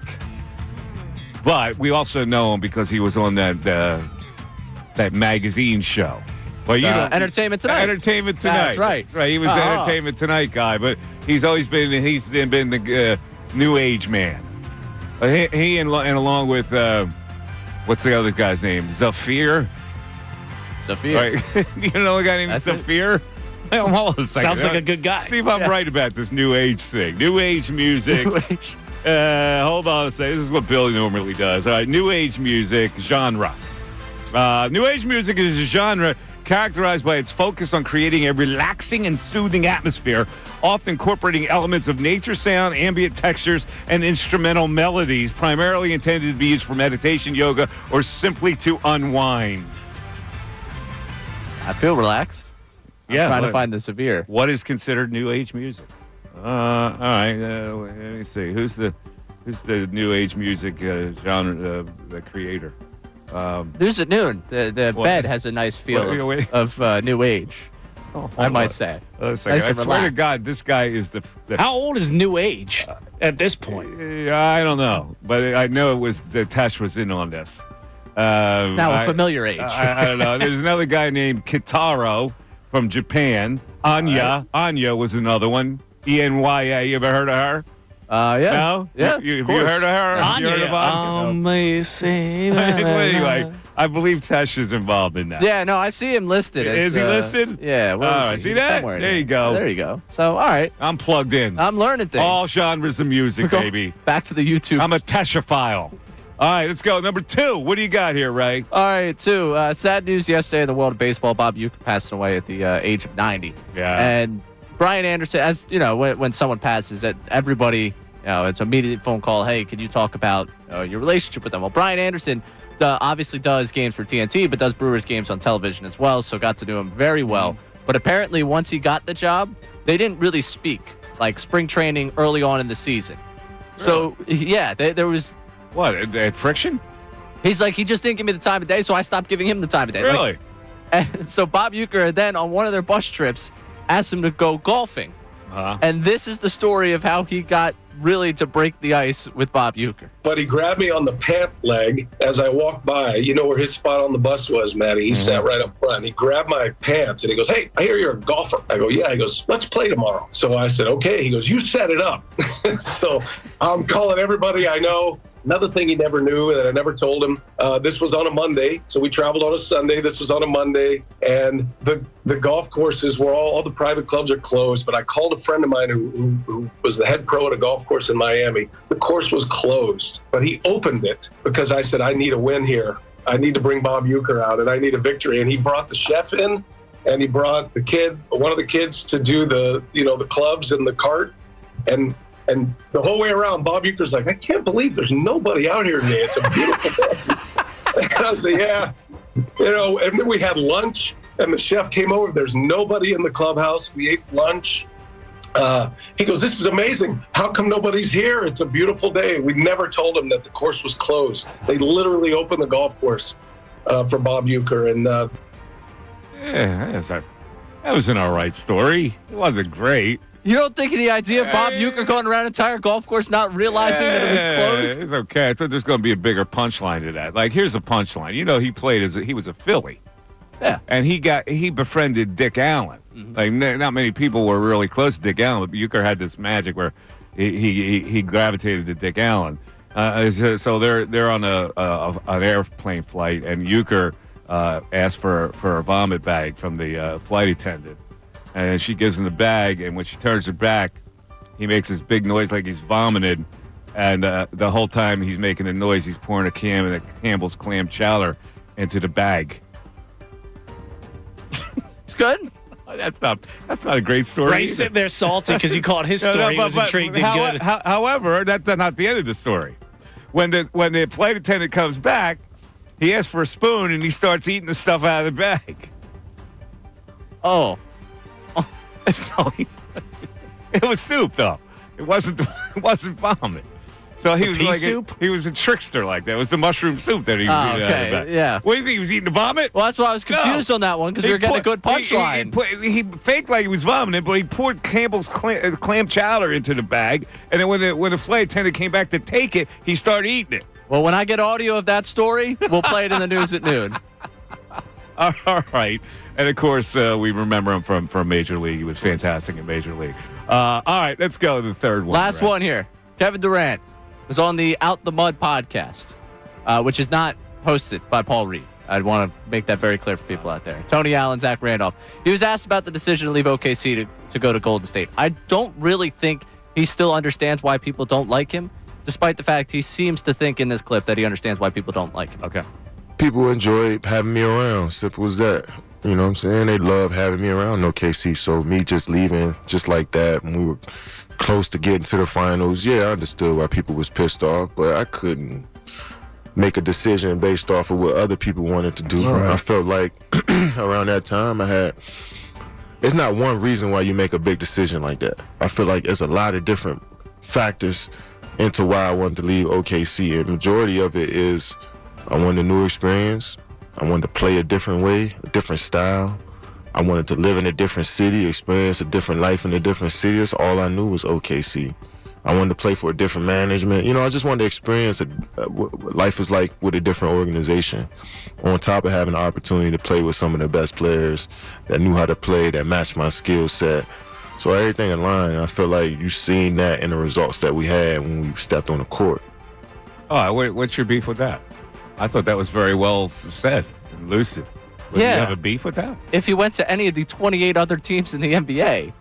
But we also know him because he was on that magazine show. Well, Entertainment Tonight. Entertainment Tonight. That's right. Right. He was the Entertainment Tonight guy, but he's always been the new age man. He and along with what's the other guy's name? Zafir. Right. You know the guy named Zafir? Hold on a second. Sounds like a good guy. See if I'm right about this new age thing. New age music. Hold on a second. This is what Billy normally does. All right, new age music genre. New age music is a genre characterized by its focus on creating a relaxing and soothing atmosphere, often incorporating elements of nature sound, ambient textures, and instrumental melodies, primarily intended to be used for meditation, yoga, or simply to unwind. I feel relaxed. I'm trying to find the severe. What is considered new age music? All right, let me see. Who's the new age music genre? The creator. News at noon. The bed has a nice feel of new age. I might say. I swear to God, this guy is the. How old is new age at this point? I don't know, but I know it was the Tesh was in on this. It's now a familiar age. I don't know. There's another guy named Kitaro from Japan. Anya. Anya was another one. Enya. You ever heard of her? Yeah. No? Yeah. Have you heard of her? Anya. You heard of Anya? Anyway, I believe Tesh is involved in that. Yeah, no, I see him listed. Is he listed? Yeah. All right. See that? There you go. There you go. So, all right. I'm plugged in. I'm learning things. All genres of music, baby. Back to the YouTube. I'm a Teshophile. All right, let's go. Number 2. What do you got here, Ray? All right, 2. Sad news yesterday in the world of baseball. Bob Uecker passing away at the age of 90. Yeah. And Brian Anderson, as you know, when someone passes, everybody, it's an immediate phone call. Hey, can you talk about your relationship with them? Well, Brian Anderson obviously does games for TNT, but does Brewers games on television as well, so got to know him very well. But apparently, once he got the job, they didn't really speak, like spring training early on in the season. Really? So, yeah, there was... What, friction? He's like, he just didn't give me the time of day, so I stopped giving him the time of day. Really? Like, and so Bob Uecker then, on one of their bus trips, asked him to go golfing. And this is the story of how he got really to break the ice with Bob Uecker. But he grabbed me on the pant leg as I walked by. You know where his spot on the bus was, Matty? He sat right up front. He grabbed my pants and he goes, "Hey, I hear you're a golfer." I go, "Yeah." He goes, "Let's play tomorrow." So I said, "Okay." He goes, "You set it up." So I'm calling everybody I know. Another thing he never knew that I never told him, this was on a Monday. So we traveled on a Sunday. This was on a Monday. And the golf courses were all the private clubs are closed. But I called a friend of mine who was the head pro at a golf course in Miami. The course was closed, but he opened it because I said, "I need a win here. I need to bring Bob Uecker out and I need a victory." And he brought the chef in and he brought one of the kids to do the clubs and the cart. And the whole way around, Bob Uecker's like, "I can't believe there's nobody out here today. It's a beautiful day." And I said, "Yeah." And then we had lunch and the chef came over. There's nobody in the clubhouse. We ate lunch. He goes, "This is amazing. How come nobody's here? It's a beautiful day." We never told him that the course was closed. They literally opened the golf course for Bob Uecker. And that was an all right story. It wasn't great. You don't think of the idea of Bob Uecker going around an entire golf course not realizing that it was closed? It's okay. I thought there's going to be a bigger punchline to that. Like, here's a punchline. He was a Philly. Yeah. And he befriended Dick Allen. Like, not many people were really close to Dick Allen, but Uecker had this magic where he gravitated to Dick Allen. So they're on an airplane flight, and Uecker asked for a vomit bag from the flight attendant. And she gives him the bag, and when she turns her back, he makes this big noise like he's vomited. And the whole time he's making the noise, he's pouring a Campbell's clam chowder into the bag. It's good. That's not a great story. Right, sitting there salty because you caught his story. He was intrigued and good. However, that's not the end of the story. When the flight attendant comes back, he asks for a spoon, and he starts eating the stuff out of the bag. Oh. So it was soup, though. It wasn't vomit. So he was like he was a trickster like that. It was the mushroom soup that he was eating out of the bag. Yeah. What do you think? He was eating the vomit? Well, that's why I was confused on that one because we were getting a good punchline. He faked like he was vomiting, but he poured Campbell's clam chowder into the bag, and then when the flight attendant came back to take it, he started eating it. Well, when I get audio of that story, we'll play it in the news at noon. All right. And, of course, we remember him from Major League. He was fantastic in Major League. All right, let's go to the third one. Last one here. Kevin Durant was on the Out the Mud podcast, which is not hosted by Paul Reed. I'd want to make that very clear for people out there. Tony Allen, Zach Randolph. He was asked about the decision to leave OKC to go to Golden State. I don't really think he still understands why people don't like him, despite the fact he seems to think in this clip that he understands why people don't like him. Okay. People enjoy having me around. Simple as that. You know what I'm saying? They love having me around OKC. So me just leaving just like that when we were close to getting to the finals, yeah, I understood why people was pissed off, but I couldn't make a decision based off of what other people wanted to do. Right. I felt like around that time it's not one reason why you make a big decision like that. I feel like there's a lot of different factors into why I wanted to leave OKC, and majority of it is I wanted a new experience. I wanted to play a different way, a different style. I wanted to live in a different city, experience a different life in a different city. That's all I knew was OKC. I wanted to play for a different management. You know, I just wanted to experience what life is like with a different organization. On top of having the opportunity to play with some of the best players that knew how to play, that matched my skill set. So everything in line, I feel like you've seen that in the results that we had when we stepped on the court. Oh, what's your beef with that? I thought that was very well said and lucid. Do you have a beef with that? If he went to any of the 28 other teams in the NBA,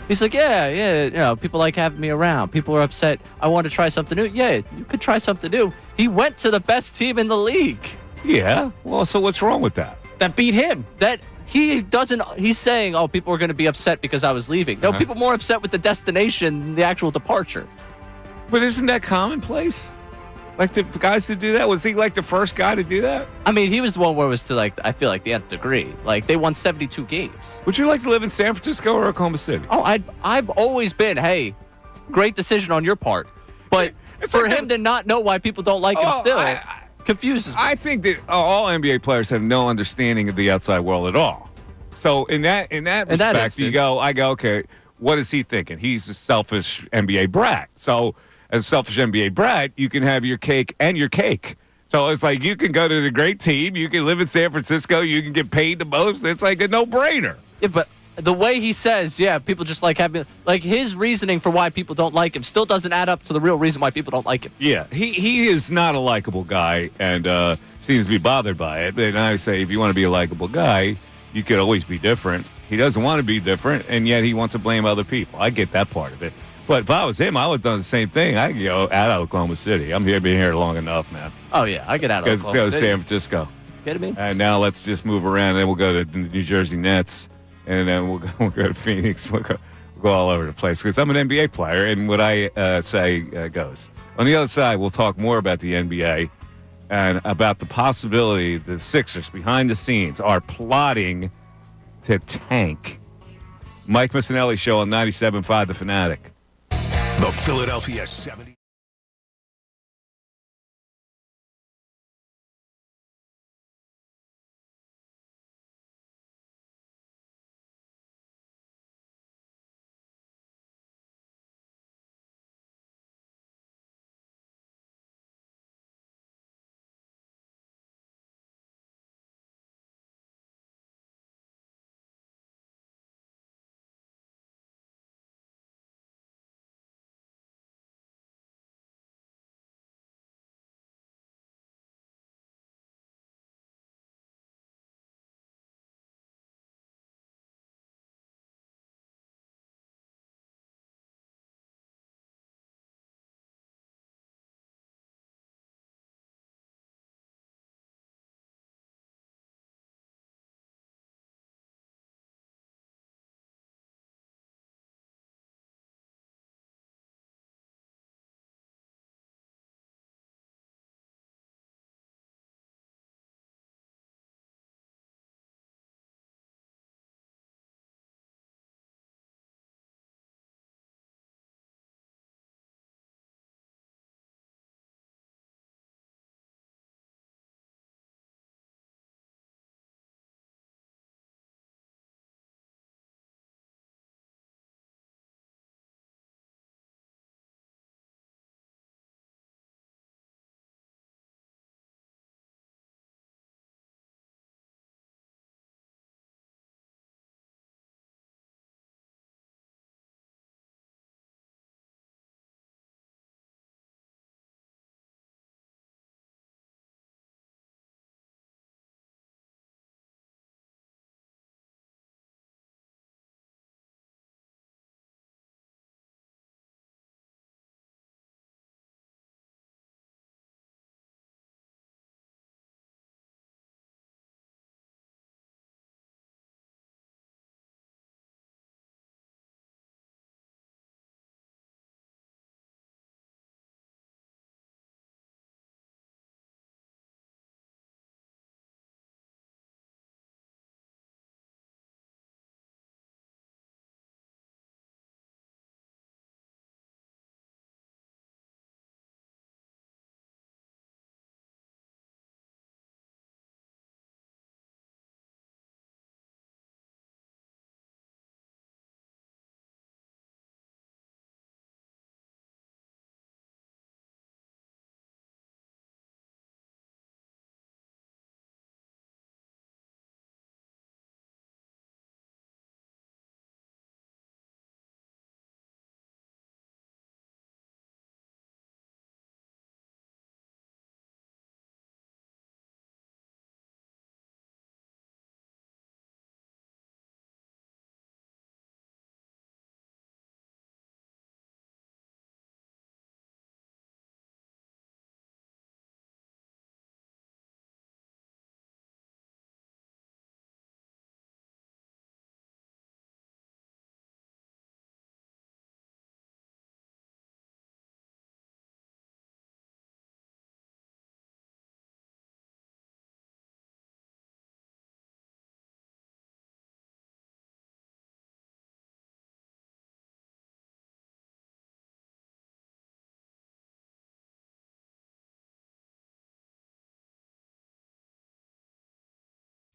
he's like, yeah, people like having me around. People are upset. I want to try something new. Yeah, you could try something new. He went to the best team in the league. Yeah. Well, so what's wrong with that? That beat him. That he's saying, oh, people are going to be upset because I was leaving. No, people are more upset with the destination than the actual departure. But isn't that commonplace? Like the guys to do that? Was he like the first guy to do that? I mean, he was the one where it was to I feel like the nth degree. Like they won 72 games. Would you like to live in San Francisco or Oklahoma City? Oh, I've always been, hey, great decision on your part. But for him to not know why people don't like him still. confuses me. I think that all NBA players have no understanding of the outside world at all. So in that respect, I go, okay, what is he thinking? He's a selfish NBA brat. So as a selfish NBA brat, you can have your cake and your cake. So it's like you can go to the great team, you can live in San Francisco, you can get paid the most. It's like a no-brainer. Yeah, but the way he says, people just like having, like his reasoning for why people don't like him still doesn't add up to the real reason why people don't like him. Yeah, he is not a likable guy and seems to be bothered by it. And I say, if you want to be a likable guy, you could always be different. He doesn't want to be different, and yet he wants to blame other people. I get that part of it. But if I was him, I would have done the same thing. I could go out of Oklahoma City. I'm here, been here long enough, man. Oh, yeah, I get out of Oklahoma Go to City. San Francisco. Kidding me? And now let's just move around. And then we'll go to the New Jersey Nets, and then we'll go to Phoenix. We'll go all over the place because I'm an NBA player, and what I say goes. On the other side, we'll talk more about the NBA and about the possibility the Sixers behind the scenes are plotting to tank. Mike Missanelli Show on 97.5 The Fanatic. The Philadelphia 70.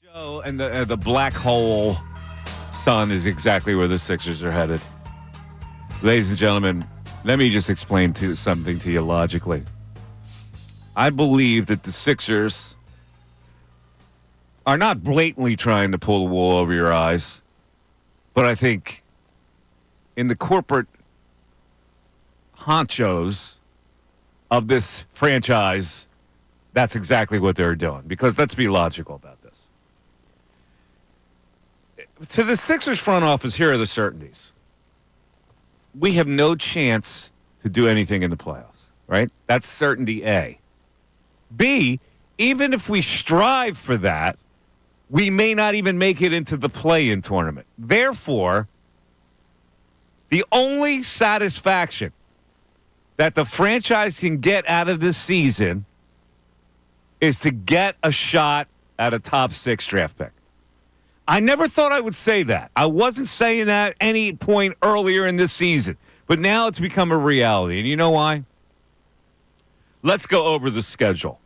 Joe, and the black hole sun is exactly where the Sixers are headed. Ladies and gentlemen, let me just explain something to you logically. I believe that the Sixers are not blatantly trying to pull the wool over your eyes, but I think in the corporate honchos of this franchise, that's exactly what they're doing. Because let's be logical about this. To the Sixers front office, here are the certainties. We have no chance to do anything in the playoffs, right? That's certainty A. B, even if we strive for that, we may not even make it into the play-in tournament. Therefore, the only satisfaction that the franchise can get out of this season is to get a shot at a top 6 draft pick. I never thought I would say that. I wasn't saying that at any point earlier in this season. But now it's become a reality. And you know why? Let's go over the schedule.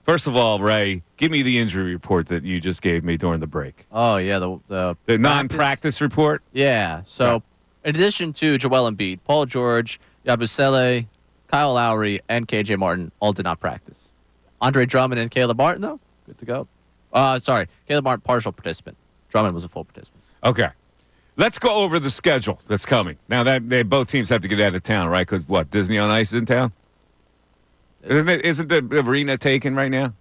First of all, Ray, give me the injury report that you just gave me during the break. Oh, yeah, the non-practice report? Yeah. So, in addition to Joel Embiid, Paul George, Yabusele, Kyle Lowry, and KJ Martin all did not practice. Andre Drummond and Caleb Martin, though, good to go. Caleb Martin, partial participant. Drummond was a full participant. Okay. Let's go over the schedule that's coming. Now, that both teams have to get out of town, right? Because, Disney on Ice is in town? Isn't the arena taken right now?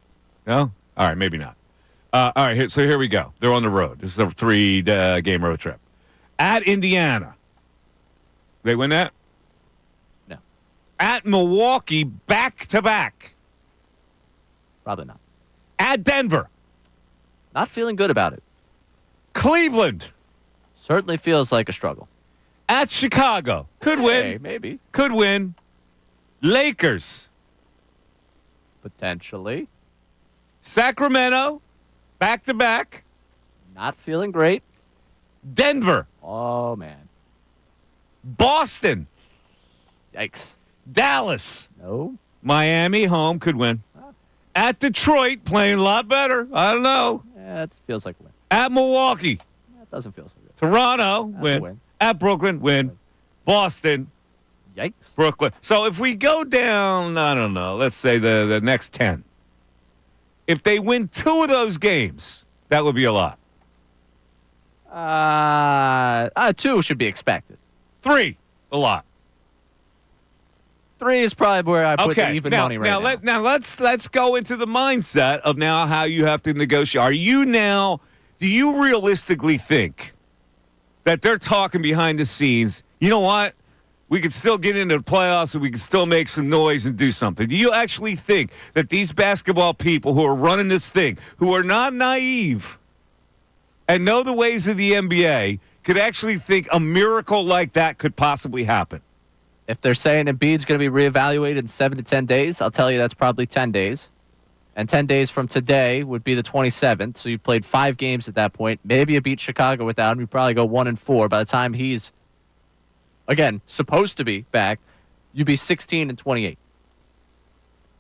No? All right, maybe not. All right, so here we go. They're on the road. This is a 3-game road trip. At Indiana. They win that? No. At Milwaukee, back-to-back. Probably not. At Denver. Not feeling good about it. Cleveland. Certainly feels like a struggle. At Chicago. Could win. Maybe. Could win. Lakers. Potentially. Sacramento. Back-to-back. Not feeling great. Denver. Oh, man. Boston. Yikes. Dallas. No. Miami, home, could win. At Detroit, playing a lot better. I don't know. Yeah, it feels like a win. At Milwaukee. That doesn't feel so good. Toronto, That's win. a win. At Brooklyn, win. Boston. Yikes. Brooklyn. So if we go down, I don't know, let's say the next 10. If they win 2 of those games, that would be a lot. 2 should be expected. 3, a lot. 3 is probably where I put the even money right now. Let's go into the mindset of now how you have to negotiate. Do you realistically think that they're talking behind the scenes, you know what? We could still get into the playoffs and we can still make some noise and do something. Do you actually think that these basketball people who are running this thing, who are not naive and know the ways of the NBA, could actually think a miracle like that could possibly happen? If they're saying Embiid's going to be reevaluated in 7 to 10 days, I'll tell you that's probably 10 days. And 10 days from today would be the 27th. So you played 5 games at that point. Maybe you beat Chicago without him. You probably go 1-4. By the time he's, again, supposed to be back, you'd be 16-28.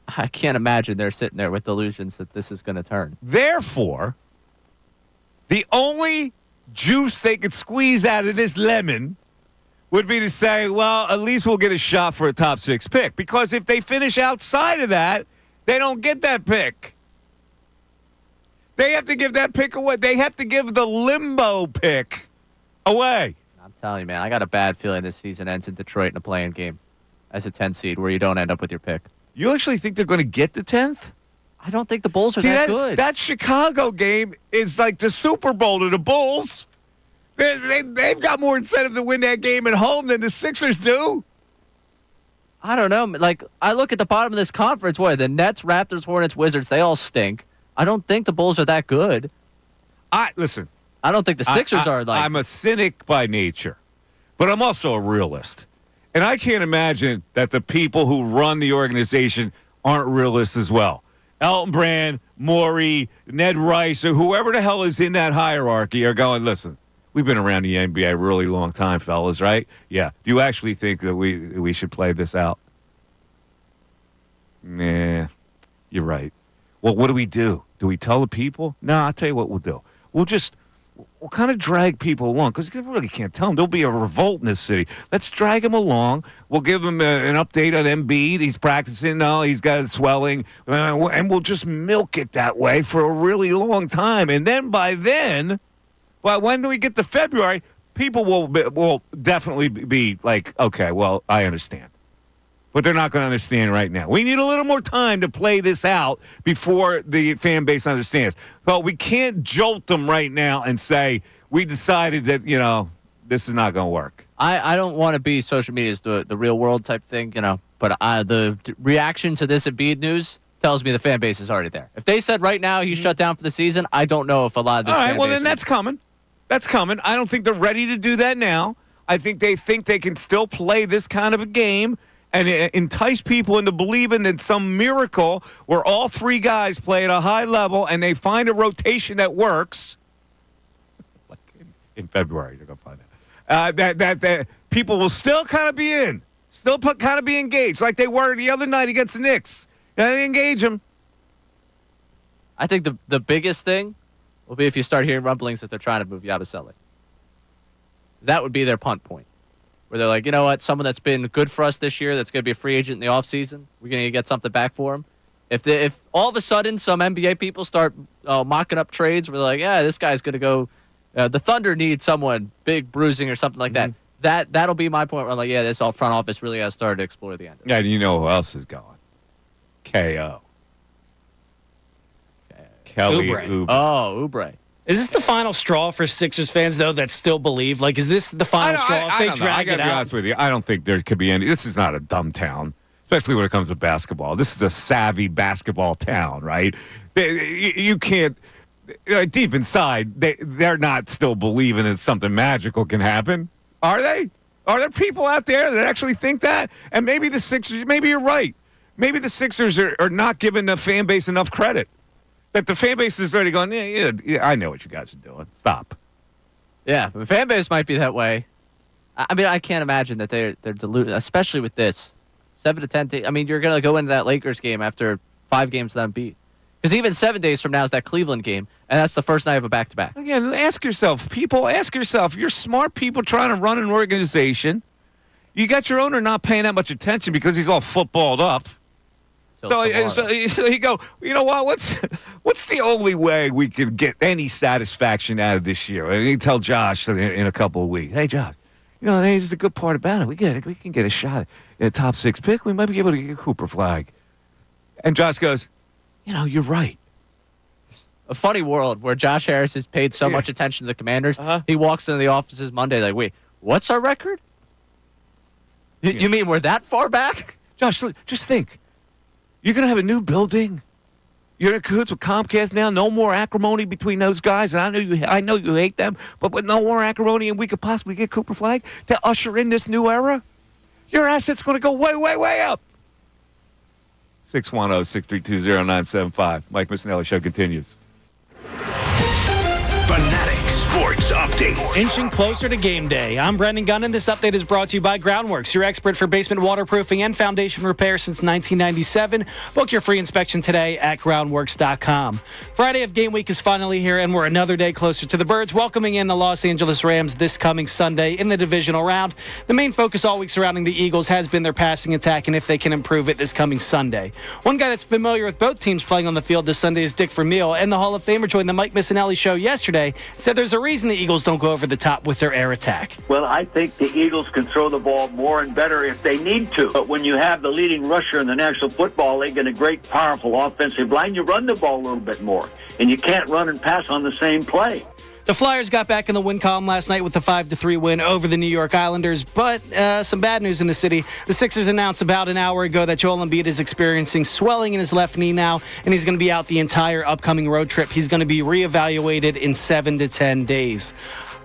I can't imagine they're sitting there with delusions that this is going to turn. Therefore, the only juice they could squeeze out of this lemon would be to say, well, at least we'll get a shot for a top 6 pick. Because if they finish outside of that, they don't get that pick. They have to give that pick away. They have to give the limbo pick away. I'm telling you, man, I got a bad feeling this season ends in Detroit in a play-in game as a 10 seed where you don't end up with your pick. You actually think they're going to get the 10th? I don't think the Bulls are that good. That Chicago game is like the Super Bowl to the Bulls. They've got more incentive to win that game at home than the Sixers do. I don't know. Like, I look at the bottom of this conference. What, the Nets, Raptors, Hornets, Wizards, they all stink. I don't think the Bulls are that good. Listen. I don't think the Sixers are like... I'm a cynic by nature, but I'm also a realist. And I can't imagine that the people who run the organization aren't realists as well. Elton Brand, Morey, Ned Rice, or whoever the hell is in that hierarchy are going, listen, we've been around the NBA a really long time, fellas, right? Yeah. Do you actually think that we should play this out? Nah, you're right. Well, what do we do? Do we tell the people? No, I'll tell you what we'll do. We'll kind of drag people along because you really can't tell them. There'll be a revolt in this city. Let's drag them along. We'll give them an update on Embiid. He's practicing. No, he's got swelling. And we'll just milk it that way for a really long time. And then by when do we get to February, people will definitely be like, okay, well, I understand. But they're not going to understand right now. We need a little more time to play this out before the fan base understands. But we can't jolt them right now and say, we decided that, this is not going to work. I don't want to be social media is the real world type thing, but the reaction to this Embiid news tells me the fan base is already there. If they said right now he's shut down for the season, I don't know if a lot of this All right, fan well, base then that's coming. That's coming. I don't think they're ready to do that now. I think they can still play this kind of a game and entice people into believing that some miracle where all three guys play at a high level and they find a rotation that works. Like in February, you're going to find out. That people will still kind of be in, kind of be engaged like they were the other night against the Knicks. They engage them. I think the biggest thing will be if you start hearing rumblings that they're trying to move Yabusele. That would be their punt point. Where they're like, you know what, someone that's been good for us this year that's going to be a free agent in the offseason, we're going to get something back for him. If all of a sudden some NBA people start mocking up trades where they're like, yeah, this guy's going to go, the Thunder need someone big bruising or something like that, that'll be my point where I'm like, yeah, this all front office really has started to explore the end. Yeah, you know who else is going? KO. Kelly Oubre. Oh, Oubre. Is this the final straw for Sixers fans, though, that still believe? Like, is this the final straw if they drag it out? I got to be honest with you. I don't think there could be any. This is not a dumb town, especially when it comes to basketball. This is a savvy basketball town, right? You can't. Deep inside, they're not still believing that something magical can happen. Are they? Are there people out there that actually think that? And maybe the Sixers, maybe you're right. Maybe the Sixers are not giving the fan base enough credit. That the fan base is already going, yeah, I know what you guys are doing. Stop. Yeah, the fan base might be that way. I mean, I can't imagine that they're deluded, especially with this 7 to 10. I mean, you're gonna go into that Lakers game after 5 games without beat, because even 7 days from now is that Cleveland game, and that's the first night of a back-to-back. Again, ask yourself, you're smart people trying to run an organization. You got your owner not paying that much attention because he's all footballed up. So you go, you know what? What's the only way we can get any satisfaction out of this year? And you tell Josh in a couple of weeks, hey, Josh, there's a good part about it. We can get a shot at a top 6 pick. We might be able to get a Cooper flag. And Josh goes, you're right. A funny world where Josh Harris has paid so much attention to the Commanders. He walks into the offices Monday like, wait, what's our record? You mean we're that far back? Josh, just think. You're going to have a new building. You're in cahoots with Comcast now. No more acrimony between those guys. And I know you hate them, but with no more acrimony, and we could possibly get Cooper Flag to usher in this new era. Your asset's going to go way, way, way up. 610-632-0975. Mike Missanelli Show continues. Fanatic Sports Update. Inching closer to game day. I'm Brendan Gunnan. This update is brought to you by Groundworks, your expert for basement waterproofing and foundation repair since 1997. Book your free inspection today at groundworks.com. Friday of game week is finally here, and we're another day closer to the Birds, welcoming in the Los Angeles Rams this coming Sunday in the divisional round. The main focus all week surrounding the Eagles has been their passing attack and if they can improve it this coming Sunday. One guy that's familiar with both teams playing on the field this Sunday is Dick Vermeil, and the Hall of Famer joined the Mike Missanelli Show yesterday and said there's a reason the Eagles don't go over the top with their air attack. Well, I think the Eagles can throw the ball more and better if they need to. But when you have the leading rusher in the National Football League and a great, powerful offensive line, you run the ball a little bit more. And you can't run and pass on the same play. The Flyers got back in the win column last night with a 5-3 win over the New York Islanders, but some bad news in the city. The Sixers announced about an hour ago that Joel Embiid is experiencing swelling in his left knee now, and he's going to be out the entire upcoming road trip. He's going to be reevaluated in 7 to 10 days.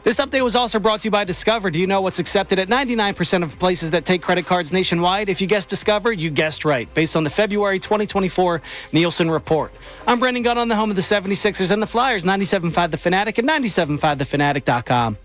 This update was also brought to you by Discover. Do you know what's accepted at 99% of places that take credit cards nationwide? If you guessed Discover, you guessed right, based on the February 2024 Nielsen report. I'm Brendan Gunn on the home of the 76ers and the Flyers, 97.5 The Fanatic and 97.5thefanatic.com.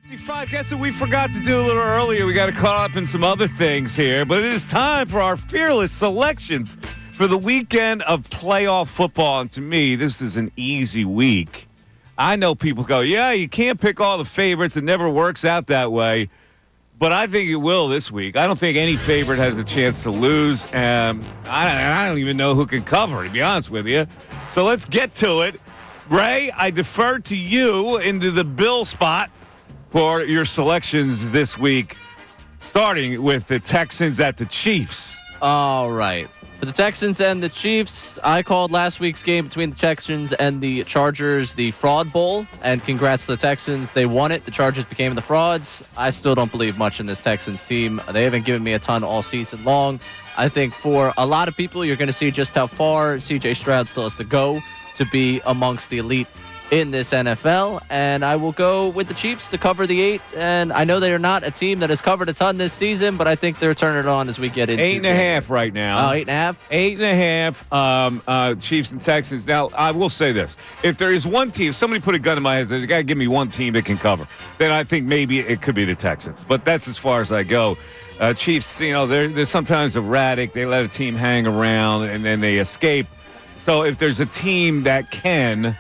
55. Guess what we forgot to do a little earlier? We got to caught up in some other things here, but it is time for our fearless selections for the weekend of playoff football. And to me, this is an easy week. I know people go, yeah, you can't pick all the favorites. It never works out that way. But I think it will this week. I don't think any favorite has a chance to lose. I don't even know who can cover, to be honest with you. So let's get to it. Ray, I defer to you into the Bill spot for your selections this week, starting with the Texans at the Chiefs. All right. For the Texans and the Chiefs, I called last week's game between the Texans and the Chargers the Fraud Bowl, and congrats to the Texans. They won it. The Chargers became the frauds. I still don't believe much in this Texans team. They haven't given me a ton all season long. I think for a lot of people, you're going to see just how far C.J. Stroud still has to go to be amongst the elite in this NFL, and I will go with the Chiefs to cover the 8. And I know they are not a team that has covered a ton this season, but I think they're turning it on as we get into 8.5 right now. Oh, 8.5? 8.5. Chiefs and Texans. Now, I will say this: if there is one team, if somebody put a gun in my head, they got to give me one team that can cover, then I think maybe it could be the Texans. But that's as far as I go. Chiefs, they're sometimes erratic. They let a team hang around and then they escape. So if there's a team that can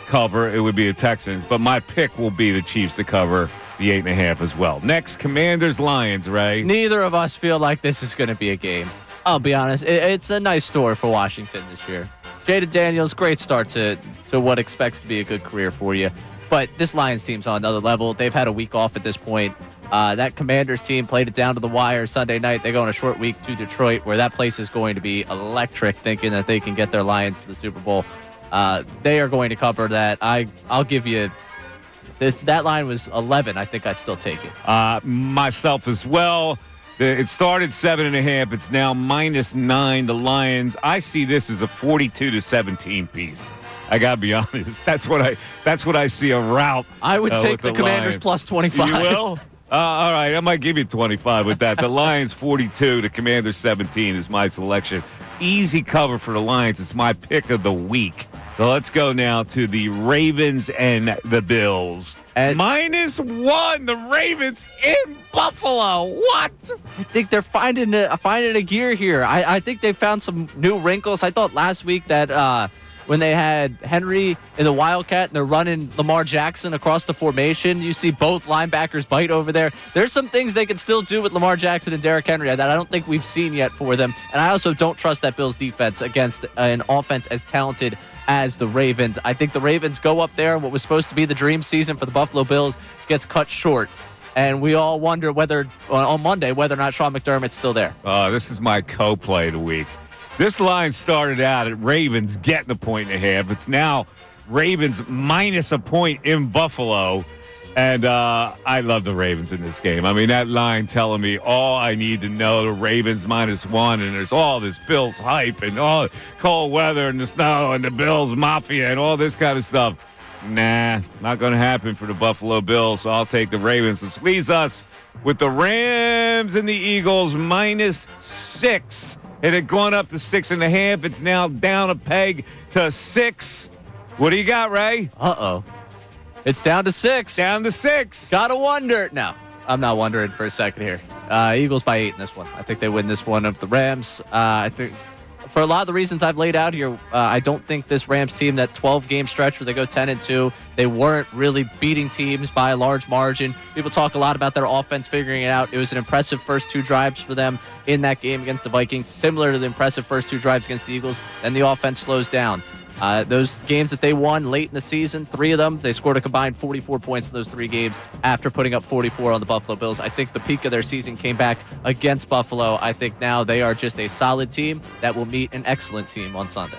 cover, it would be the Texans, but my pick will be the Chiefs to cover the 8.5 as well. Next, Commanders-Lions, Ray. Neither of us feel like this is going to be a game. I'll be honest. It's a nice story for Washington this year. Jaden Daniels, great start to what expects to be a good career for you. But this Lions team's on another level. They've had a week off at this point. That Commanders team played it down to the wire Sunday night. They go on a short week to Detroit, where that place is going to be electric, thinking that they can get their Lions to the Super Bowl. They are going to cover that. I'll give you that line was 11. I think I'd still take it. Myself as well. It started 7.5. It's now -9. The Lions. I see this as a 42-17 piece. I gotta be honest. That's what I see a route. I would take the Commanders Lions. plus 25. You will? All right. I might give you 25 with that. The Lions 42, the Commanders 17 is my selection. Easy cover for the Lions. It's my pick of the week. So let's go now to the Ravens and the Bills. And -1, the Ravens in Buffalo. What? I think they're finding a gear here. I think they found some new wrinkles. I thought last week that when they had Henry in the Wildcat and they're running Lamar Jackson across the formation, you see both linebackers bite over there. There's some things they can still do with Lamar Jackson and Derrick Henry that I don't think we've seen yet for them. And I also don't trust that Bills defense against an offense as talented as the Ravens. I think the Ravens go up there. What was supposed to be the dream season for the Buffalo Bills gets cut short. And we all wonder on Monday whether or not Sean McDermott's still there. This is my co-play of the week. This line started out at Ravens getting 1.5. It's now Ravens minus a point in Buffalo. And I love the Ravens in this game. I mean, that line telling me all I need to know, the Ravens -1, and there's all this Bills hype and all cold weather and the snow and the Bills Mafia and all this kind of stuff. Nah, not going to happen for the Buffalo Bills, so I'll take the Ravens. This leaves us with the Rams and the Eagles -6. It had gone up to 6.5. It's now down a peg to 6. What do you got, Ray? Uh-oh. It's down to 6. Down to 6. Gotta wonder. No, I'm not wondering for a second here. Eagles by 8 in this one. I think they win this one of the Rams. I think for a lot of the reasons I've laid out here, I don't think this Rams team, that 12-game stretch where they go 10-2, they weren't really beating teams by a large margin. People talk a lot about their offense figuring it out. It was an impressive first 2 drives for them in that game against the Vikings, similar to the impressive first 2 drives against the Eagles. Then the offense slows down. Those games that they won late in the season, 3 of them, they scored a combined 44 points in those 3 games after putting up 44 on the Buffalo Bills. I think the peak of their season came back against Buffalo. I think now they are just a solid team that will meet an excellent team on Sunday.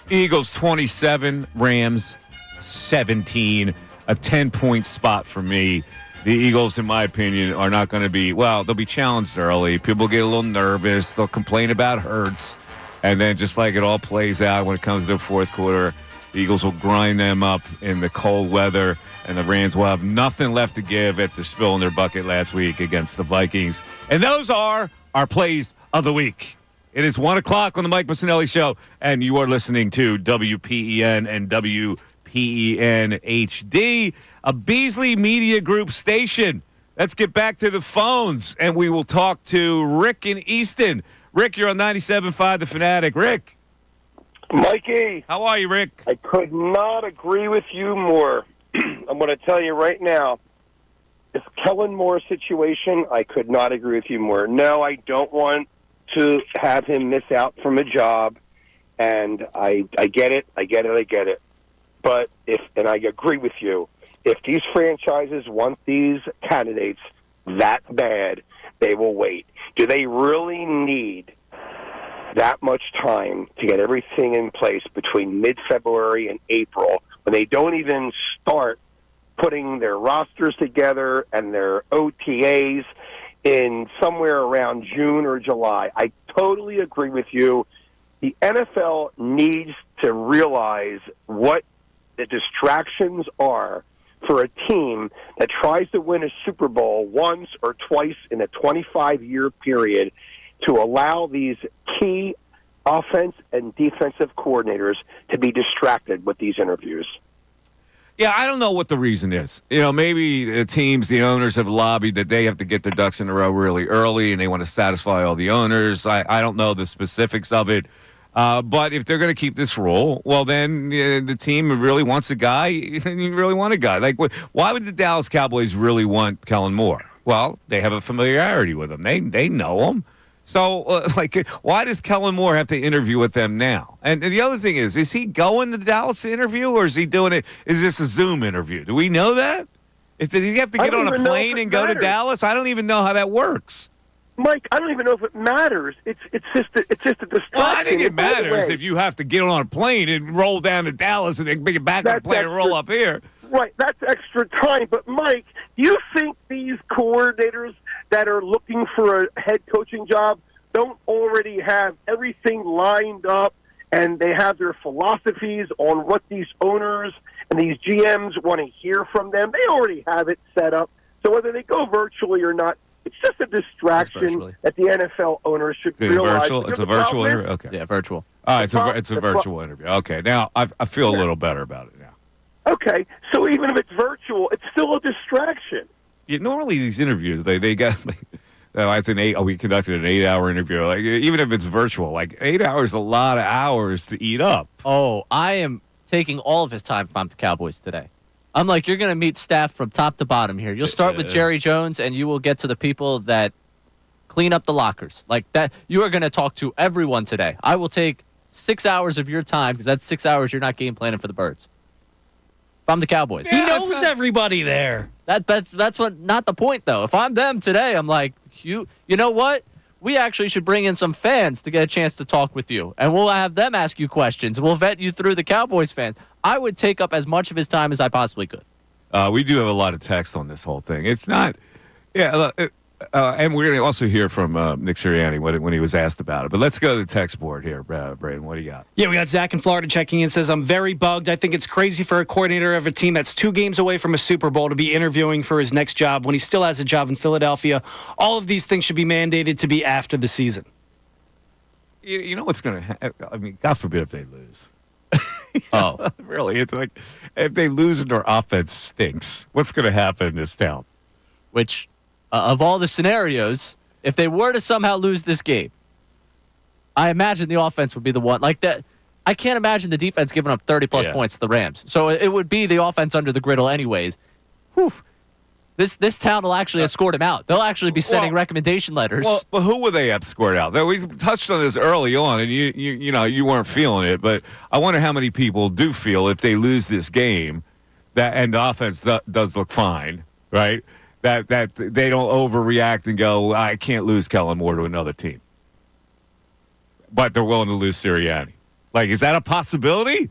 Eagles 27, Rams 17, a 10-point spot for me. The Eagles, in my opinion, are not going to be, they'll be challenged early. People get a little nervous. They'll complain about Hurts. And then just like it all plays out when it comes to the fourth quarter, the Eagles will grind them up in the cold weather, and the Rams will have nothing left to give after spilling their bucket last week against the Vikings. And those are our plays of the week. It is 1 o'clock on the Mike Missanelli Show, and you are listening to WPEN and WPEN WPEN HD, a Beasley Media Group station. Let's get back to the phones, and we will talk to Rick in Easton. Rick, you're on 97.5 The Fanatic. Rick. Mikey. How are you, Rick? I could not agree with you more. I'm going to tell you right now, this Kellen Moore situation, I could not agree with you more. No, I don't want to have him miss out from a job, and I get it. But and I agree with you, if these franchises want these candidates that bad, they will wait. Do they really need that much time to get everything in place between mid-February and April when they don't even start putting their rosters together and their OTAs in somewhere around June or July? I totally agree with you. The NFL needs to realize what the distractions are for a team that tries to win a Super Bowl once or twice in a 25-year period, to allow these key offense and defensive coordinators to be distracted with these interviews. Yeah, I don't know what the reason is. You know, maybe the teams, the owners have lobbied that they have to get their ducks in a row really early, and they want to satisfy all the owners. I don't know the specifics of it. But if they're going to keep this rule, well, then the team really wants a guy, and you really want a guy. Like, why would the Dallas Cowboys really want Kellen Moore? Well, they have a familiarity with him. They know him. So, why does Kellen Moore have to interview with them now? And the other thing is he going to Dallas to interview, or is he doing it? Is this a Zoom interview? Do we know that? Does he have to get on a plane and go to Dallas? I don't even know how that works. Mike, I don't even know if it matters. It's just a distraction. Well, I think it matters if you have to get on a plane and roll down to Dallas and then get back on a plane and roll up here. Right, that's extra time. But, Mike, do you think these coordinators that are looking for a head coaching job don't already have everything lined up, and they have their philosophies on what these owners and these GMs want to hear from them? They already have it set up. So whether they go virtually or not, it's just a distraction that the NFL owners should realize. It's a virtual interview? Okay. Yeah, virtual. All right, it's a virtual interview. Okay, now I feel a little better about it now. Okay, so even if it's virtual, it's still a distraction. Yeah, normally these interviews, they got it's we conducted an 8-hour interview. Like, even if it's virtual, 8 hours is a lot of hours to eat up. Oh, I am taking all of his time if I'm the Cowboys today. I'm like, you're going to meet staff from top to bottom here. You'll start with Jerry Jones, and you will get to the people that clean up the lockers. Like that, you are going to talk to everyone today. I will take 6 hours of your time, because that's 6 hours you're not game planning for the Birds. If I'm the Cowboys. He knows everybody there. That's what, not the point, though. If I'm them today, I'm like, you know what? We actually should bring in some fans to get a chance to talk with you, and we'll have them ask you questions. We'll vet you through the Cowboys fans. I would take up as much of his time as I possibly could. We do have a lot of text on this whole thing. It's not, and we're going to also hear from Nick Sirianni when he was asked about it. But let's go to the text board here, Braden. What do you got? Yeah, we got Zach in Florida checking in. Says, I'm very bugged. I think it's crazy for a coordinator of a team that's 2 games away from a Super Bowl to be interviewing for his next job when he still has a job in Philadelphia. All of these things should be mandated to be after the season. You know what's going to happen? I mean, God forbid if they lose. Oh, really? It's like, if they lose and their offense stinks, what's going to happen in this town? Which, of all the scenarios, if they were to somehow lose this game, I imagine the offense would be the one. Like that, I can't imagine the defense giving up 30-plus points to the Rams. So it would be the offense under the griddle anyways. Whew. This town will actually have scored him out. They'll actually be sending recommendation letters. Well, who would they have scored out? We touched on this early on, and you weren't feeling it. But I wonder how many people do feel if they lose this game, and the offense does look fine, right? That they don't overreact and go, I can't lose Kellen Moore to another team. But they're willing to lose Sirianni. Like, is that a possibility?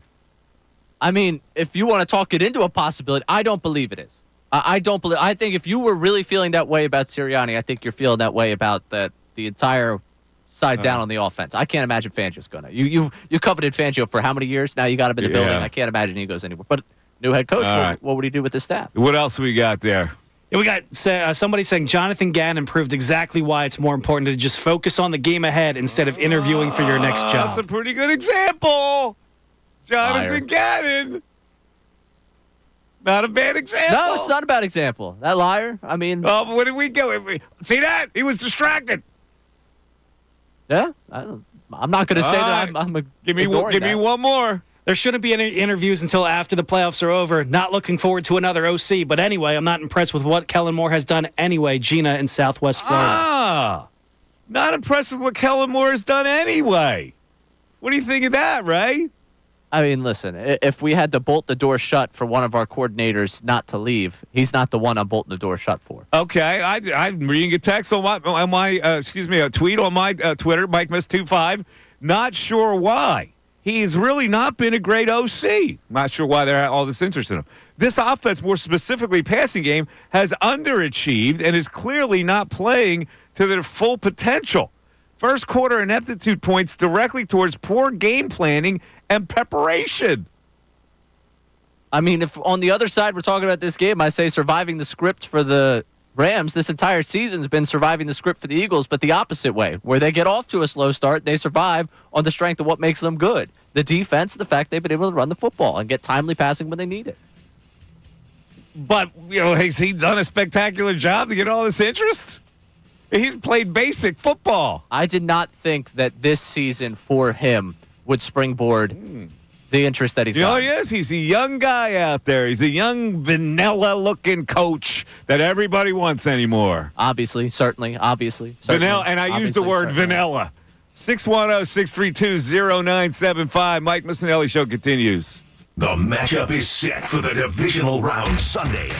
I mean, if you want to talk it into a possibility, I don't believe it is. I don't believe. I think if you were really feeling that way about Sirianni, I think you're feeling that way about the entire side down on the offense. I can't imagine Fangio's going to. You coveted Fangio for how many years? Now you got him in the building. I can't imagine he goes anywhere. But new head coach, what would he do with his staff? What else we got there? Yeah, we got somebody saying Jonathan Gannon proved exactly why it's more important to just focus on the game ahead instead of interviewing for your next job. That's a pretty good example. Jonathan Gannon. Not a bad example. No, it's not a bad example. That liar. I mean, oh, but where did we go? See that? He was distracted. Yeah, I'm not going to say that. I'm give me one more. There shouldn't be any interviews until after the playoffs are over. Not looking forward to another OC. But anyway, I'm not impressed with what Kellen Moore has done anyway. Gina in Southwest Florida. Not impressed with what Kellen Moore has done anyway. What do you think of that, Ray? I mean, listen, if we had to bolt the door shut for one of our coordinators not to leave, he's not the one I'm bolting the door shut for. Okay, I'm reading a text on a tweet on my Twitter, MikeMiss25. Not sure why. He's really not been a great OC. Not sure why there all this interest in him. This offense, more specifically passing game, has underachieved and is clearly not playing to their full potential. First quarter ineptitude points directly towards poor game planning and preparation. I mean, if on the other side we're talking about this game, I say surviving the script for the Rams this entire season's been surviving the script for the Eagles, but the opposite way, where they get off to a slow start, they survive on the strength of what makes them good. The defense, the fact they've been able to run the football and get timely passing when they need it. But, has he done a spectacular job to get all this interest? He's played basic football. I did not think that this season for him would springboard the interest that he's got. He is? He's a young guy out there. He's a young vanilla-looking coach that everybody wants anymore. Obviously, certainly. Vanilla, and I use the word vanilla. 610-632-0975. Mike Missanelli Show continues. The matchup is set for the divisional round Sunday.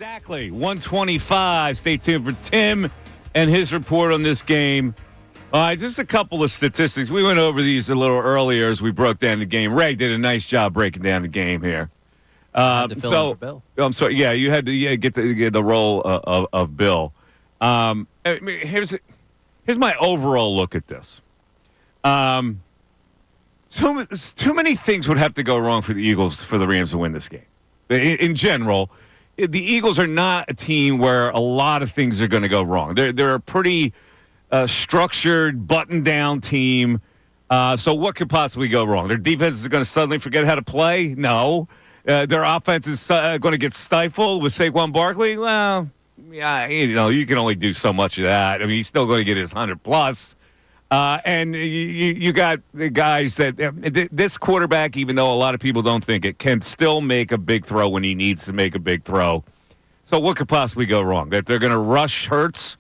Exactly. 125. Stay tuned for Tim and his report on this game. All right, just a couple of statistics. We went over these a little earlier as we broke down the game. Ray did a nice job breaking down the game here. Had to fill in for Bill. I'm sorry. Yeah, you had to get the role of Bill. I mean, here's my overall look at this. Too many things would have to go wrong for the Eagles for the Rams to win this game. In general, the Eagles are not a team where a lot of things are going to go wrong. They're a pretty structured, buttoned-down team. So what could possibly go wrong? Their defense is going to suddenly forget how to play? No. Their offense is going to get stifled with Saquon Barkley? Well, yeah, you can only do so much of that. I mean, he's still going to get his 100+. And you got the guys that this quarterback, even though a lot of people don't think it, can still make a big throw when he needs to make a big throw. So what could possibly go wrong? That they're going to rush Hurts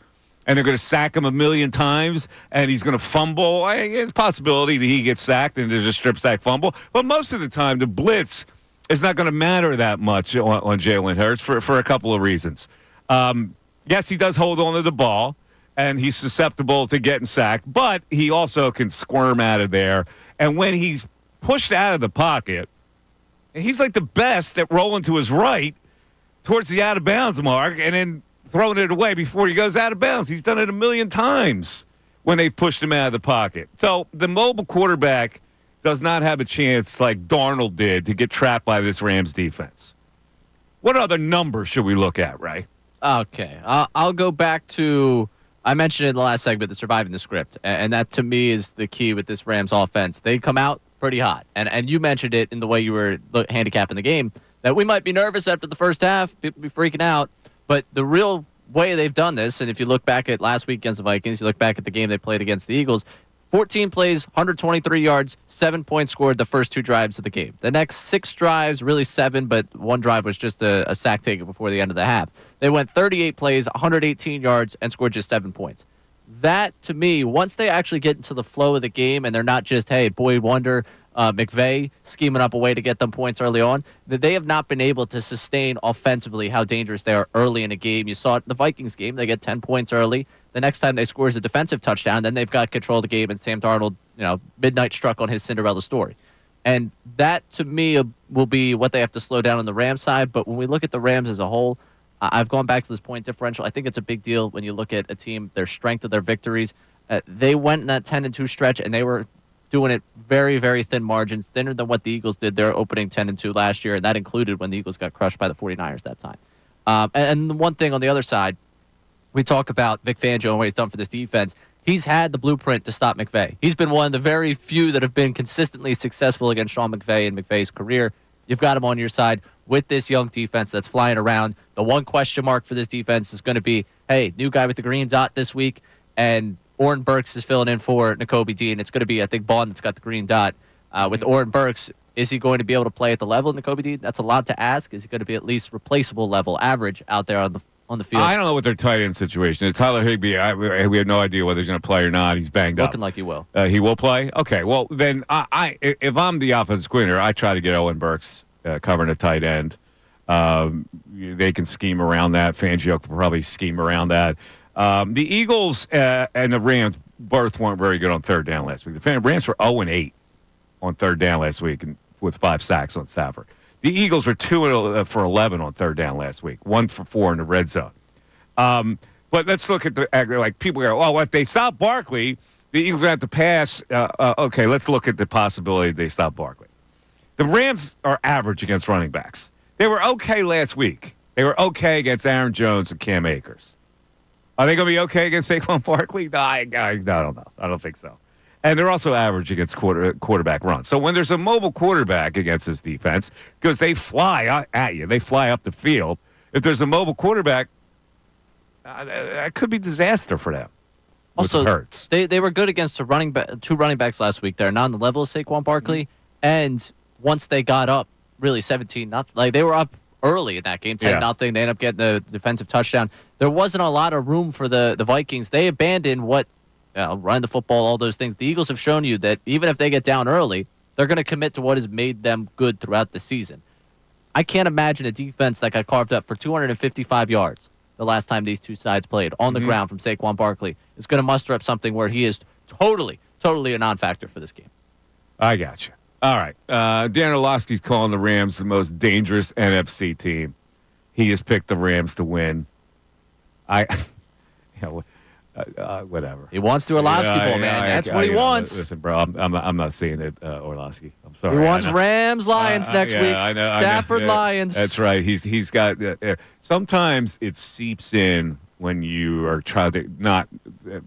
and they're going to sack him 1,000,000 times and he's going to fumble? It's a possibility that he gets sacked and there's a strip sack fumble. But most of the time, the blitz is not going to matter that much on Jalen Hurts for a couple of reasons. Yes, he does hold on to the ball. And he's susceptible to getting sacked, but he also can squirm out of there. And when he's pushed out of the pocket, he's like the best at rolling to his right towards the out-of-bounds mark and then throwing it away before he goes out of bounds. He's done it 1,000,000 times when they've pushed him out of the pocket. So the mobile quarterback does not have a chance like Darnold did to get trapped by this Rams defense. What other numbers should we look at, Ray? Okay, I'll go back to... I mentioned in the last segment the surviving the script, and that to me is the key with this Rams offense. They come out pretty hot, and you mentioned it in the way you were handicapping the game, that we might be nervous after the first half, people be freaking out, but the real way they've done this, and if you look back at last week against the Vikings, you look back at the game they played against the Eagles, 14 plays, 123 yards, 7 points scored the first 2 drives of the game. The next 6 drives, really 7, but one drive was just a sack taken before the end of the half. They went 38 plays, 118 yards, and scored just 7 points. That, to me, once they actually get into the flow of the game and they're not just, hey, Boyd Wonder, McVay scheming up a way to get them points early on, that they have not been able to sustain offensively how dangerous they are early in a game. You saw it in the Vikings game. They get 10 points early. The next time they score is a defensive touchdown, then they've got control of the game, and Sam Darnold, midnight struck on his Cinderella story. And that, to me, will be what they have to slow down on the Rams side. But when we look at the Rams as a whole, I've gone back to this point differential. I think it's a big deal when you look at a team, their strength of their victories. They went in that 10-2 stretch, and they were doing it very, very thin margins, thinner than what the Eagles did their opening 10-2 last year, and that included when the Eagles got crushed by the 49ers that time. And the one thing on the other side, we talk about Vic Fangio and what he's done for this defense. He's had the blueprint to stop McVay. He's been one of the very few that have been consistently successful against Sean McVay in McVay's career. You've got him on your side with this young defense that's flying around. The one question mark for this defense is going to be, hey, new guy with the green dot this week, and Oren Burks is filling in for Nakobe Dean. It's going to be, I think, Bond that's got the green dot. With Oren Burks, is he going to be able to play at the level of Nakobe Dean? That's a lot to ask. Is he going to be at least replaceable level, average out there on the field? I don't know what their tight end situation is. Tyler Higbee, we have no idea whether he's going to play or not. He's banged up. Looking like he will. He will play? Okay, well, then if I'm the offensive coordinator, I try to get Owen Burks covering a tight end. They can scheme around that. Fangio can probably scheme around that. The Eagles and the Rams both weren't very good on third down last week. The Rams were 0-8 on third down last week and with 5 sacks on Stafford. The Eagles were 2 for 11 on third down last week, 1 for 4 in the red zone. But let's look at like people go, oh, if they stop Barkley, the Eagles are going to have to pass. Okay, let's look at the possibility they stop Barkley. The Rams are average against running backs. They were okay last week. They were okay against Aaron Jones and Cam Akers. Are they going to be okay against Saquon Barkley? No, I don't know. I don't think so. And they're also average against quarterback runs. So when there's a mobile quarterback against this defense, because they fly at you, they fly up the field, if there's a mobile quarterback, that could be disaster for them. Also, Hurts. They were good against two running backs last week. They're not on the level of Saquon Barkley. And once they got up, really 17-0, like they were up early in that game, 10-0. They ended up getting the defensive touchdown. There wasn't a lot of room for the Vikings. They abandoned run the football, all those things. The Eagles have shown you that even if they get down early, they're going to commit to what has made them good throughout the season. I can't imagine a defense that got carved up for 255 yards the last time these two sides played on the ground from Saquon Barkley is going to muster up something where he is totally a non-factor for this game. I got you. All right. Dan Orlovsky's calling the Rams the most dangerous NFC team. He has picked the Rams to win. Whatever. He wants to Orlovsky Bowl, man. That's what he wants. Listen, bro, I'm not seeing it, Orlovsky. I'm sorry. He wants Rams Lions next week. I know, Stafford Lions. That's right. He's got. Sometimes it seeps in when you are trying to not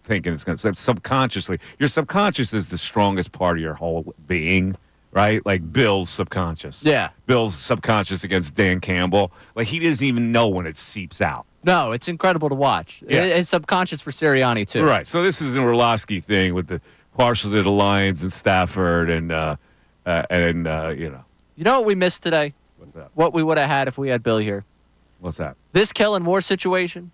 thinking it's going to subconsciously. Your subconscious is the strongest part of your whole being. Right? Like Bill's subconscious. Yeah. Bill's subconscious against Dan Campbell. Like, he doesn't even know when it seeps out. No, it's incredible to watch. Yeah. It's subconscious for Sirianni, too. Right. So this is an Orlovsky thing with the partial to the Lions and Stafford and you know. You know what we missed today? What's that? What we would have had if we had Bill here. What's that? This Kellen Moore situation,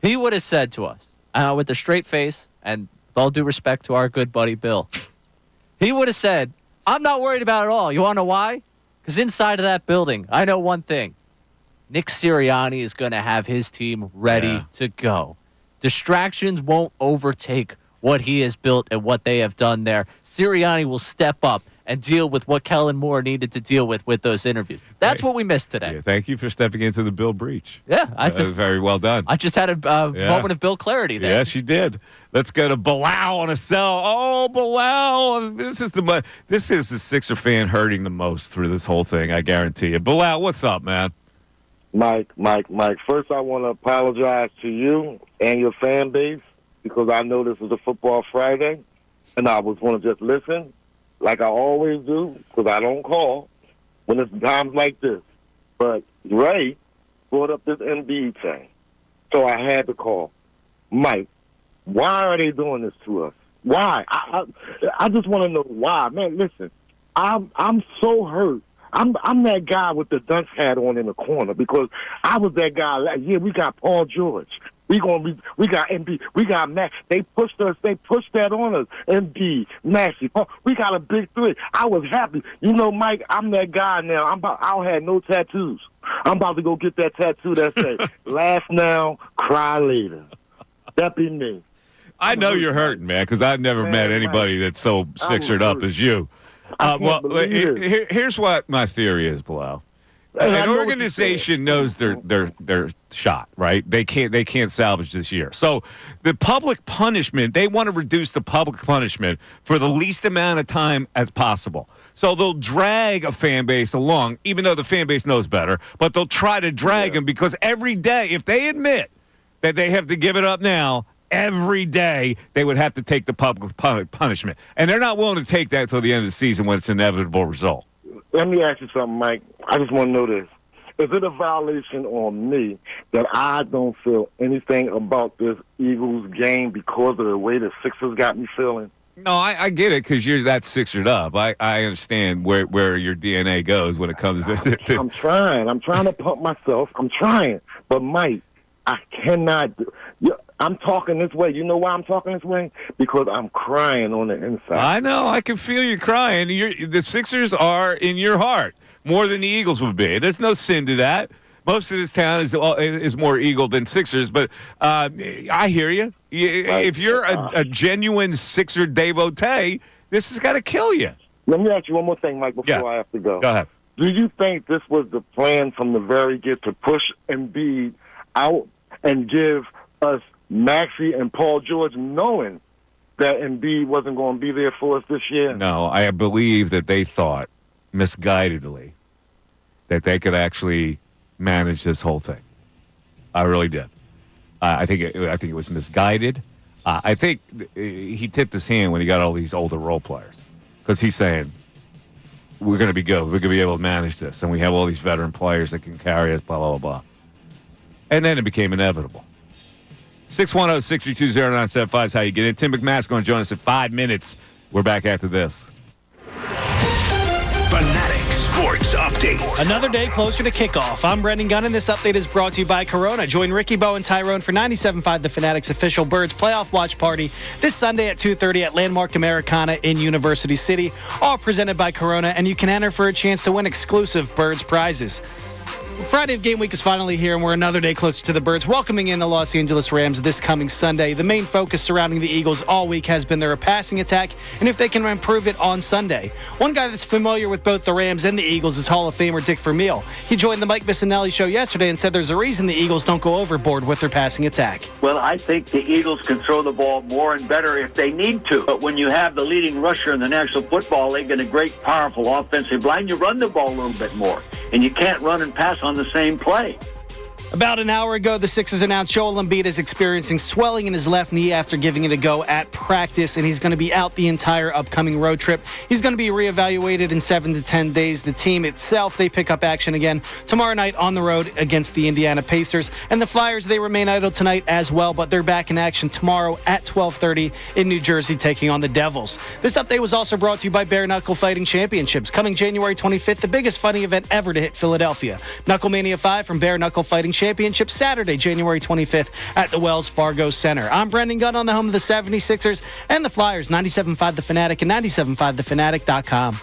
he would have said to us, with a straight face, and with all due respect to our good buddy Bill, he would have said, I'm not worried about it all. You want to know why? Because inside of that building, I know one thing. Nick Sirianni is going to have his team ready to go. Distractions won't overtake what he has built and what they have done there. Sirianni will step up and deal with what Kellen Moore needed to deal with those interviews. That's what we missed today. Yeah, thank you for stepping into the Bill breach. Yeah. Very well done. I just had a moment of Bill clarity there. Yes, you did. Let's go to Bilal on a cell. Oh, Bilal. This is the Sixer fan hurting the most through this whole thing, I guarantee you. Bilal, what's up, man? Mike. First, I want to apologize to you and your fan base because I know this is a football Friday, and I was going to just listen like I always do because I don't call when it's times like this. But Ray brought up this Embiid thing, so I had to call. Mike, why are they doing this to us? Why? I just want to know why. Man, listen, I'm so hurt. I'm that guy with the dunce hat on in the corner because I was that guy. Yeah, we got Paul George. We got Embiid. We got Max. They pushed us. They pushed that on us. Embiid, Maxey. We got a big three. I was happy. You know, Mike, I'm that guy now. I'll have no tattoos. I'm about to go get that tattoo that says, laugh now, cry later. That be me. I know you're hurting, man, because I've never met anybody that's so Sixered up as you. Here's what my theory is, Bilal. An organization knows their shot, right? They can't salvage this year. So the public punishment, they want to reduce the public punishment for the least amount of time as possible. So they'll drag a fan base along, even though the fan base knows better, but they'll try to drag them because every day, if they admit that they have to give it up now, every day they would have to take the public punishment. And they're not willing to take that until the end of the season when it's an inevitable result. Let me ask you something, Mike. I just want to know this. Is it a violation on me that I don't feel anything about this Eagles game because of the way the Sixers got me feeling? No, I get it because you're that Sixered up. I understand where your DNA goes when it comes to... I'm trying. I'm trying to pump myself. I'm trying. But, Mike, I cannot... I'm talking this way. You know why I'm talking this way? Because I'm crying on the inside. I know. I can feel you crying. The Sixers are in your heart more than the Eagles would be. There's no sin to that. Most of this town is more Eagle than Sixers, but I hear you. If you're a genuine Sixer devotee, this has got to kill you. Let me ask you one more thing, Mike, before I have to go. Go ahead. Do you think this was the plan from the very get to push Embiid out and give us Maxey and Paul George, knowing that Embiid wasn't going to be there for us this year? No, I believe that they thought, misguidedly, that they could actually manage this whole thing. I really did. I think it was misguided. I think he tipped his hand when he got all these older role players because he's saying, we're going to be good. We're going to be able to manage this. And we have all these veteran players that can carry us, blah, blah, blah, blah. And then it became inevitable. 610-632-0975 is how you get in. Tim McManus going to join us in 5 minutes. We're back after this. Fanatic Sports Update. Another day closer to kickoff. I'm Brendan Gunn, and this update is brought to you by Corona. Join Ricky Bowe and Tyrone for 97.5 The Fanatic's official Birds playoff watch party this Sunday at 2:30 at Landmark Americana in University City. All presented by Corona, and you can enter for a chance to win exclusive Birds prizes. Friday of game week is finally here, and we're another day closer to the Birds welcoming in the Los Angeles Rams this coming Sunday. The main focus surrounding the Eagles all week has been their passing attack and if they can improve it on Sunday. One guy that's familiar with both the Rams and the Eagles is Hall of Famer Dick Vermeil. He joined the Mike Missanelli show yesterday and said there's a reason the Eagles don't go overboard with their passing attack. Well, I think the Eagles can throw the ball more and better if they need to. But when you have the leading rusher in the National Football League and a great, powerful offensive line, you run the ball a little bit more. And you can't run and pass on the same play. About an hour ago, the Sixers announced Joel Embiid is experiencing swelling in his left knee after giving it a go at practice, and he's going to be out the entire upcoming road trip. He's going to be reevaluated in 7 to 10 days. The team itself, they pick up action again tomorrow night on the road against the Indiana Pacers. And the Flyers, they remain idle tonight as well, but they're back in action tomorrow at 12:30 in New Jersey, taking on the Devils. This update was also brought to you by Bare Knuckle Fighting Championships. Coming January 25th, the biggest fighting event ever to hit Philadelphia. Knucklemania 5 from Bare Knuckle Fighting Championship Saturday, January 25th at the Wells Fargo Center. I'm Brendan Gunn on the home of the 76ers and the Flyers, 97.5 The Fanatic and 97.5thefanatic.com.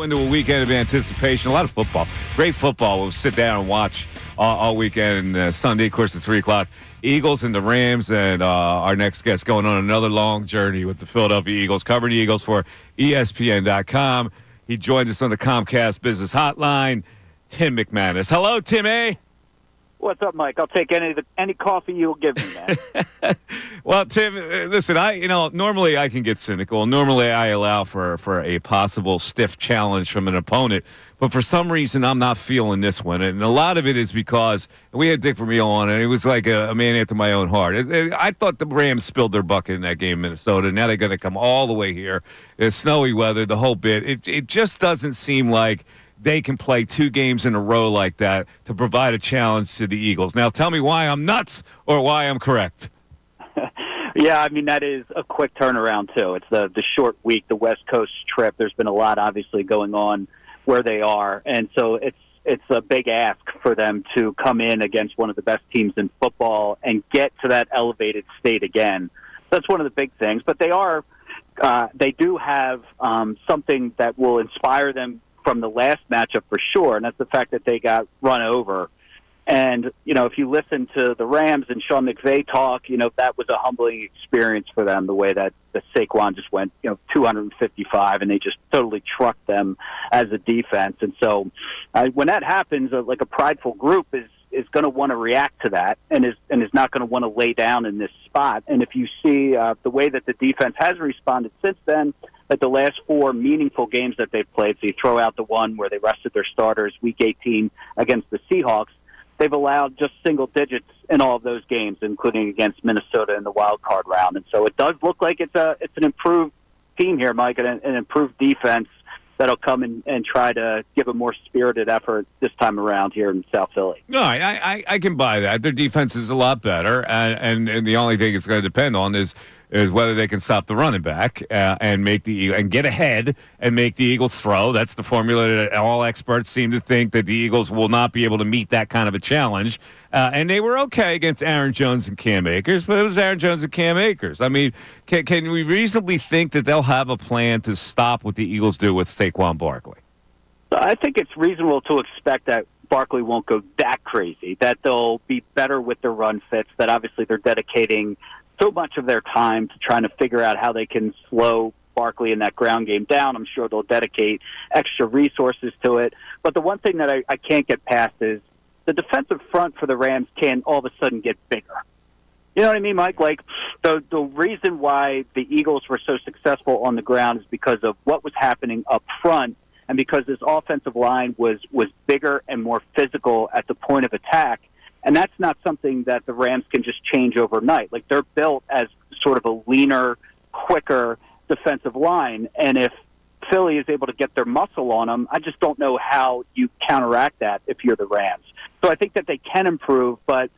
Into a weekend of anticipation, a lot of football, great football. We'll sit down and watch all weekend. Sunday, of course, at 3 o'clock, Eagles and the Rams, and our next guest going on another long journey with the Philadelphia Eagles, covering the Eagles for ESPN.com. He joins us on the Comcast Business Hotline, Tim McManus. Hello, Tim A. What's up, Mike? I'll take any coffee you'll give me, man. Well, Tim, listen, normally I can get cynical. Normally I allow for a possible stiff challenge from an opponent. But for some reason, I'm not feeling this one. And a lot of it is because we had Dick Vermeil on, and it was like a man after my own heart. I thought the Rams spilled their bucket in that game in Minnesota. Now they're going to come all the way here. It's snowy weather, the whole bit. It just doesn't seem like they can play 2 games in a row like that to provide a challenge to the Eagles. Now, tell me why I'm nuts or why I'm correct. Yeah, I mean, that is a quick turnaround, too. It's the short week, the West Coast trip. There's been a lot, obviously, going on where they are. And so it's a big ask for them to come in against one of the best teams in football and get to that elevated state again. That's one of the big things. But they do have something that will inspire them from the last matchup for sure, and that's the fact that they got run over. And, if you listen to the Rams and Sean McVay talk, that was a humbling experience for them, the way that the Saquon just went, 255, and they just totally trucked them as a defense. And so when that happens, like a prideful group is going to want to react to that and is not going to want to lay down in this spot. And if you see the way that the defense has responded since then, at the last 4 meaningful games that they've played, so you throw out the one where they rested their starters, Week 18 against the Seahawks, they've allowed just single digits in all of those games, including against Minnesota in the wild card round. And so it does look like it's an improved team here, Mike, and an improved defense that'll come and try to give a more spirited effort this time around here in South Philly. No, I can buy that. Their defense is a lot better, and the only thing it's going to depend on is whether they can stop the running back and get ahead and make the Eagles throw. That's the formula that all experts seem to think, that the Eagles will not be able to meet that kind of a challenge. And they were okay against Aaron Jones and Cam Akers, but it was Aaron Jones and Cam Akers. I mean, can we reasonably think that they'll have a plan to stop what the Eagles do with Saquon Barkley? I think it's reasonable to expect that Barkley won't go that crazy, that they'll be better with their run fits, that obviously they're dedicating so much of their time to trying to figure out how they can slow Barkley in that ground game down. I'm sure they'll dedicate extra resources to it. But the one thing that I can't get past is the defensive front for the Rams can all of a sudden get bigger. You know what I mean, Mike? Like, the reason why the Eagles were so successful on the ground is because of what was happening up front, and because this offensive line was bigger and more physical at the point of attack. And that's not something that the Rams can just change overnight. Like, they're built as sort of a leaner, quicker defensive line. And if Philly is able to get their muscle on them, I just don't know how you counteract that if you're the Rams. So I think that they can improve, but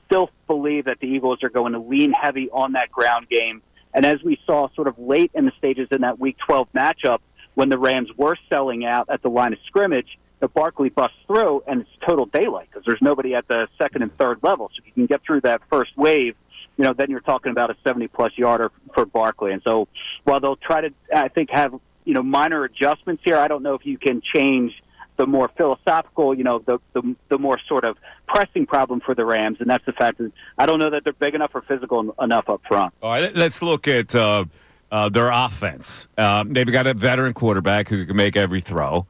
still believe that the Eagles are going to lean heavy on that ground game. And as we saw sort of late in the stages in that Week 12 matchup, when the Rams were selling out at the line of scrimmage, the Barkley busts through, and it's total daylight because there's nobody at the second and third level. So if you can get through that first wave, then you're talking about a 70-plus yarder for Barkley. And so while they'll try to, I think, have, minor adjustments here, I don't know if you can change the more philosophical, the more sort of pressing problem for the Rams, and that's the fact that I don't know that they're big enough or physical enough up front. All right, let's look at their offense. They've got a veteran quarterback who can make every throw.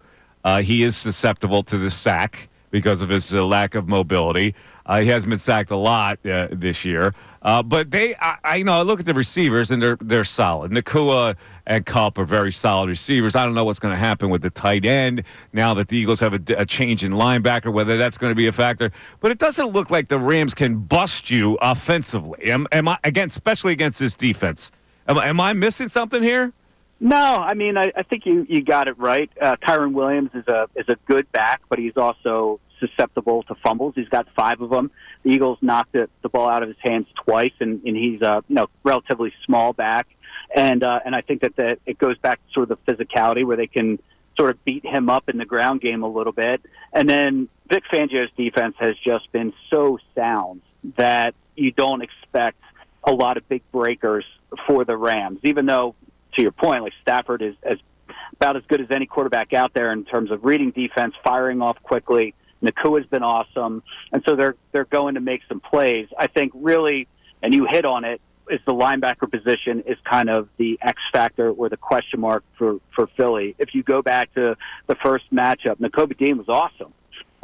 He is susceptible to the sack because of his lack of mobility. He hasn't been sacked a lot this year. But I look at the receivers, and they're solid. Nakua and Kupp are very solid receivers. I don't know what's going to happen with the tight end now that the Eagles have a change in linebacker, whether that's going to be a factor. But it doesn't look like the Rams can bust you offensively. Am I, again, especially against this defense? Am I missing something here? No, I mean, I think you got it right. Kyron Williams is a good back, but he's also susceptible to fumbles. He's got 5 of them. The Eagles knocked the ball out of his hands twice, and he's a relatively small back. And I think that it goes back to sort of the physicality where they can sort of beat him up in the ground game a little bit. And then Vic Fangio's defense has just been so sound that you don't expect a lot of big breakers for the Rams, even though, to your point, like Stafford has about as good as any quarterback out there in terms of reading defense, firing off quickly. Nakua's been awesome, and so they're going to make some plays. I think really, and you hit on it, is the linebacker position is kind of the X factor or the question mark for Philly. If you go back to the first matchup, Nakobe Dean was awesome.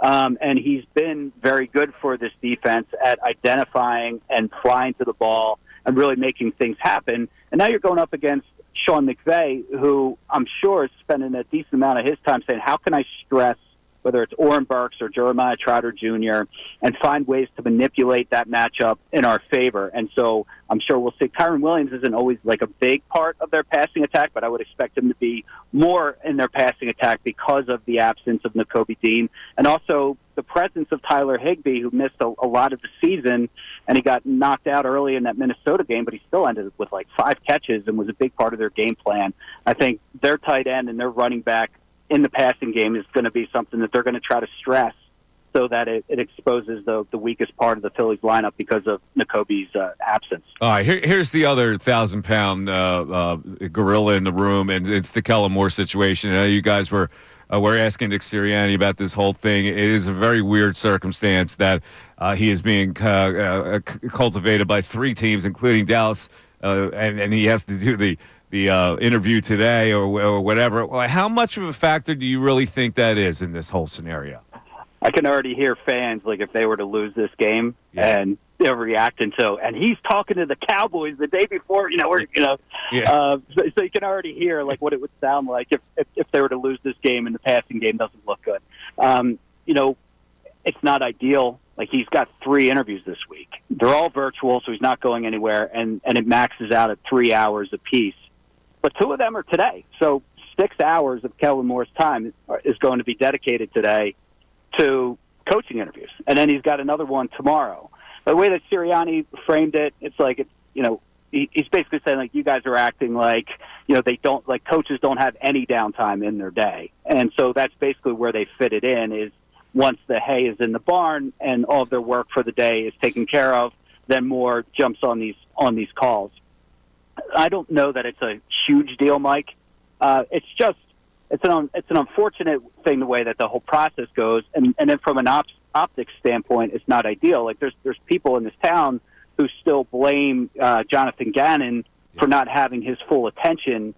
And he's been very good for this defense at identifying and flying to the ball and really making things happen. And now you're going up against Sean McVay, who I'm sure is spending a decent amount of his time saying, how can I stress whether it's Oren Burks or Jeremiah Trotter Jr., and find ways to manipulate that matchup in our favor. And so I'm sure we'll see. Kyron Williams isn't always like a big part of their passing attack, but I would expect him to be more in their passing attack because of the absence of Nakobe Dean and also the presence of Tyler Higbee, who missed a lot of the season, and he got knocked out early in that Minnesota game, but he still ended with like 5 catches and was a big part of their game plan. I think their tight end and their running back in the passing game is going to be something that they're going to try to stress so that it exposes the weakest part of the Phillies lineup because of Nakobe's absence. All right, here's the other 1,000-pound gorilla in the room, and it's the Kellen Moore situation. I know you guys were asking Nick Sirianni about this whole thing. It is a very weird circumstance that he is being cultivated by 3 teams, including Dallas, and he has to do the interview today or whatever. How much of a factor do you really think that is in this whole scenario? I can already hear fans, like if they were to lose this game, and they're reacting to, and he's talking to the Cowboys the day before, so you can already hear like what it would sound like if they were to lose this game and the passing game doesn't look good. It's not ideal. Like, he's got 3 interviews this week. They're all virtual, so he's not going anywhere, and it maxes out at 3 hours apiece. But 2 of them are today. So 6 hours of Kellen Moore's time is going to be dedicated today to coaching interviews. And then he's got another one tomorrow. The way that Sirianni framed it, it's like, he's basically saying, like, you guys are acting like, they don't, like, coaches don't have any downtime in their day. And so that's basically where they fit it in, is once the hay is in the barn and all of their work for the day is taken care of, then Moore jumps on these calls. I don't know that it's a huge deal, Mike. It's an unfortunate thing the way that the whole process goes, and then from an optics standpoint, it's not ideal. Like, there's people in this town who still blame Jonathan Gannon for not having his full attention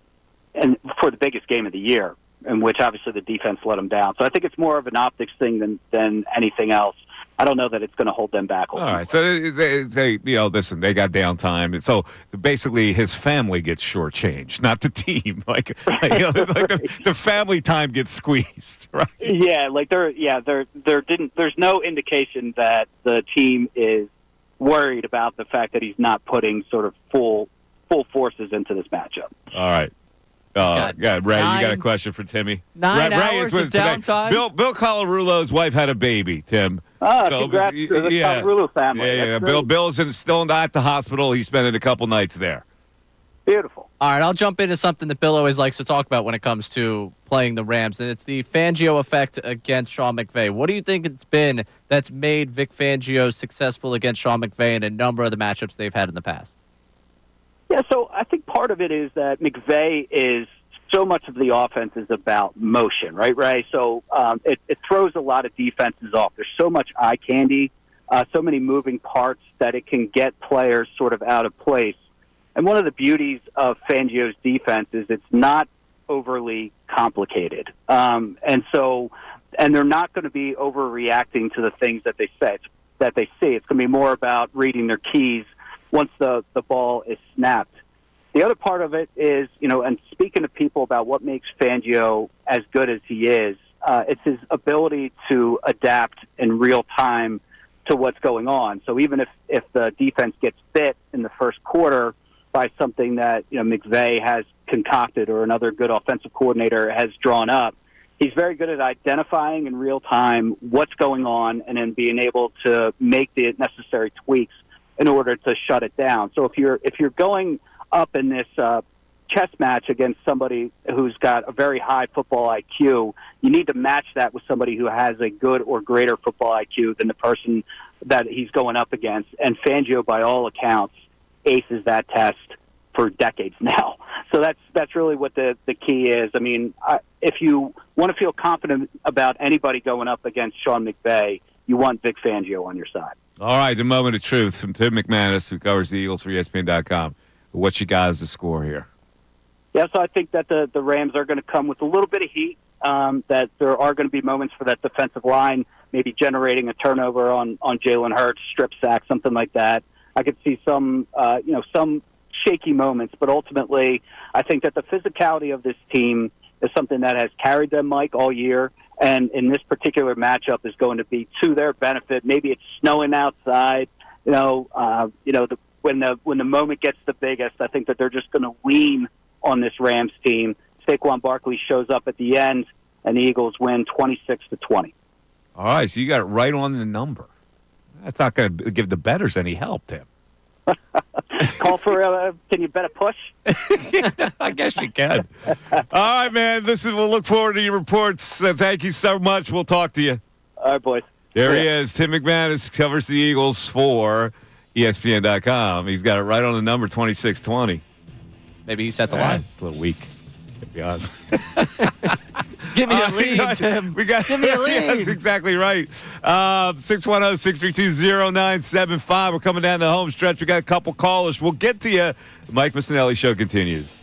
and for the biggest game of the year, in which obviously the defense let him down. So I think it's more of an optics thing than anything else. I don't know that it's going to hold them back. All right, so they listen, they got downtime, and so basically his family gets shortchanged, not the team. The family time gets squeezed, right? Yeah, there's no indication that the team is worried about the fact that he's not putting sort of full forces into this matchup. All right. Ray, you got a question for Timmy? 9 Ray hours of downtime? Bill Colarulo's wife had a baby, Tim. Congrats to the Colarulo family. Yeah. Bill's still at the hospital. He's spending a couple nights there. Beautiful. All right, I'll jump into something that Bill always likes to talk about when it comes to playing the Rams, and it's the Fangio effect against Sean McVay. What do you think it's been that's made Vic Fangio successful against Sean McVay in a number of the matchups they've had in the past? Yeah, so I think part of it is that McVay is so much of the offense is about motion, right, Ray? So it throws a lot of defenses off. There's so much eye candy, so many moving parts that it can get players sort of out of place. And one of the beauties of Fangio's defense is it's not overly complicated. And they're not going to be overreacting to the things that they say. It's going to be more about reading their keys once the ball is snapped. The other part of it is, and speaking to people about what makes Fangio as good as he is, it's his ability to adapt in real time to what's going on. So even if the defense gets bit in the first quarter by something that McVay has concocted or another good offensive coordinator has drawn up, he's very good at identifying in real time what's going on and then being able to make the necessary tweaks in order to shut it down. So if you're going up in this chess match against somebody who's got a very high football IQ, you need to match that with somebody who has a good or greater football IQ than the person that he's going up against. And Fangio, by all accounts, aces that test for decades now. So that's really what the key is. I mean, if you want to feel confident about anybody going up against Sean McVay, you want Vic Fangio on your side. All right, the moment of truth from Tim McManus, who covers the Eagles for ESPN.com. What you got as the score here? Yeah, so I think that the Rams are going to come with a little bit of heat, that there are going to be moments for that defensive line, maybe generating a turnover on Jalen Hurts, strip sack, something like that. I could see some shaky moments, but ultimately I think that the physicality of this team is something that has carried them, Mike, all year, and in this particular matchup is going to be to their benefit. Maybe it's snowing outside, when the moment gets the biggest, I think that they're just going to lean on this Rams team. Saquon Barkley shows up at the end, and the Eagles win 26-20. All right, so you got it right on the number. That's not going to give the bettors any help, Tim. Call for can you bet a push? I guess you can. All right, man. Listen, we'll look forward to your reports. Thank you so much. We'll talk to you. All right, boys. There he is. Tim McManus covers the Eagles for ESPN.com. He's got it right on the number, 26-20. Maybe he set the line. A little weak, to be honest. Give me a lead, Tim. Give me a lead. That's exactly right. 610-632-0975. We're coming down the home stretch. We got a couple callers. We'll get to you. The Mike Missanelli Show continues.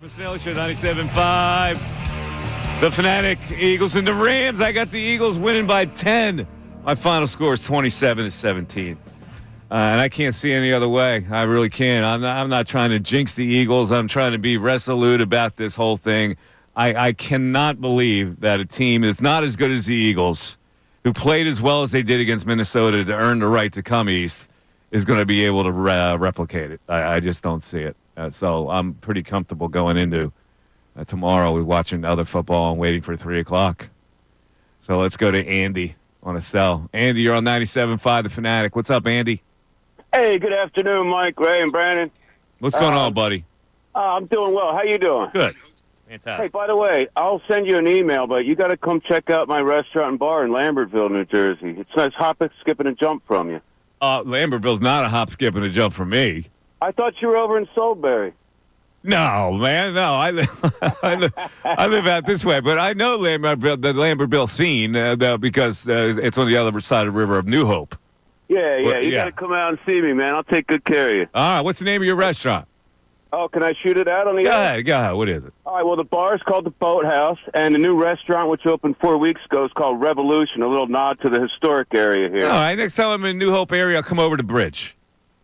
Missanelli Show 97.5. The Fanatic, Eagles, and the Rams. I got the Eagles winning by 10. My final score is 27-17. And I can't see any other way. I really can't. I'm not trying to jinx the Eagles. I'm trying to be resolute about this whole thing. I cannot believe that a team that's not as good as the Eagles, who played as well as they did against Minnesota to earn the right to come east, is going to be able to replicate it. I just don't see it. So I'm pretty comfortable going into tomorrow with watching other football and waiting for 3 o'clock. So let's go to Andy on a cell. Andy, you're on 97.5 The Fanatic. What's up, Andy? Hey, good afternoon, Mike, Ray, and Brandon. What's going on, buddy? I'm doing well. How you doing? Good. Hey, Fantastic. by the way, I'll send you an email, but you got to come check out my restaurant and bar in Lambertville, New Jersey. It's nice hopping, skipping, and jump from you. Lambertville's not a hop, skip, and a jump for me. I thought you were over in Soulbury. No, man, no. I live out this way, but I know the Lambertville scene because it's on the other side of the river of New Hope. Yeah. You got to come out and see me, man. I'll take good care of you. All right, what's the name of your restaurant? Oh, can I shoot it out on the air? Go ahead. What is it? All right, well, the bar is called the Boathouse, and the new restaurant, which opened 4 weeks ago, is called Revolution, a little nod to the historic area here. All right, next time I'm in New Hope area, I'll come over to Bridge.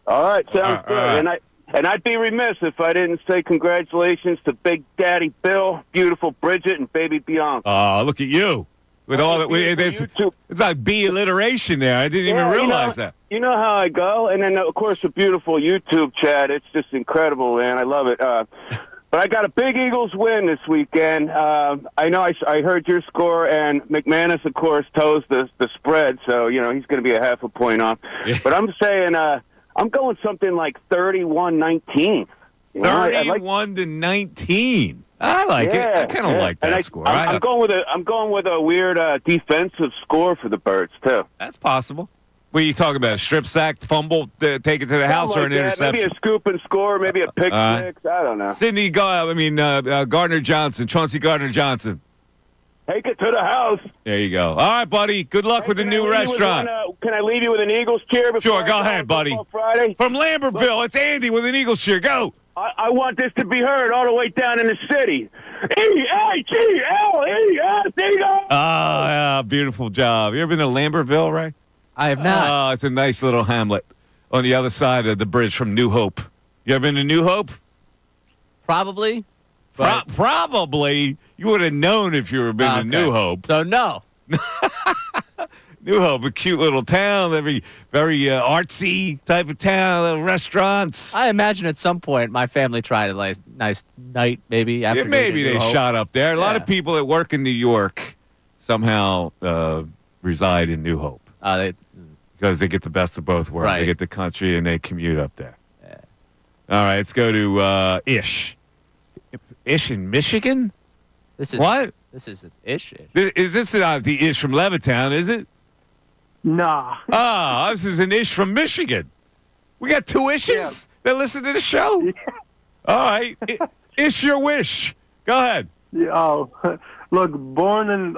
All right, sounds good. Right. And I'd be remiss if I didn't say congratulations to Big Daddy Bill, beautiful Bridget, and baby Bianca. Oh, look at you. With all that, it's like B alliteration there. I didn't even realize that. You know how I go, and then of course a beautiful YouTube chat. It's just incredible, man. I love it. But I got a big Eagles win this weekend. I know I heard your score, and McManus, of course, toes the spread, so he's going to be a half a point off. Yeah. But I'm saying I'm going something like 31-19. 31-19. I like it. I kind of like that score. I'm going with a weird defensive score for the Birds too. That's possible. What are you talking about? A strip sack, fumble, take it to the house, or an interception? Maybe a scoop and score, maybe a pick six. I don't know. Gardner Johnson, Chauncey Gardner Johnson. Take it to the house. There you go. All right, buddy. Good luck with the new restaurant. Can I leave you with an Eagles cheer? Sure, go ahead, buddy. Friday? From Lambertville, it's Andy with an Eagles cheer. Go. I want this to be heard all the way down in the city. E-A-G-L-E-S, Eagles! Yeah, beautiful job. You ever been to Lambertville, Ray? I have not. Oh, it's a nice little hamlet on the other side of the bridge from New Hope. You ever been to New Hope? Probably. Probably. You would have known if you were been to New Hope. So, no. New Hope, a cute little town, very artsy type of town, little restaurants. I imagine at some point my family tried a nice night, maybe. After maybe they shot up there. A lot of people that work in New York somehow reside in New Hope. Because they get the best of both worlds. Right. They get the country and they commute up there. Yeah. All right, let's go to Ish. Ish in Michigan? What? This is Ish. Is this the Ish from Levittown, is it? Nah. This is an Ish from Michigan. We got two Ishes that listen to the show? Yeah. All right. Ish your wish. Go ahead. Yeah, look, born in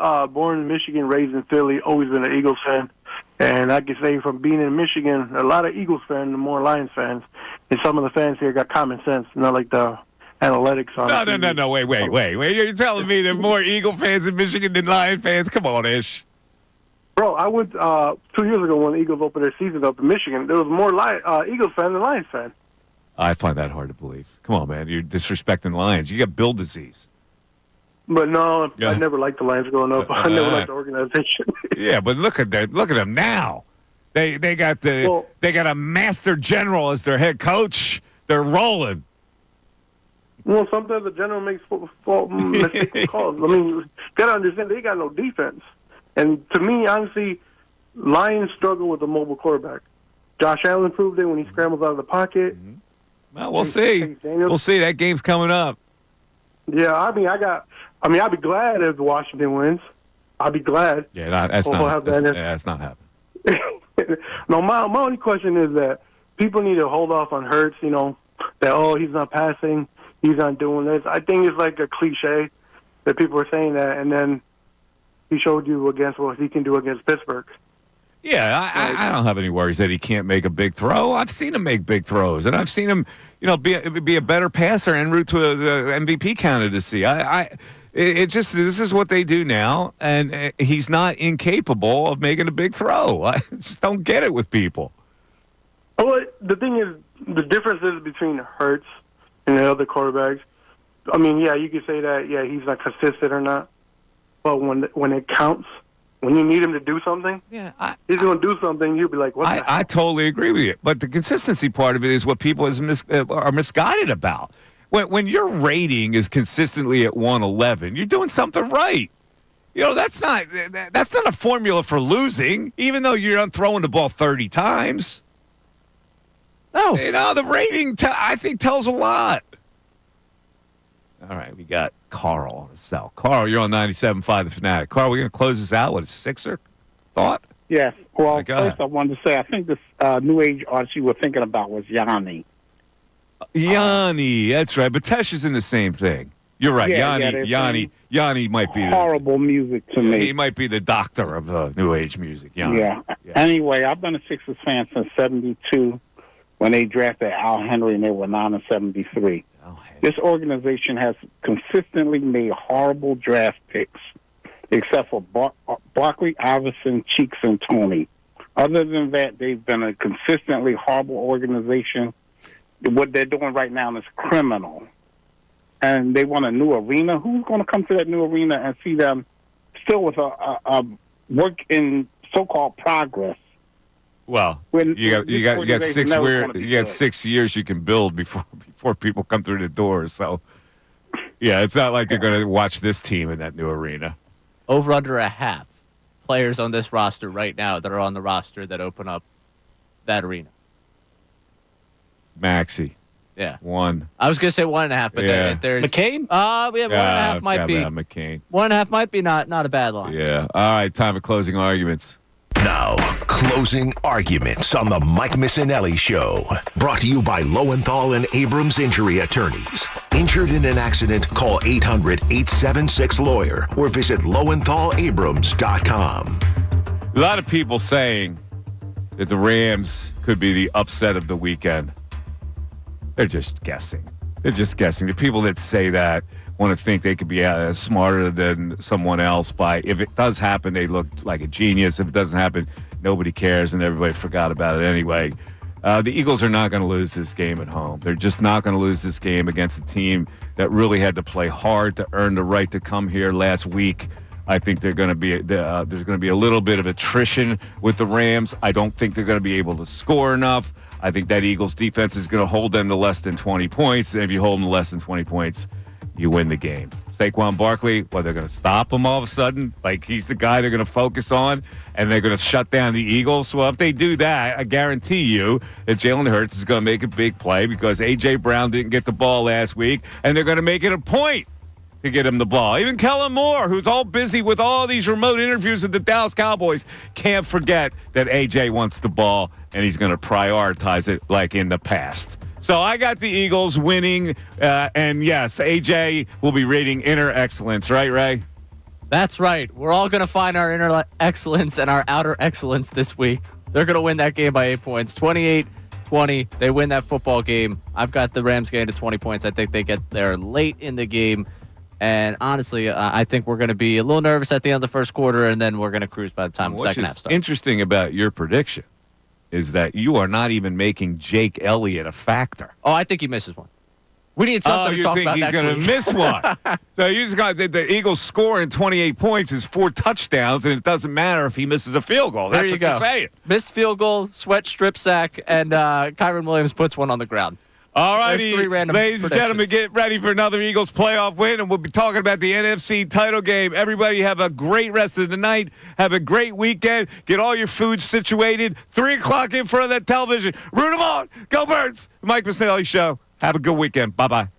Michigan, raised in Philly, always been an Eagles fan. And I can say from being in Michigan, a lot of Eagles fans and more Lions fans. And some of the fans here got common sense, not like the analytics on No, wait. You're telling me there are more Eagle fans in Michigan than Lion fans? Come on, Ish. Bro, I went 2 years ago when the Eagles opened their season up in Michigan. There was more Eagles fans than Lions fans. I find that hard to believe. Come on, man. You're disrespecting Lions. You got Bill disease. But no, I never liked the Lions growing up. I never liked the organization. Yeah, but look at them. Look at them now. They got a master general as their head coach. They're rolling. Well, sometimes the general makes mistake calls. I mean, you gotta understand they got no defense. And to me, honestly, Lions struggle with a mobile quarterback. Josh Allen proved it when he scrambles out of the pocket. Mm-hmm. Well, we'll see. We'll see. That game's coming up. Yeah, I'd be glad if Washington wins. I'd be glad. Yeah, that's not happening. No, my only question is that people need to hold off on Hurts, that, he's not passing, he's not doing this. I think it's like a cliche that people are saying that, and then he showed you what he can do against Pittsburgh. Yeah, I don't have any worries that he can't make a big throw. I've seen him make big throws, and I've seen him be a better passer en route to a MVP candidacy. This is what they do now, and he's not incapable of making a big throw. I just don't get it with people. Well, the thing is, the difference is between Hurts and the other quarterbacks. I mean, yeah, you could say that, yeah, he's not consistent or not. But when it counts, when you need him to do something, he's going to do something. You'll be like, what the hell? I totally agree with you. But the consistency part of it is what people are misguided about. When your rating is consistently at 111, you're doing something right. That's not a formula for losing, even though you're not throwing the ball 30 times. No. The rating, I think, tells a lot. All right, we got Carl on the cell. Carl, you're on 97.5 The Fanatic. Carl, we're going to close this out with a Sixer thought? Yes. Well, Go first ahead. I wanted to say I think this new age artist you were thinking about was Yanni. Yanni, that's right. But Tesh is in the same thing. You're right. Yeah, Yanni might be horrible music to me. He might be the doctor of new age music. Yanni. Yeah. Anyway, I've been a Sixers fan since '72 when they drafted Al Henry and they were 9-73. This organization has consistently made horrible draft picks, except for Barkley, Iverson, Cheeks, and Tony. Other than that, they've been a consistently horrible organization. What they're doing right now is criminal. And they want a new arena. Who's going to come to that new arena and see them still with a work in so-called progress? Well, you got 6 years you can build before people come through the door. So, yeah, it's not like they're going to watch this team in that new arena. Over under a half players on this roster right now that are on the roster that open up that arena. Maxey. Yeah. 1. I was going to say 1.5, but there's McCain? 1.5 might be. McCain. 1.5 might be not a bad line. Yeah. All right, time for closing arguments. Now, closing arguments on the Mike Missanelli Show. Brought to you by Lowenthal and Abrams Injury Attorneys. Injured in an accident, call 800-876-LAWYER or visit LowenThalAbrams.com. A lot of people saying that the Rams could be the upset of the weekend. They're just guessing. The people that say that want to think they could be smarter than someone else by, if it does happen, they look like a genius. If it doesn't happen, nobody cares and everybody forgot about it anyway. The Eagles are not going to lose this game at home. They're just not going to lose this game against a team that really had to play hard to earn the right to come here last week. I think there's going to be a little bit of attrition with the Rams. I don't think they're going to be able to score enough. I think that Eagles defense is going to hold them to less than 20 points. And if you hold them to less than 20 points, you win the game. Saquon Barkley, they're going to stop him all of a sudden, like he's the guy they're going to focus on, and they're going to shut down the Eagles. Well, if they do that, I guarantee you that Jalen Hurts is going to make a big play because A.J. Brown didn't get the ball last week, and they're going to make it a point to get him the ball. Even Kellen Moore, who's all busy with all these remote interviews with the Dallas Cowboys, can't forget that A.J. wants the ball, and he's going to prioritize it like in the past. So I got the Eagles winning, and yes, A.J. will be rating inner excellence, right, Ray? That's right. We're all going to find our inner excellence and our outer excellence this week. They're going to win that game by 8 points, 28-20. They win that football game. I've got the Rams getting to 20 points. I think they get there late in the game. And honestly, I think we're going to be a little nervous at the end of the first quarter, and then we're going to cruise by the time the second half starts. What's interesting about your prediction is that you are not even making Jake Elliott a factor. Oh, I think he misses one. We need something to talk about next week. You think he's going to miss one. So you just got the Eagles scoring 28 points is 4 touchdowns, and it doesn't matter if he misses a field goal. That's what you're saying. Missed field goal, sweat strip sack, and Kyron Williams puts one on the ground. All righty, ladies and gentlemen, get ready for another Eagles playoff win, and we'll be talking about the NFC title game. Everybody have a great rest of the night. Have a great weekend. Get all your food situated. 3 o'clock in front of that television. Root them on. Go Birds. Mike Missanelli Show. Have a good weekend. Bye-bye.